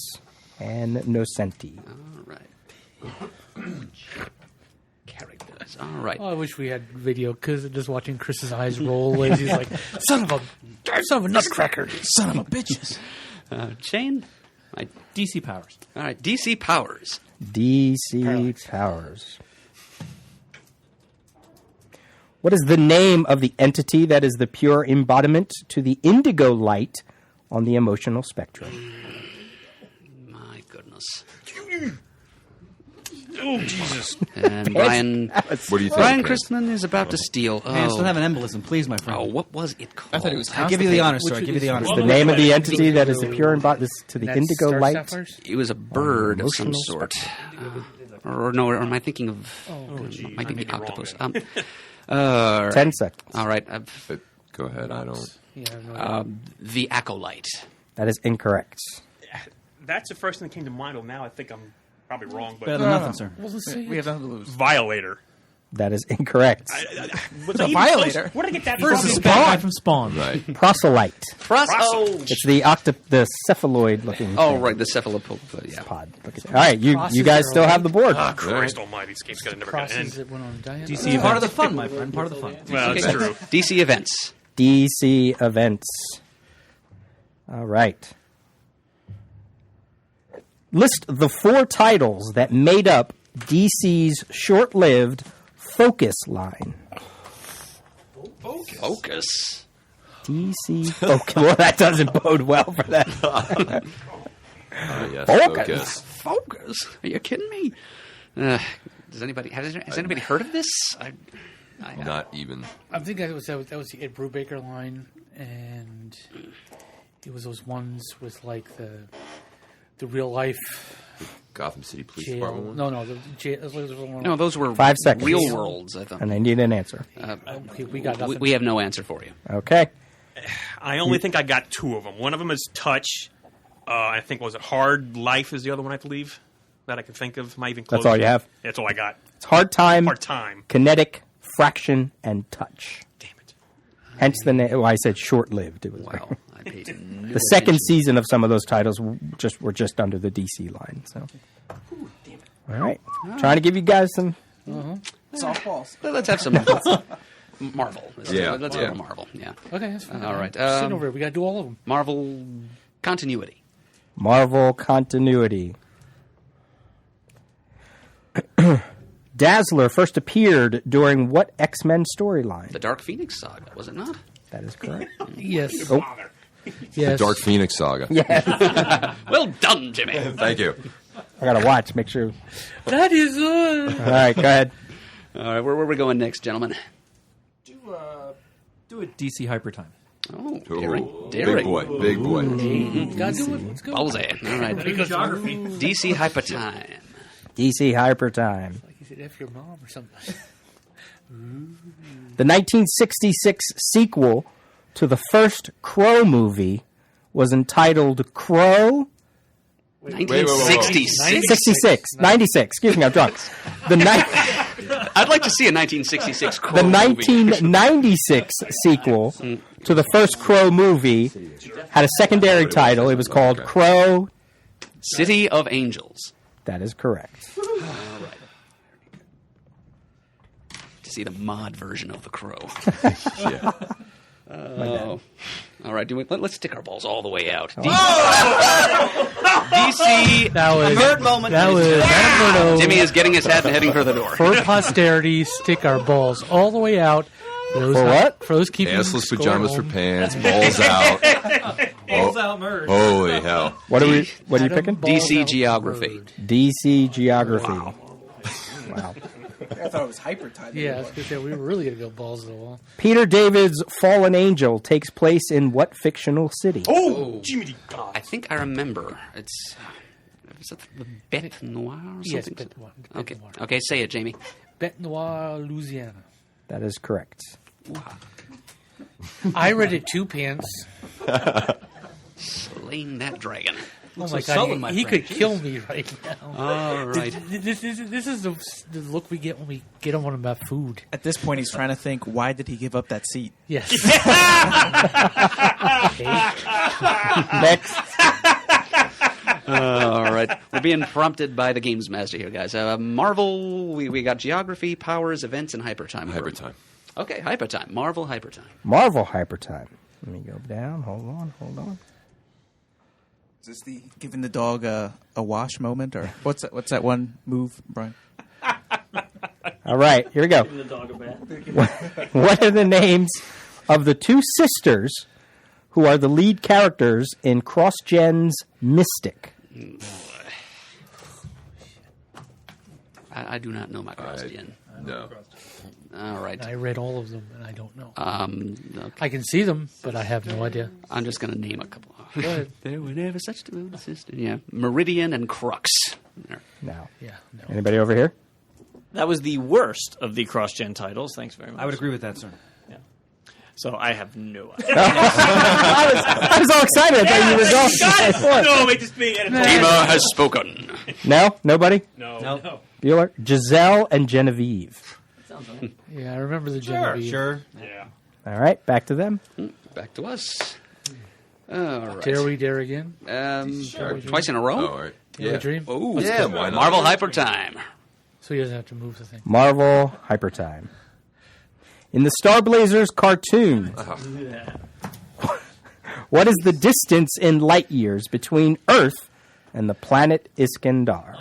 Ann Nocenti. All right. Characters. All right. Oh, I wish we had video because just watching Chris's eyes roll as he's like, son of a nutcracker. Son of a bitches. Shane? DC Powers. All right. DC Powers. DC Powers. What is the name of the entity that is the pure embodiment to the indigo light on the emotional spectrum? My goodness. Oh, Jesus. And Brian, What do you think? Brian Pants? Christman is about to steal. Pants don't have an embolism, please, my friend. Oh, what was it called? I thought it was I give you the honor, sir. I give you the honor. The name of the entity that is the pure embodiment to the That's indigo Star light. Sapphires? It was a bird of some Emotional sort. Or am I thinking of... might be the octopus. Right. 10 seconds. All right. But go ahead. I don't. Yeah, no, The acolyte. That is incorrect. That's the first thing that came to mind. Well, now I think I'm probably wrong, but Better than nothing, sir. Well, let's see. We have nothing to lose. Violator. That is incorrect. Was a violator. Where did I get that First, from? the guy from Spawn. Right. Proselyte. Oh, It's the the cephaloid-looking oh, right. The cephalopod. Yeah. pod. Look at that. All right, you Crosses guys are still have the board. Christ almighty, this game's never going to Crosses end. that went on Diana. DC Part of the fun, my friend. Part of the fun. Well, that's true. DC events. DC events. All right. List the 4 titles that made up DC's short-lived Focus line. Focus. DC Focus. Well, that doesn't bode well for that. Yes, Focus. Focus. Are you kidding me? Has anybody heard of this? Not even. I think that was the Ed Brubaker line, and it was those ones with like the real life Gotham City Police jail. Department one? No, the jail. No, those were 5 seconds. real worlds, I thought. And I need an answer. Okay, we got nothing. We have no answer for you. Okay. I only think I got 2 of them. One of them is Touch. I think, was it Hard Life is the other one, I believe, that I can think of. Might even close. That's all you have? That's all I got. It's Hard Time, Hard Time. Kinetic, Fraction, and Touch. Damn it. Hence the name. Well, I said short-lived. It was Wow. I paid no the second attention. season of some of those titles were just under the DC line. So, all right, trying to give you guys some. Softballs. Let's have some Marvel. Yeah, Let's yeah. go to Marvel. Yeah. Okay, that's fine. All right. Sitting over here, we got to do all of them. Marvel continuity. Marvel continuity. Dazzler first appeared during what X-Men storyline? The Dark Phoenix saga, was it not? That is correct. Yes. Oh, Yes. Dark Phoenix Saga. yeah. Well done, Jimmy. Thank you. I gotta watch. Make sure. That is All right, go ahead. All right, where are we going next, gentlemen? Do a DC Hyper Time. Oh, Ooh, daring. Big boy. Big boy. Gotta do it. Let's go. Ballsy. All right. Geography. DC Hyper Time. DC Hyper Time. Like you said, F your mom or something. The 1966 sequel to the first Crow movie was entitled Crow 1966. 66, 96. Excuse me, I'm drunk. The I'd like to see a 1966 Crow The movie. 1996 sequel to the first Crow movie had a secondary title. It was called Crow. City of Angels. That is correct. To see the mod version of the Crow. Yeah. Oh. All right, let's stick our balls all the way out. DC. That was Third moment. That was Matt Murdo. Jimmy is getting his hat and heading for the door. For posterity, stick our balls all the way out. For what? For those keeping Assless score pajamas at for home. pants, balls out. Balls out merge. Holy hell. What are you Adam picking? Balls DC out Geography. road. DC Geography. Wow. I thought it was hyper time. Yeah, I was gonna say, we were really going to go balls to the wall. Peter David's Fallen Angel takes place in what fictional city? Oh, Jimmy God. I think I remember. Is it the Bête Noire or something? Yes, Bête Noire. Okay. Bête Noire. Okay, say it, Jamie. Bête Noire, Louisiana. That is correct. I read it 2 pants. Slain that dragon. Oh so my sullen, God! my He friend. could kill me right now. All right. This is the look we get when we get him on about food. At this point, he's trying to think, why did he give up that seat? Yes. Next. All right. We're being prompted by the games master here, guys. Marvel, we got geography, powers, events, and hypertime. Hypertime. Okay, hypertime. Marvel hypertime. Marvel Hypertime. Let me go down. Hold on. Is this the giving the dog a wash moment, or what's that one move, Brian? All right, here we go. Give the dog a bat. What are the names of the two sisters who are the lead characters in CrossGen's Mystic? I do not know my cross-gen. No. All right. I read all of them, and I don't know. Okay. I can see them, but I have no idea. I'm just going to name a couple. Go ahead. There were never such devoted sisters. Yeah. Meridian and Crux. There. No. Yeah, no. Anybody over here? That was the worst of the cross-gen titles. Thanks very much. I would agree with that, sir. Yeah. So I have no idea. I was all excited. I thought you were going. No, it just me. Eva has spoken. No? Nobody? No. Bueller? Giselle and Genevieve. Sounds right. Yeah, I remember the Genevieve. Sure. Yeah. All right, back to them. Back to us. All right. Dare we dare again? Twice in a row? Oh, all right. You have a dream? Oh, Yeah, why not? Marvel hypertime. So he doesn't have to move the thing. Marvel Hypertime. In the Star Blazers cartoon, what is the distance in light years between Earth and the planet Iskandar?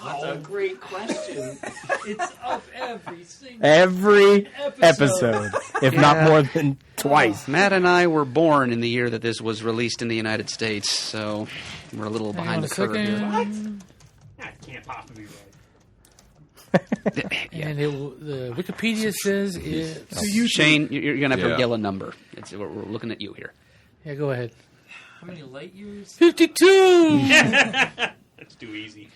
That's a great question. It's up every single Every episode, if not more than twice. Matt and I were born in the year that this was released in the United States, so we're a little Hang on behind a the curve here. second. That can't possibly be right. And the Wikipedia says it's... Shane, you're going to have to Yeah. yell a number. We're looking at you here. Yeah, go ahead. How many light years? 52! That's too easy.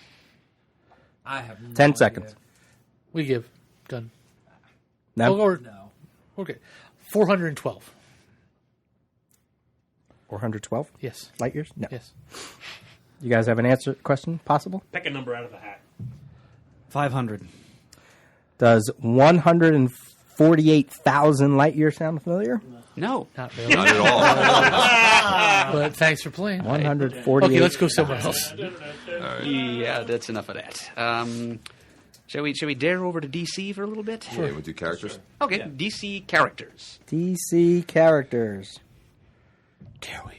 I have no 10 idea. seconds. We give. Done. No? Or, No. okay. 412. 412 Yes. light years? No. Yes. You guys have an answer question possible? Pick a number out of the hat. 500. Does 148,000 light years sound familiar? No. Not really. Not at all. But thanks for playing. 148. Okay, let's go somewhere else. Yeah, that's enough of that. Shall we dare over to DC for a little bit? Yeah, we'll do characters. Okay, DC characters. DC characters. Dare we?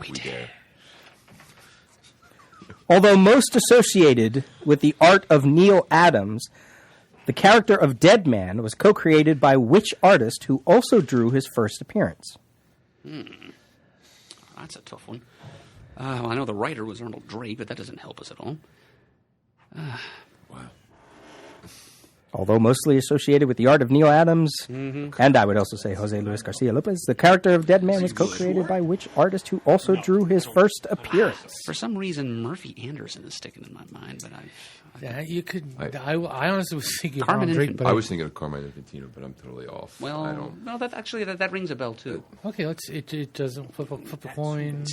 We We dare. dare. Although most associated with the art of Neil Adams, the character of Deadman was co-created by which artist who also drew his first appearance? That's a tough one. Well, I know the writer was Arnold Drake, but that doesn't help us at all. Although mostly associated with the art of Neil Adams, and I would also say Jose Luis Garcia Lopez, the character of Deadman was co-created by which artist who also drew his first appearance? For some reason, Murphy Anderson is sticking in my mind, but Yeah, you could. I- I honestly was thinking Carmen Ron Drake, Infant. but I was thinking of Carmine Infantino, but I'm totally off. well, I don't. no, that rings a bell too. okay. Let's. It doesn't flip the coin.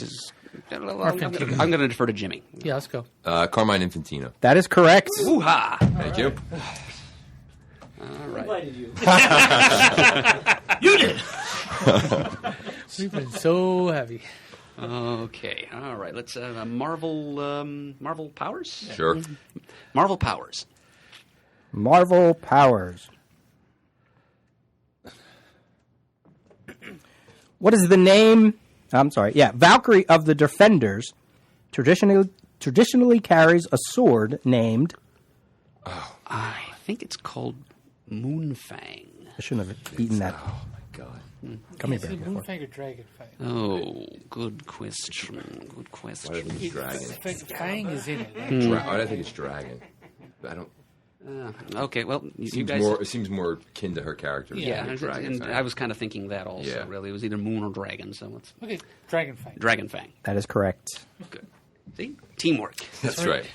I'm going to defer to Jimmy. Yeah, let's go. Carmine Infantino. That is correct. Woo-ha! Thank you. All right. Invited you. You did. We've been so heavy. Okay. All right. Let's Marvel powers. Sure. Marvel powers. Marvel powers. What is the name? I'm sorry. Yeah, Valkyrie of the Defenders traditionally carries a sword named. I think it's called Moonfang. I shouldn't have eaten that. Oh my god. Gummy Is bear it before. Moonfang or Dragonfang? Oh, good question. Good Why do I question. think it's dragon? Fang is in it. I think it's dragon. I don't. Okay. Well, you Seems guys. more. It seems more kin to her character. than Yeah, a dragon and fan. I was kind of thinking that also. Yeah. Really, it was either Moon or Dragon. So let's Okay, Dragonfang. Dragonfang. That is correct. Good. See, teamwork. That's right.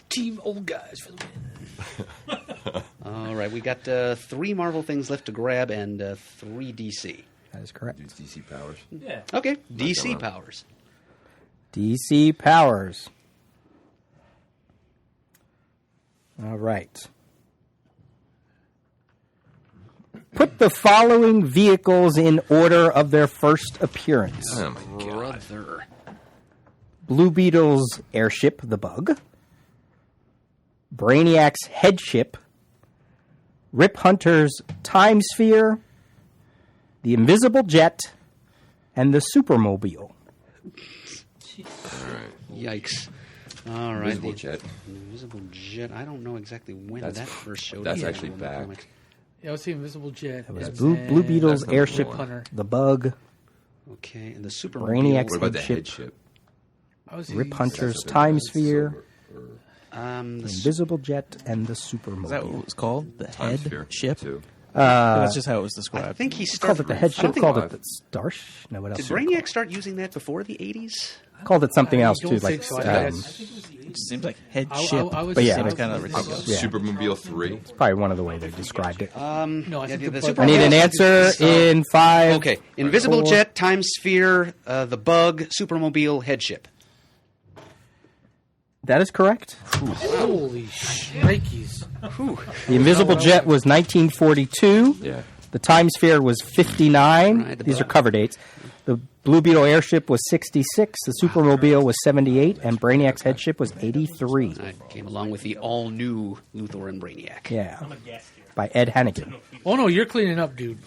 Team old guys for the win. All right, we got 3 Marvel things left to grab and 3 DC. That is correct. Dude's DC powers. Yeah. Okay, DC wrong. powers. DC Powers. All right. Put the following vehicles in order of their first appearance. Oh my god. Brother. Blue Beetle's airship, the Bug. Brainiac's headship. Rip Hunter's Time Sphere. The Invisible Jet. And the Supermobile. Yikes. All right. Invisible Jet. Invisible Jet. I don't know exactly when That's- that first showed that's up. actually back. Yeah, I was the Invisible Jet. It was and Blue then Beetle's That's number airship, one. Hunter. the Bug. Okay, and the Super Brainiac's What about the headship. headship? I was Rip the- Hunter's Time Sphere. The Invisible Jet and the Is that Supermobile. what it was called? The Time head Sphere, ship? too. That's just how it was I described. think he Called started it the I headship. don't think- Called it the Starsh. No, what else? Did did it Brainiac start using that before the 80s? called it something else don't too, think like. so. I think Um, It seems like head I- ship. I was- But yeah. Seems I kind of was- ridiculous. Yeah. Supermobile 3. it's probably one of the way they described it. No, I Yeah, think the the Super I need an answer in 5. Okay, Invisible 4. Jet, Time Sphere, the Bug, Supermobile, Headship. That is correct. Holy shnikes. The Invisible Jet was 1942. Yeah. The Time Sphere was 59. Right, the These are Bug. cover dates. The Blue Beetle airship was 66. The Supermobile was 78, and Brainiac's headship was 83. I came along with the all-new Luthor and Brainiac. Yeah, by Ed Hannigan. Oh, no, you're cleaning up, dude.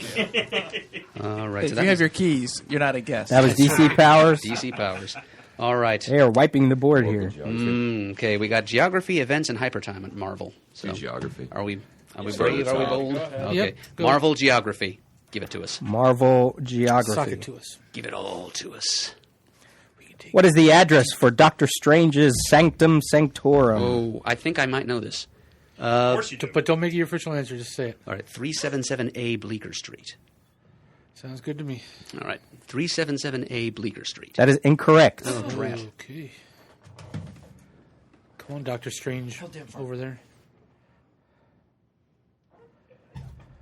All right, If so you have your keys, you're not a guest. That was DC Powers. DC Powers. All right. They are wiping the board here. Okay, we got geography, events, and hypertime at Marvel. So, Geography. are we Start brave? at Are we the top. bold? Okay, Yep, go. Marvel geography. Give it to us. Marvel Suck Geography. it to us. Give it all to us. What is the address for Doctor Strange's Sanctum Sanctorum? Oh, I think I might know this. Of course you do. But don't make it your official answer. Just say it. All right, 377A Bleecker Street. Sounds good to me. All right, 377A Bleecker Street. That is incorrect. Oh, crap. Okay. Come on, Doctor Strange over there.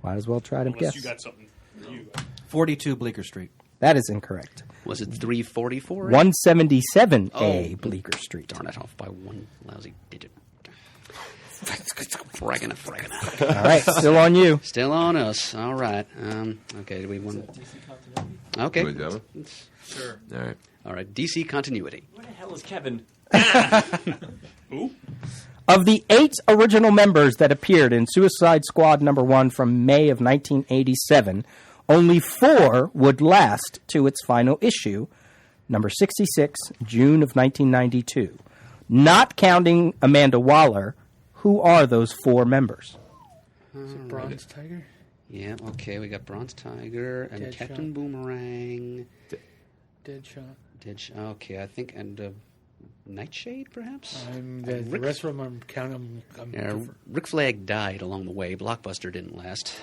Might as well try to Unless guess. you got something. 42 Bleecker Street. That is incorrect. Was it 344? 177A Oh. Bleecker Street. Darn it, off by one lousy digit. Fragging. All right, still on you. Still on us. All right. Okay, do we want? Okay. You want that one? Sure. All right. All right. DC continuity. Where the hell is Kevin? Of the 8 original members that appeared in Suicide Squad #1 from May of 1987, only 4 would last to its final issue, number 66, June of 1992. Not counting Amanda Waller, who are those 4 members? Is it Bronze Tiger? Yeah. Okay. We got Bronze Tiger and Deadshot. Captain Boomerang. Deadshot. Okay, I think and Nightshade perhaps. The Rick- rest of them I'm counting. I'm Yeah, Rick Flag died along the way. Blockbuster didn't last.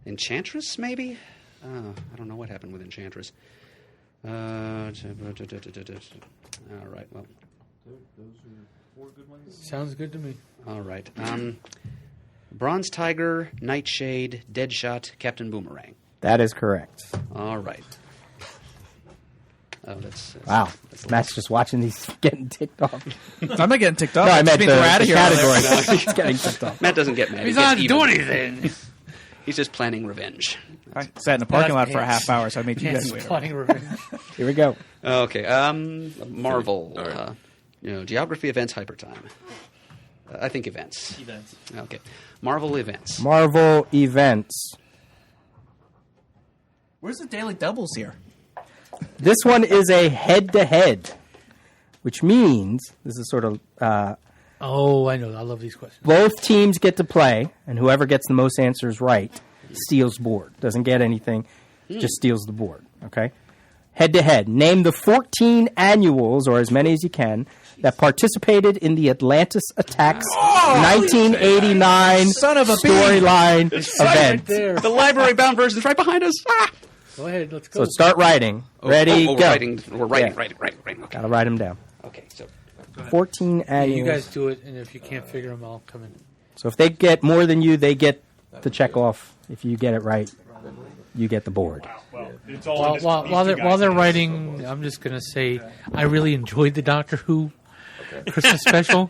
Enchantress, maybe? I don't know what happened with Enchantress. All right, well. Sounds good to me. All right. Bronze Tiger, Nightshade, Deadshot, Captain Boomerang. That is correct. All right. Oh, that's Wow. that's Matt's just watching these getting ticked off. I'm not getting ticked off. No, I Just meant means the we're out of here. category. He's getting ticked off. Matt doesn't get mad. He's He gets not doing even. anything. He's just planning revenge. I sat in the parking lot for a Pants. half hour, so I made you Yes, guys wait. plotting revenge. Here we go. Okay. Marvel. All right. Geography, events, hypertime. I think events. Events. Okay. Marvel events. Marvel events. Where's the daily doubles here? This one is a head-to-head, which means this is sort of Oh, I know. I love these questions. both teams get to play, and whoever gets the most answers right steals board. Doesn't get anything, just steals the board. Okay? Head-to-head. Name the 14 annuals, or as many as you can, that participated in the Atlantis Attacks 1989 Son of a bee. storyline Right event. there. The library-bound version is right behind us. Ah! Go ahead. Let's go. So start writing. Ready, We're go. writing. We're writing. Yeah. Writing. Okay. Gotta write them down. Okay. So 14 annuals. You guys do it, and if you can't figure them, I'll come in. So if they get more than you, they get the check off. If you get it right, you get the board. Well, It's all while they're writing, I'm just going to say I really enjoyed the Doctor Who Christmas special.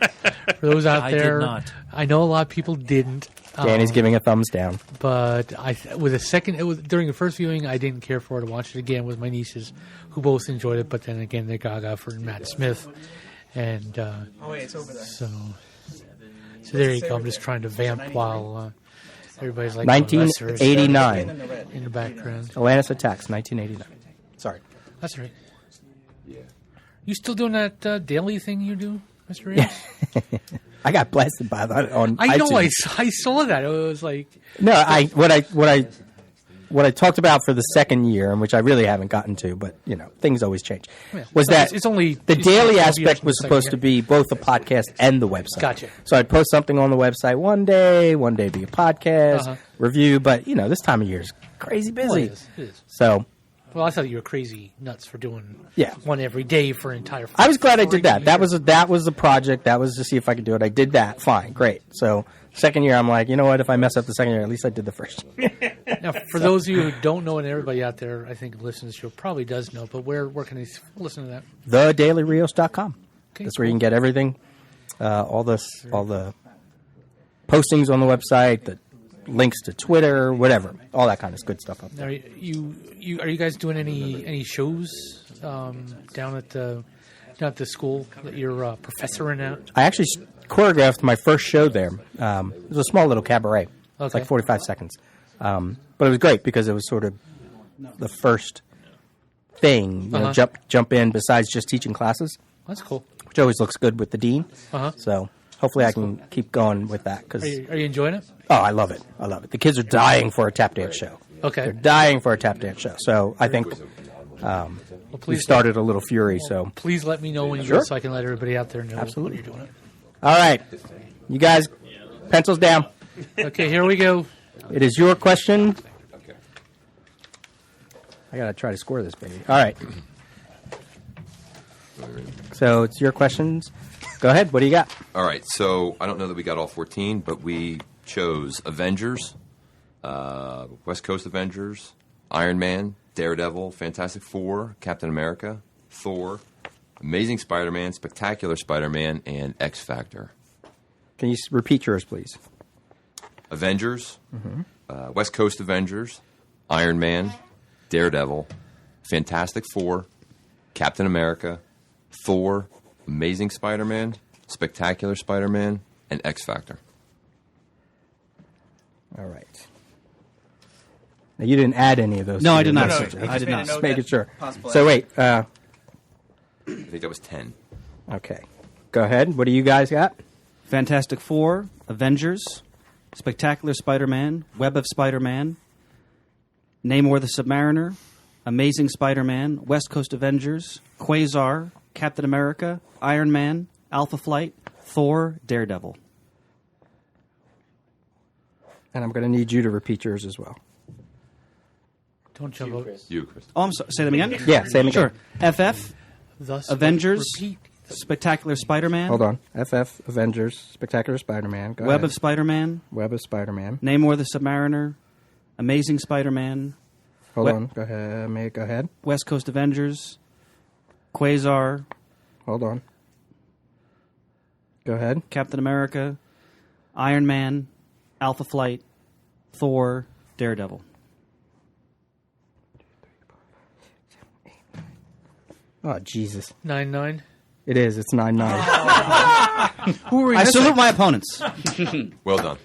For those out I there, did not. I know a lot of people didn't. Danny's giving a thumbs down. But during the first viewing, I didn't care for it. To watch it again with my nieces, who both enjoyed it. But then again, they're gaga for Matt Smith, and Oh wait, it's over there. so there you go. I'm just trying to vamp while everybody's like 1989. in the background. Atlantis Attacks, 1989. Sorry. That's right. You still doing that daily thing you do, Mr. Reyes? I got blasted by that on I know. iTunes. I saw that. It was like No, what I talked about for the second year, and which I really haven't gotten to, but things always change. Yeah. Was No, that it's only the it's daily 12 years aspect from was the second supposed to year. be both the podcast and the website. Gotcha. So I'd post something on the website one day be a podcast review, but this time of year is crazy busy. Well, it is. So Well, I thought you were crazy nuts for doing Yeah. one every day for an entire. I was glad I did that. That was a project. That was to see if I could do it. I did that. Fine, great. So second year, I'm like, you know what? If I mess up the second year, at least I did the first year. Now, for those of you who don't know, and everybody out there, I think listens to the show probably does know, but where can they listen to that? TheDailyRios.com. Okay, That's where you can get everything, all the postings on the website, the links to Twitter, whatever, all that kind of good stuff up there. Are you guys doing any shows down at the school that you're a professor in at? I actually choreographed my first show there. It was a small little cabaret. It's like 45 seconds. But it was great because it was sort of the first thing, jump in besides just teaching classes. That's cool. Which always looks good with the dean. Uh-huh. So hopefully I can keep going with that. Cause, Are you enjoying it? Oh, I love it. I love it. The kids are dying for a tap dance show. Okay. They're dying for a tap dance show. So I think we started a little fury. So Please let me know when you Sure. go so I can let everybody out there know Absolutely. what you're doing. All right. You guys, pencils down. Okay, here we go. It is your question. I got to try to score this, baby. All right. So it's your questions. Go ahead. What do you got? All right, so I don't know that we got all 14, but we chose Avengers, West Coast Avengers, Iron Man, Daredevil, Fantastic Four, Captain America, Thor, Amazing Spider-Man, Spectacular Spider-Man, and X Factor. Can you repeat yours, please? Avengers, West Coast Avengers, Iron Man, Daredevil, Fantastic Four, Captain America, Thor, Amazing Spider-Man, Spectacular Spider-Man, and X Factor. All right. Now, you didn't add any of those. No, to I your did not, list. sir. I did not. Just making sure. possible So wait. I think that was 10. Okay. Go ahead. What do you guys got? Fantastic Four, Avengers, Spectacular Spider-Man, Web of Spider-Man, Namor the Submariner, Amazing Spider-Man, West Coast Avengers, Quasar, Captain America, Iron Man, Alpha Flight, Thor, Daredevil. And I'm going to need you to repeat yours as well. Don't jump over. You, Chris. Oh, I'm sorry. Say them again? Yeah, say them again. Sure. FF, Thus, Avengers, repeat. Spectacular Spider-Man, Hold on. FF, Avengers, Spectacular Spider-Man. Go Web ahead. of Spider-Man, Web of Spider-Man. Namor the Submariner, Amazing Spider-Man, Hold on. Go ahead. May go ahead. West Coast Avengers, Quasar, Hold on. Go ahead. Captain America, Iron Man, Alpha Flight, Thor, Daredevil. Oh, Jesus. 9-9. It is. It's 9-9. Who are we I missing? salute my opponents. Well done.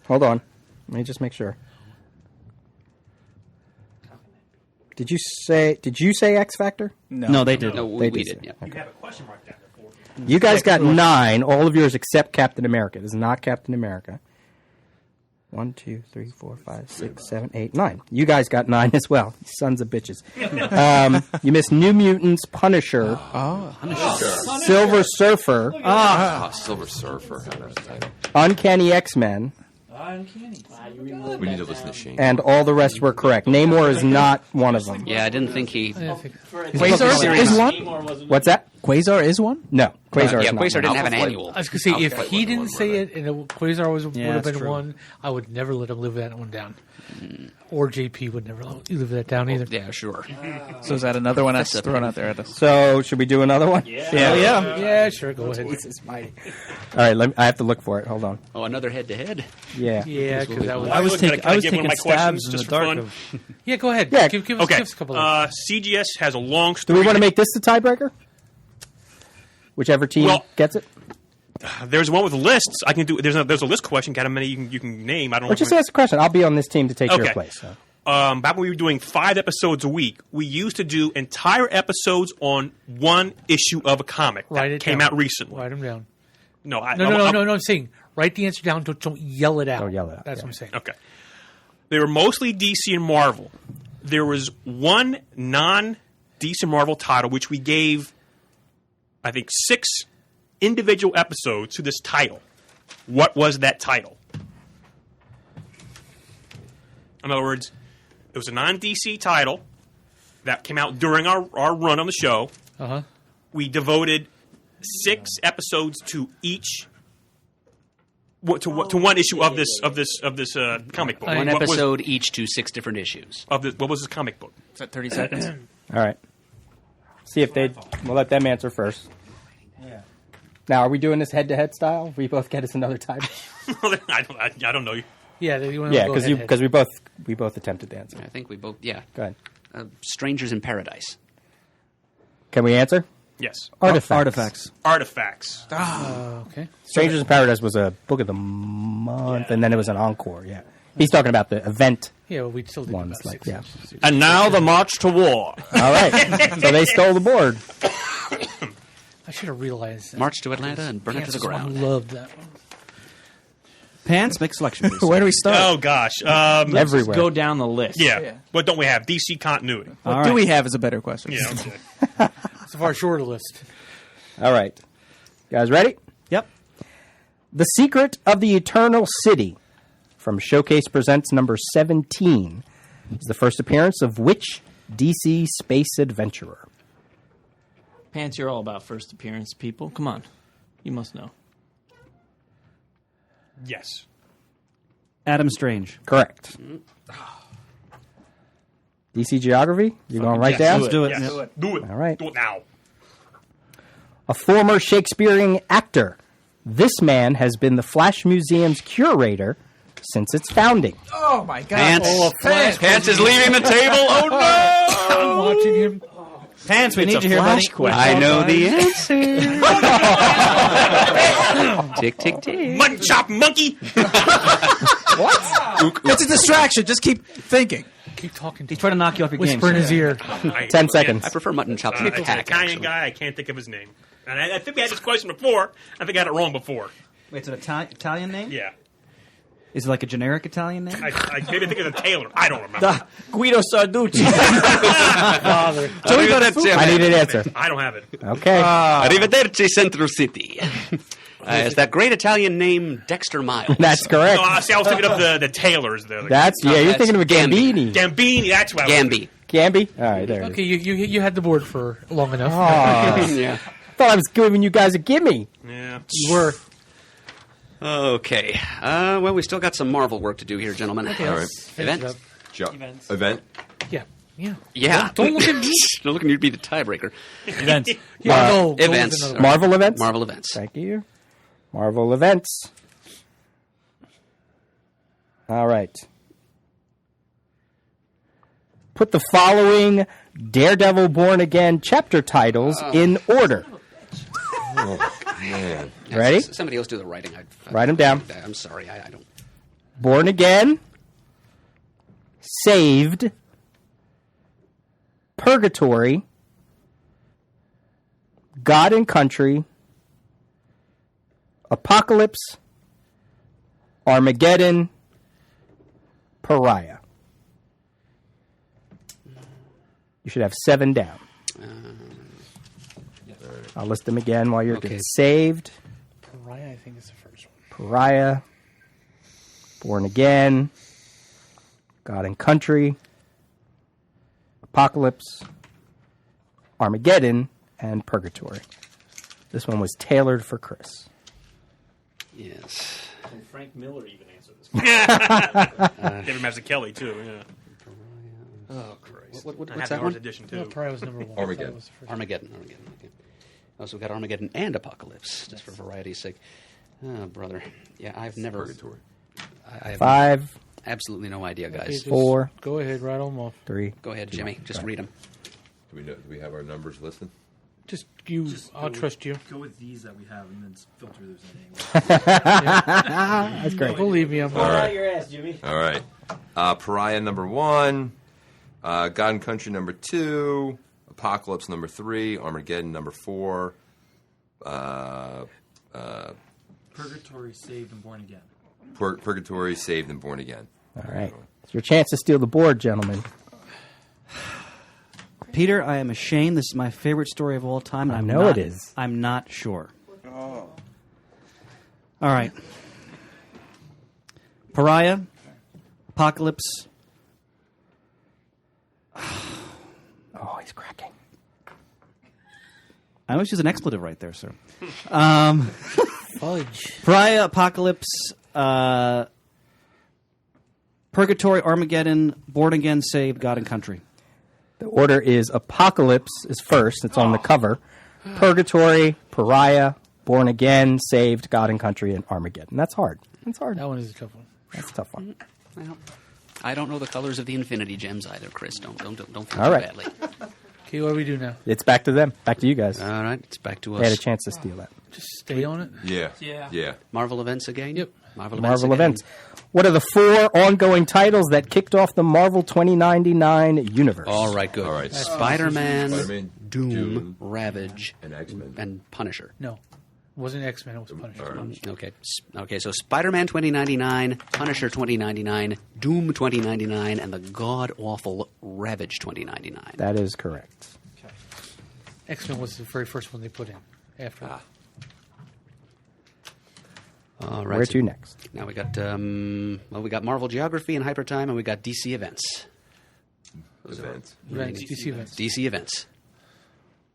Hold on. Let me just make sure. Did you say X Factor? No, they did. No, They we did did. say- Yeah. You have a question mark down there for. You guys got 9. All of yours except Captain America. It is not Captain America. 1, 2, 3, 4, 5, 6, 7, 8, 9. You guys got 9 as well. You sons of bitches. You missed New Mutants, Punisher, Silver Surfer, Silver Surfer had a title. Uncanny X-Men, We need to listen to Shane. and all the rest were correct. Namor is not one of them. Yeah, I didn't think he. Quasar is one? What's that? Quasar is one? No. Quasar. Yeah, is not Quasar one. didn't have an Alpha Flight annual. I was going to say, if Flight he wasn't didn't one, say were it and Quasar would Yeah, have that's been true. one, I would never let him live that one down. Or JP would never live that down either. Yeah, sure. So is that another one that's That's a thrown pity. out there at us? So should we do another one? Yeah. Yeah, sure, go ahead. All right. I have to look for it. Hold on. Oh, another head-to-head? Yeah. Yeah, because that was... I was, Can I give one taking of my stabs questions in just the for dark. fun? Of, Yeah, go ahead. Yeah. Give us, Okay. give us a couple of... CGS has a long Do story. we want to make this the tiebreaker? Whichever team Well- gets it. There's one with lists. I can do. There's a list question. Got how many you can name? I don't know. Or just ask a question. I'll be on this team to take your Okay. place. So. Back when we were doing 5 episodes a week, we used to do entire episodes on one issue of a comic Write that it came down. out recently. Write them down. No, No, I'm saying, write the answer down. Don't yell it out. Don't yell it out, That's yeah. what I'm saying. Okay. They were mostly DC and Marvel. There was one non-DC and Marvel title which we gave, I think, 6 individual episodes to this title. What was that title? In other words, it was a non-DC title that came out during our run on the show. Uh-huh. We devoted 6 episodes to each to one issue of this comic book. One What was- episode each to 6 different issues. of this, what was this comic book? Is that 30 seconds? All right. See if they. We'll let them answer first. Yeah. Now, are we doing this head-to-head style? We both get us another time. I don't know. Yeah, you want to Yeah, go because ahead. we both attempted to answer. I think we both, yeah. Go ahead. Strangers in Paradise. Can we answer? Yes. Artifacts. Artifacts. Okay. Strangers in Paradise was a book of the month, and then it was an encore. Yeah, he's talking about the event Yeah, well, we still did ones. about Like, 6. yeah. And now the march to war. All right. So they stole the board. I should have realized that. March to Atlanta and burn it to the Kansas one ground. loved that one. Pants, make selection, please. Where do we start? Oh gosh. Everywhere. Go down the list. Yeah. What don't we have? DC continuity. What All do right. we have is a better question. Yeah. Okay. It's a far shorter list. All right. You guys ready? Yep. The Secret of the Eternal City from Showcase Presents number 17 is the first appearance of which DC space adventurer? Pants, you're all about first appearance, people. Come on. You must know. Yes. Adam Strange. Correct. DC Geography? You're going right Yes. down? Let's do it. Yes. Yep. Do it. All right. Do it now. A former Shakespearean actor. This man has been the Flash Museum's curator since its founding. Oh my God! Pants. Pants. Pants is leaving the table. Oh no! I'm watching him. Pants, we It's need a you here, buddy. flash question. I know the answer. Tick, tick, tick. Mutton chop monkey. It's a distraction. Just keep thinking. Keep talking. He's trying to knock you off your game. Whisper in his ear. 10 seconds. I prefer mutton chops in a It's an pack, Italian actually. guy. I can't think of his name. And I think we had this question before. I think I had it wrong before. Wait, it's an Italian name? Yeah. Is it like a generic Italian name? I maybe think it's a tailor. I don't remember. Guido Sarducci. Father. I need an answer. I don't have it. Okay. Arrivederci, Central City. It's that great Italian name, Dexter Miles. That's correct. No, see, I was thinking of the tailors there. You're that's thinking of a Gambi. Gambini. Gambini. That's what I was Gambi. Gambi? All right, there it Okay, is. you had the board for long enough. Yeah. Thought I was giving you guys a gimme. Yeah. You were. Okay. Well, we still got some Marvel work to do here, gentlemen. Okay, All let's right. finish it Event? up. Event. Yeah. Yeah. Yeah. Don't look at me. Don't look at me to be the tiebreaker. Events. Yeah, go with events. another one. Marvel events? Marvel events. Thank you. Marvel events. All right. Put the following Daredevil Born Again chapter titles in order. Man. Ready? Somebody else do the writing. Write them down. I'm sorry. I don't. Born Again. Saved. Purgatory. God and Country. Apocalypse. Armageddon. Pariah. You should have 7 down. I'll list them again while you're Okay. doing Saved, Pariah, I think is the first one. Pariah, Born Again, God and Country, Apocalypse, Armageddon, and Purgatory. This one was tailored for Chris. Yes. Can Frank Miller even answer this? David Mazzucchelli too. Yeah. Oh, Christ. I What's have that the one? Orange edition too. No, Pariah was number 1. Armageddon. That was the first Armageddon. Okay. Also got Armageddon and Apocalypse, just for variety's sake. Oh, brother. Yeah, I've never... Purgatory. I have 5, absolutely no idea, Okay, guys. just 4. Go ahead, rattle them off. 3. Go ahead, Jimmy. Just read them. Do we have our numbers listed? Just you. I'll trust you. Go with these that we have and then filter those in. That's great. Believe me, I'm Pull out your ass, Jimmy. All right. Pariah number 1. God and Country number 2. Apocalypse number 3. Armageddon number 4. Purgatory, Saved, and Born Again. Purgatory, Saved, and Born Again. All right. It's your chance to steal the board, gentlemen. Peter, I am ashamed. This is my favorite story of all time. And I know it is. I'm not sure. All right. Pariah, Apocalypse. Oh, he's cracking. I always use an expletive right there, sir. Fudge. Pariah, Apocalypse, Purgatory, Armageddon, Born Again, Saved, God and Country. The order is Apocalypse is first. It's on the cover. Purgatory, Pariah, Born Again, Saved, God and Country, and Armageddon. That's hard. That's hard. That one is a tough one. That's a tough one. Well, I don't know the colors of the Infinity Gems either, Chris. Don't feel All too right. badly. Okay, what do we do now? It's back to them. Back to you guys. All right, it's back to us. They had a chance to steal that. Just stay on it. Yeah. Marvel events again? Yep. Marvel Marvel events. What are the 4 ongoing titles that kicked off the Marvel 2099 universe? All right, good. All right. Spider-Man, Spider-Man, Doom, Ravage, and X-Men. and Punisher. No. It wasn't X-Men. It was Punisher. Okay, so Spider-Man 2099, Punisher 2099, Doom 2099, and the god-awful Ravage 2099. That is correct. X-Men was the very first one they put in after. All right. Where to next? Now we got we got Marvel Geography and Hypertime, and we got DC Events. Events. Events, DC events. DC Events.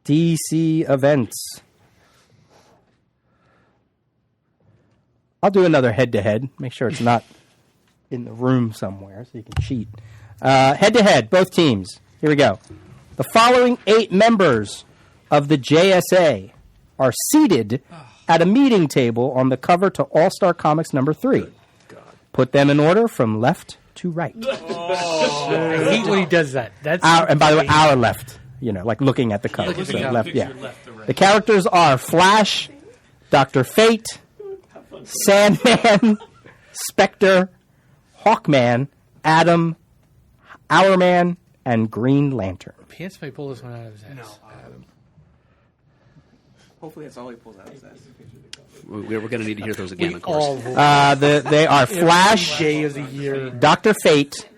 DC events. I'll do another head-to-head. Make sure it's not in the room somewhere so you can cheat. Head-to-head, both teams. Here we go. The following 8 members of the JSA are seated at a meeting table on the cover to All-Star Comics number 3. Put them in order from left to right. I hate when he does that. That's And by the way, our left. You know, like looking at the cover. Looking So at the left, picture, yeah. left to right. The characters are Flash, Dr. Fate, Sandman, Spectre, Hawkman, Atom, Hourman, and Green Lantern. Pants might pull this one out of his ass. No. Hopefully that's all he pulls out of his ass. We're going to need to hear those again, We of course. all vote. They are Flash, Day of the year. Dr. Fate,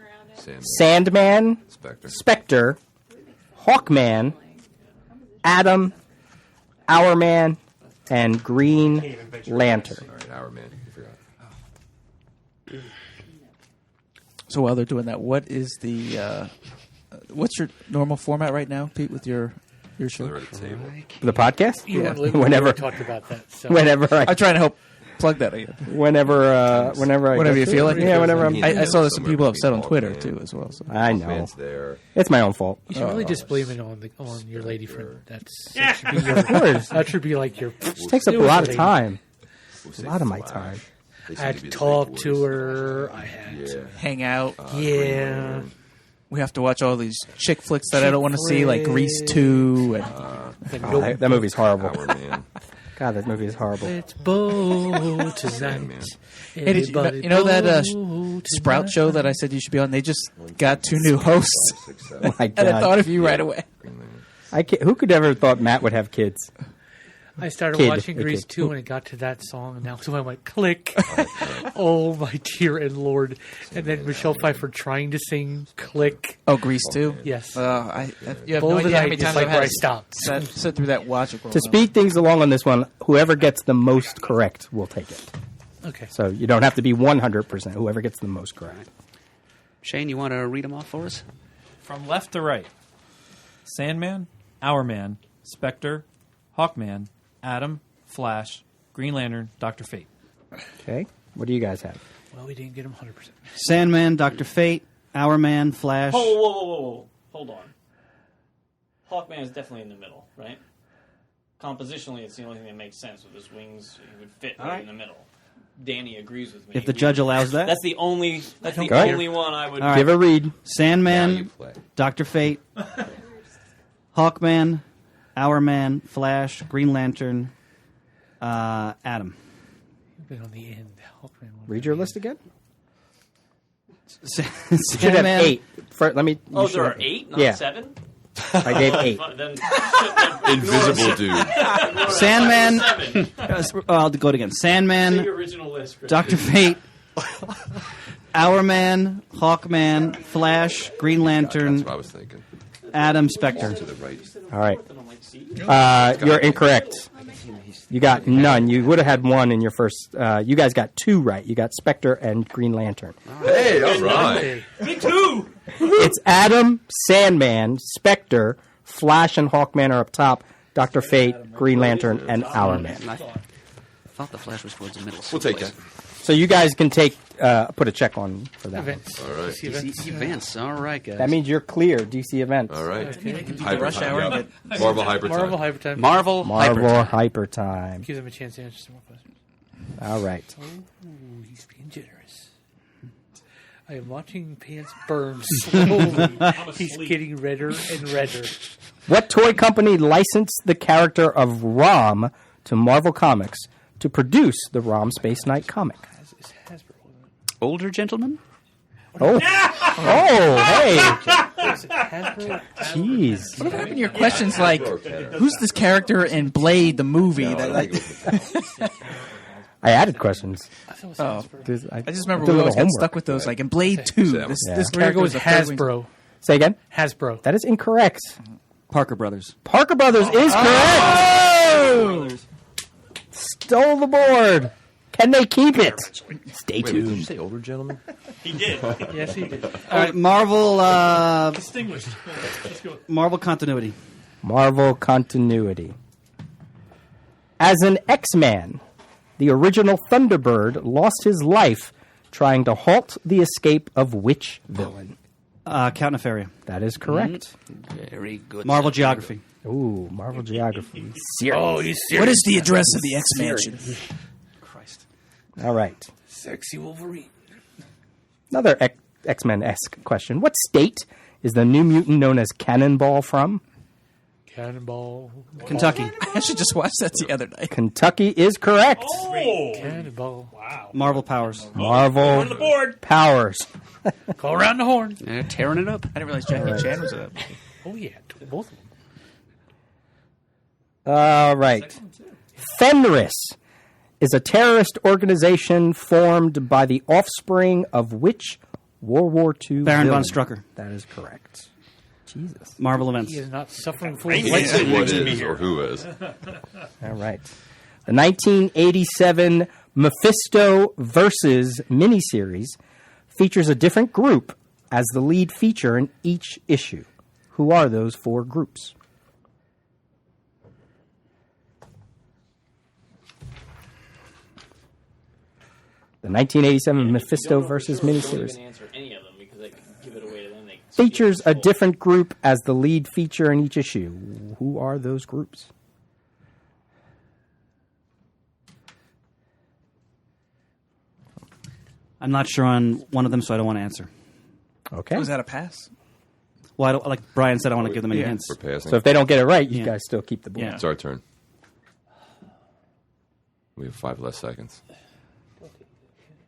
Sandman, Spectre, Hawkman, Atom, Hourman, and Green Lantern. All right, Hourman. You forgot. So while they're doing that, what is the what's your normal format right now, Pete, with your show? They're at the table. The podcast? You and Liv Whenever. talked about that. So. Whenever I I'm trying to help plug that again. Whenever I Whenever go you through feel it. like Yeah, whenever I'm. I saw that some Somewhere people upset on between Twitter Hawkman. too, as well. So. I know. Hawkman's there. It's my own fault. You should really just blame it on your lady friend. That should be Of course. that should be like your. It takes up a lot of time. A lot of my time. They I seem had to be to the big talk boys. to her. I had to. Hang out. Yeah. We have to watch all these chick flicks that I don't want to see, like Grease 2. And That movie's horrible. Hourman. God, that movie is horrible. Let's bow tonight. Hey, did you know that Sprout show that I said you should be on? They just got 2 new hosts. Oh my And I God. thought of you right away. Who could ever have thought Matt would have kids? I started Kid, watching a Grease kid. 2 and it got to that song, and now so I went click. Oh my dear and Lord! And then Michelle Pfeiffer trying to sing click. Oh, Grease 2? Yes. You have Bold no and idea how I many just times like I've where had I stopped. sit through that watch it. To speed things along on this one, whoever gets the most correct will take it. Okay. So you don't have to be 100%. Whoever gets the most correct. Shane, you want to read them off for us? From left to right. Sandman, Hourman, Spectre, Hawkman, Atom, Flash, Green Lantern, Dr. Fate. Okay. What do you guys have? Well, we didn't get him 100%. Sandman, Dr. Fate, Hourman, Flash. Whoa. Hold on. Hawkman is definitely in the middle, right? Compositionally, it's the only thing that makes sense. With his wings, he would fit right in the middle. Danny agrees with me. If the judge allows that. That's the only ahead. only one I would... All right. Give a read. Now you Sandman, play. Dr. Fate, Hawkman, Hourman, Flash, Green Lantern, Atom. You've been on the end. Hawkman won. Read your list again. Sandman, You should have 8. Let me. Oh, you should there are have 8, not Yeah. 7? I gave 8. Then Invisible dude. Sandman. 7. I'll go it again. Sandman, Your original list, Chris. Dr. Fate, Hourman, Hawkman, Flash, Green That's Lantern, what I was thinking. Adam, Spectre. To the right. All right. You're incorrect. You got none. You would have had 1 in your first. You guys got 2 right. You got Spectre and Green Lantern. Hey, all right. Me too. It's Adam, Sandman, Spectre, Flash, and Hawkman are up top. Dr. Fate, Green Lantern, and Hourman. I thought the Flash was towards the middle. We'll take that. So you guys can put a check on for that. Events. All right. DC events. DC events. All right, guys. That means you're clear. DC events. All right. the rush hour and Yep. Marvel Hyper Time. Marvel Hyper Time. Marvel. Marvel Hyper Time. Give them a chance to answer some more questions. All right. Ooh, he's being generous. I am watching pants burn slowly. He's getting redder and redder. What toy company licensed the character of Rom to Marvel Comics to produce the Rom Space Knight comic? It's Hasbro, wasn't Older gentleman. Oh, hey, Hasbro? jeez. What happened to your questions like, who's this character in Blade, the movie? That, like, I added questions. I thought it was oh, Hasbro. I I just remember did a we little always got homework. stuck with those. Like in Blade 2, this, Yeah. this We're going to character go was with the third wing- Hasbro. Say again. Hasbro. That is incorrect. Parker Brothers. Parker Brothers is correct. Oh! Stole the board. Can they keep it? Stay Wait, did you tuned. say older gentleman? He did. Yes, he did. All right, Marvel. Distinguished. Let's go. Marvel continuity. Marvel continuity. As an X-Man, the original Thunderbird lost his life trying to halt the escape of which villain? Count Nefaria. That is correct. Very good. Marvel geography. Ooh, Marvel geography. Oh, he's serious. What is the address of the X-Mansion? Christ. All right. Sexy Wolverine. Another X-Men-esque question. What state is the New Mutant known as Cannonball from? Cannonball. Kentucky. I actually just watched that the other night. Kentucky is correct. Oh. Cannonball. Wow. Marvel powers. Marvel On the board. powers. Go around the horn. Yeah, tearing it up. I didn't realize Jackie Chan was a... Oh, yeah. Both of them. All right. Fenris is a terrorist organization formed by the offspring of which World War II Baron von villain? Strucker. That is correct. Jesus. Marvel events. He is not suffering for Right. his What life. is or who is? All right. The 1987 Mephisto versus miniseries features a different group as the lead feature in each issue. Who are those 4 groups? The 1987 Mephisto versus Don't miniseries even answer any of them because I could give it away to them. They features a different group as the lead feature in each issue. Who are those groups? I'm not sure on one of them, so I don't want to answer. Okay. Was that a pass? Well, I don't, like Brian said, I want to give them any Yeah. hints. We're passing. So if they don't get it right, you Yeah. guys still keep the board. Yeah. It's our turn. We have 5 less seconds.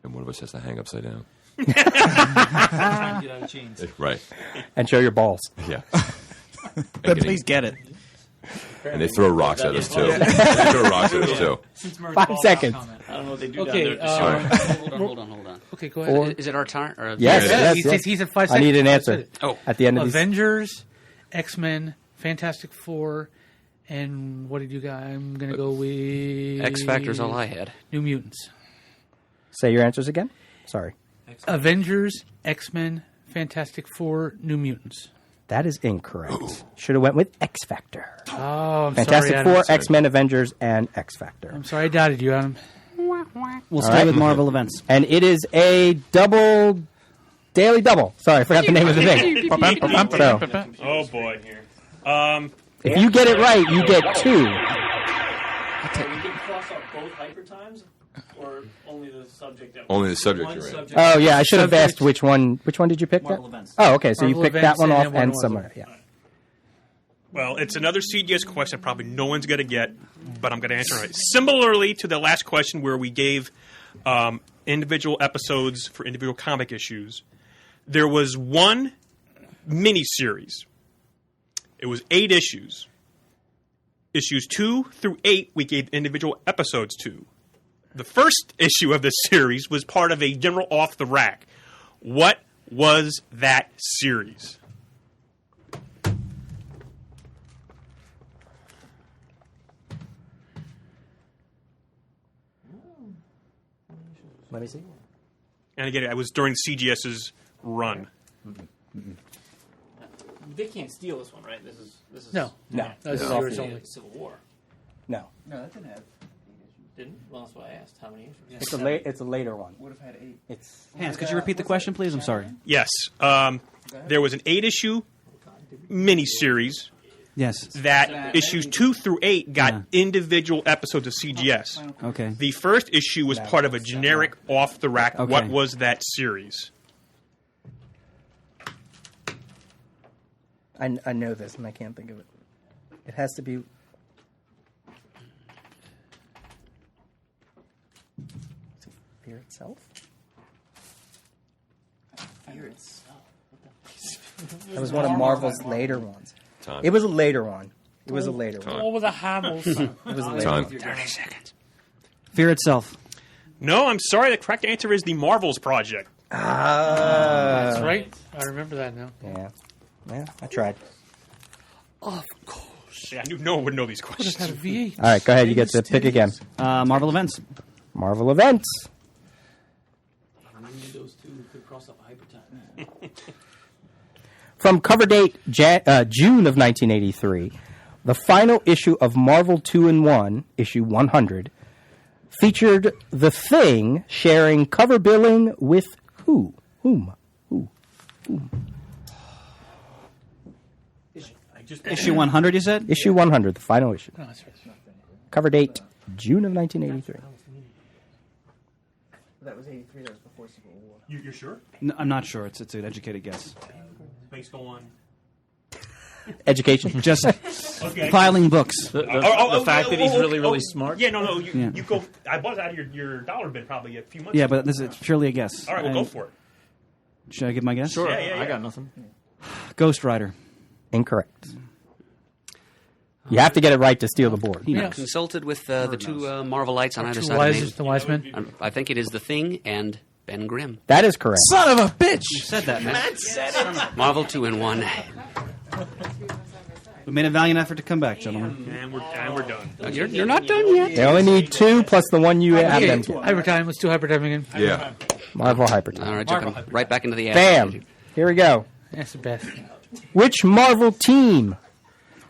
And one of us has to hang upside down. Trying to get out of chains. Right. And show your balls. Yeah. But please get it. And they throw rocks at us, too. They throw rocks at us, too. Since Murray's 5 ball seconds. comment. I don't know what they do Okay, down there. Hold on. Okay, go ahead. 4. Is it our turn? Or Yes, Yeah, yes, He yes. said- he said 5 I need seconds. an I answer said it. Oh, at the end of these. Avengers, X-Men, Fantastic Four, and what did you got? I'm going to go with... X Factor's all I had. New Mutants. Say your answers again. Sorry. Avengers, X-Men, Fantastic Four, New Mutants. That is incorrect. Should have went with X Factor. Oh, I'm Fantastic sorry, Four, Adam. X-Men, Avengers, and X Factor. I'm sorry I doubted you, Adam. We'll stay with Marvel events. And it is a daily double. Sorry, I forgot the name of the thing. So, Oh boy, here. if you get it right, you get 2. We can cross out both hyper times, or only the subject. Only the subject you're in. Oh yeah, I should have asked which one. Which one did you pick? Marvel that? events. Oh, okay. So Marvel you picked that events one and off then one and was somewhere. Yeah. Well, it's another CGS question probably no one's going to get, but I'm going to answer it right. Similarly to the last question where we gave individual episodes for individual comic issues, there was one mini-series. It was 8 issues. Issues 2 through 8 we gave individual episodes to. The first issue of this series was part of a general off-the-rack. What was that series? Let me see. And again, it was during CGS's run. They can't steal this one, right? This is No. No. That's No. yours only. Civil War. No. No, that didn't have. Didn't? Well, that's what I asked. How many issues? It's a later one. Would have had 8. It's Hans, could you repeat the question, please? I'm sorry. Yes. There was an 8-issue miniseries Yes. that issues 2 through 8 got Yeah. individual episodes of CGS. Okay. The first issue was part of a generic off-the-rack. Okay. What was that series? I know this and I can't think of it. It has to be. Is it Fear Itself? Fear itself. That was one of Marvel's later ones. Time. It was a later one. It was a later one. Over the Hamels. It was a later Time. one. 30 seconds. Fear itself. No, I'm sorry. The correct answer is the Marvels Project. That's right. I remember that now. Yeah. Yeah, I tried. Of course. Yeah, I knew no one would know these Would have questions. had a V8. All right, go ahead. You get to pick again. Marvel events. Marvel events. Those two could cross up hyper time. From cover date June of 1983, the final issue of Marvel 2-in-1, issue 100, featured The Thing sharing cover billing with who? Whom? Who? Issue 100, you said? Issue 100, the final issue. No, that's right. Cover date June of 1983. That was 83. That was before Civil War. You're sure? No, I'm not sure. It's an educated guess. Based on... Education. Just Okay. filing books. The fact that he's really smart. Yeah, no. Yeah. You go... I bought it out of your dollar bin probably a few months Yeah, ago. but this is purely a guess. All right, we'll go for it. Should I give my guess? Sure. Yeah. I got nothing. Ghost Rider. Incorrect. You have to get it right to steal the board. He I knows. consulted with the two Marvelites on either Two side wise, of the me. wise men. I think it is The Thing and Ben Grimm. That is correct. Son of a bitch! You said that, man. Marvel 2-in-1. We made a valiant effort to come back, gentlemen. And we're done. You're not done yet. They only need 2 plus the one you have them to. Hyper time. Let's do hyper time again. Yeah. Marvel Hyper Time. All right, jumping right back into the Bam. Here we go. That's the best. Which Marvel team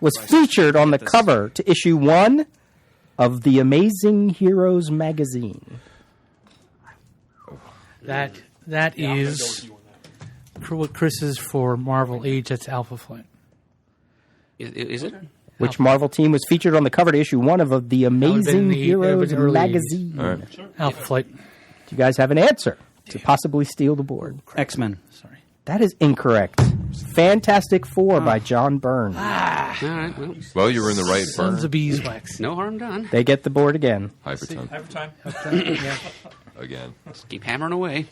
was featured on the cover to issue 1 of the Amazing Heroes magazine? That is what Chris is for Marvel Age. That's Alpha Flight. Is it? Which Marvel team was featured on the cover to issue 1 of the Amazing Heroes early magazine? All right. Alpha Flight. Do you guys have an answer to possibly steal the board? X-Men. Sorry. That is incorrect. Fantastic Four by John Byrne. All right. Well, you were in the right Sons burn. of beeswax. No harm done. They get the board again. Hyper time. Every time. Yeah. Again. Keep hammering away.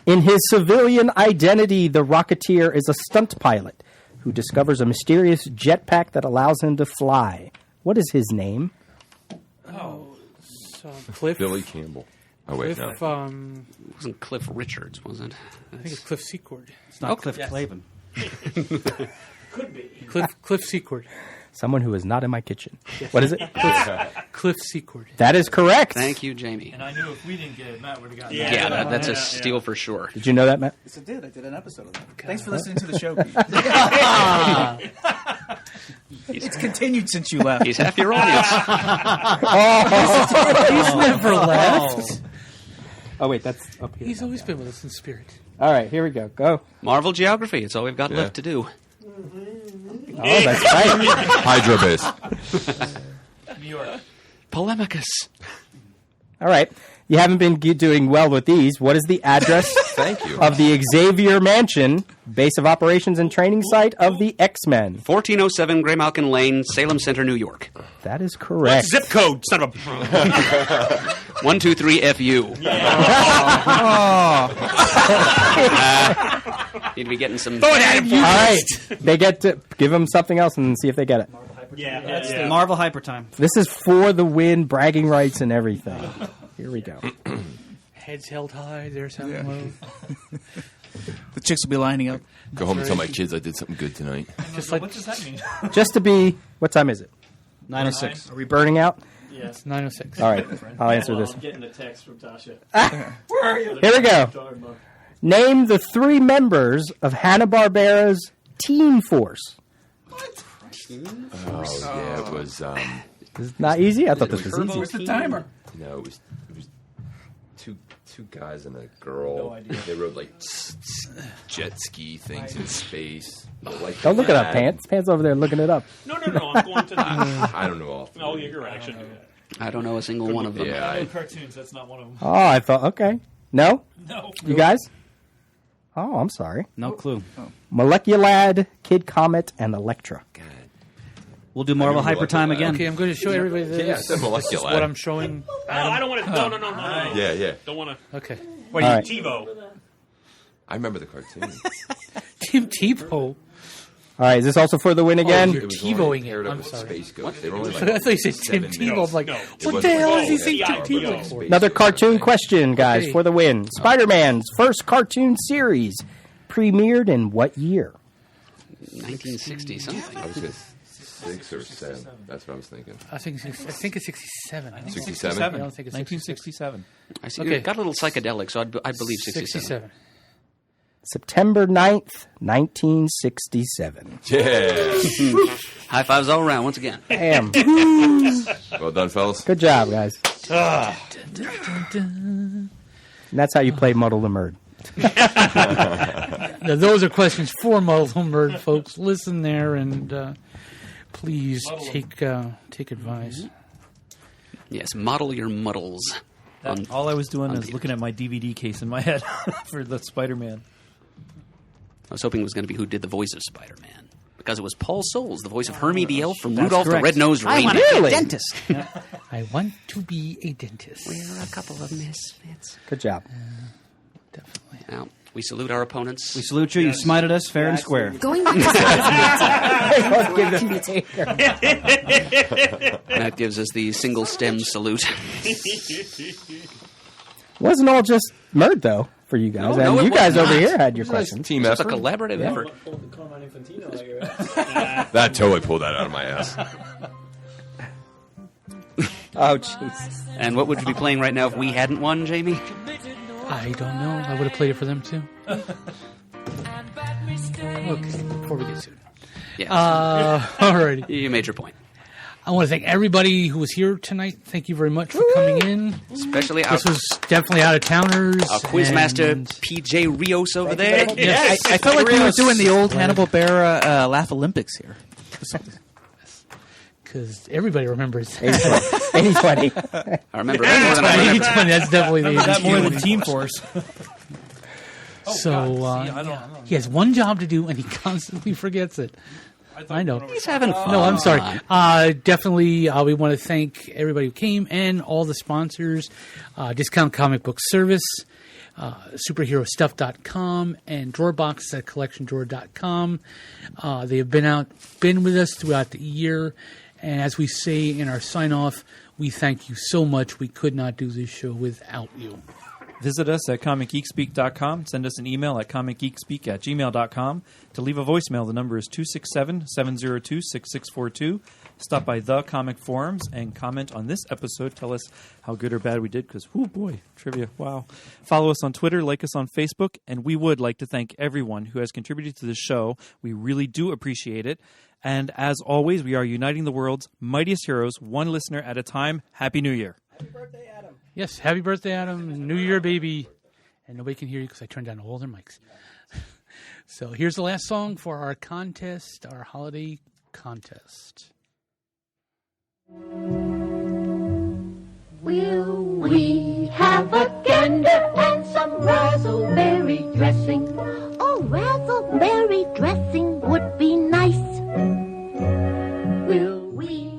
In his civilian identity, the Rocketeer is a stunt pilot who discovers a mysterious jetpack that allows him to fly. What is his name? So Cliff. Billy Campbell. Oh, wait, Cliff. no. It wasn't Cliff Richards, was it? I think it's Cliff Secord. It's not Cliff Clavin. Could be. Cliff Secord. Someone who is not in my kitchen. What is it? Cliff Secord. That is correct. Thank you, Jamie. And I knew if we didn't get it, Matt would have gotten Yeah, it. that's a steal for sure. Did you know that, Matt? Yes, I did. I did an episode of that. Thanks for listening to the show, Pete. It's continued since you left. He's half your audience. He's never left. Oh, wait, that's up here. He's always been with us in spirit. All right, here we go. Go. Marvel Geography. It's all we've got left to do. Oh, that's right. Hydro base. New York. Polemicus. All right. You haven't been doing well with these. What is the address Thank you. of the Xavier Mansion, base of operations and training site of the X-Men? 1407 Graymalkin Lane, Salem Center, New York. That is correct. Zip code, son of a. 123 FU. Need to be getting some. All right. They get to give them something else and see if they get it. Yeah. Marvel Hyper Time. This is for the win, bragging rights and everything. Here we go. Heads held high, there's sound low. The chicks will be lining up. Go home and tell my kids I did something good tonight. Just like What does that mean? Just to be, what time is it? 9:06. Are we burning out? it's 9:06. All right. I'll answer this. I'm getting a text from Tasha. Where are you? Here we go. Name the 3 members of Hanna-Barbera's Teen Force. Oh, yeah, it was. This is not easy? I thought this was Turbo easy. Where's the timer? No, it was two guys and a girl. No idea. They rode like jet ski things in space. Like Don't look it up, that. Pants. Pants over there looking it up. No, I'm going to the. I don't know off. Oh, yeah, you're right. I shouldn't do that. I don't know a single one of them. Yeah, I know cartoons. That's not one of them. Oh, I thought, okay. No? No. You guys? Oh, I'm sorry. No clue. Moleculad, Kid Comet, and Elektra. We'll do Marvel I knew Hyper Time Moleculad. again. Okay, I'm going to show everybody this. Yeah, it's a This is Moleculad. what I'm showing. No, I don't want to. No. Yeah, yeah. Don't want to. Okay. What All are you, right. TiVo? I remember the cartoon. Tim Tebow. All right, is this also for the win again? you're It was TiVoing only it. paired up I'm with sorry. Space Ghost. They were only I like thought you said Tim 7 Tebow. minutes. I'm like, No. what the hell is he saying Yeah, Tim TiVo. Tebow for? Another cartoon question, guys, Okay. for the win. Spider-Man's first cartoon series premiered in what year? 1960 something. I was going to 6 or 7. That's what I was thinking. I think it's 67. I think 67? I don't think it's 1967. I see. Okay. It got a little psychedelic, so I believe 67. 67. September 9th, 1967. Yeah. High fives all around once again. Damn. Well done, fellas. Good job, guys. And that's how you play Muddle the Murd. Now, those are questions for Muddle Murd, folks. Listen there and please take advice. Yes, model your muddles. All I was doing is looking at my DVD case in my head for the Spider-Man. I was hoping it was going to be who did the voice of Spider-Man. Because it was Paul Soles, the voice of Hermie the Elf from Rudolph correct. the Red-Nosed I want Reindeer. to be a dentist. I want to be a dentist. We're a couple of misfits. Good job. Definitely. Now, we salute our opponents. We salute you. You smited us fair and square. Going back to Matt gives us the single stem salute. Wasn't all just Murd, though, for you guys. No, and it you guys was over not. here had your questions. Team It's a effort. collaborative effort. That totally pulled that out of my ass. Oh, jeez. And what would you be playing right now if we hadn't won, Jamie? I don't know. I would have played it for them too. Okay, before we get sued. Yes. Alrighty. You made your point. I want to thank everybody who was here tonight. Thank you very much for coming in. Especially our, This was definitely out of towners. our quizmaster, and- PJ Rios over there. Yes. I felt like we were doing the old Hanna-Barbera Laugh Olympics here. Because everybody remembers. 80-20. I remember that more than I remember. That's definitely the That more than 80-20. Team Force. So he has one job to do, and he constantly forgets it. I know. He's having fun. No, I'm sorry. Definitely, we want to thank everybody who came and all the sponsors. Discount Comic Book Service, superherostuff.com, and Drawerbox at collectiondrawer.com. They have been with us throughout the year. And as we say in our sign-off, we thank you so much. We could not do this show without you. Visit us at comicgeekspeak.com. Send us an email at comicgeekspeak@gmail.com. To leave a voicemail, the number is 267-702-6642. Stop by the Comic Forums and comment on this episode. Tell us how good or bad we did, because, oh boy, trivia, wow. Follow us on Twitter, like us on Facebook, and we would like to thank everyone who has contributed to the show. We really do appreciate it. And as always, we are uniting the world's mightiest heroes, one listener at a time. Happy New Year. Happy birthday, Adam. Yes, happy birthday, Adam. New Year, baby. And nobody can hear you because I turned down all their mics. So here's the last song for our contest, our holiday contest. Will we have a gander and some razzleberry dressing? Oh, razzleberry dressing would be nice. Will we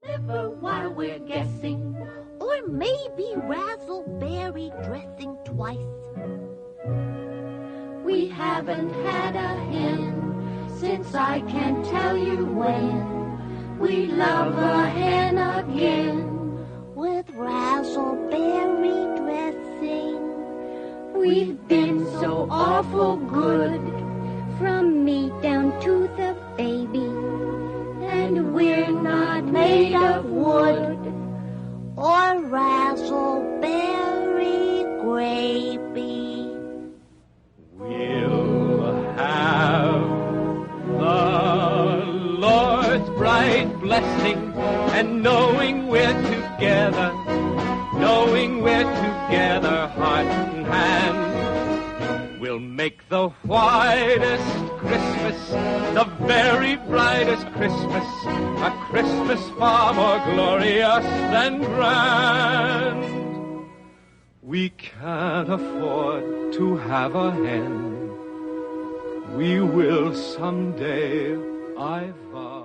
have liver while we're guessing? Or maybe razzleberry dressing twice? We haven't had a hen since I can't tell you when. We love a hen again with razzleberry dressing. We've been so awful good from me down to the baby, and we're not made of wood or razzleberry gravy. We'll have the Lord's bright blessing, and knowing we're together, heart and hand, we'll make the whitest Christmas, the very brightest Christmas, a Christmas far more glorious than grand. We can't afford to have a hen. We will someday, I vow.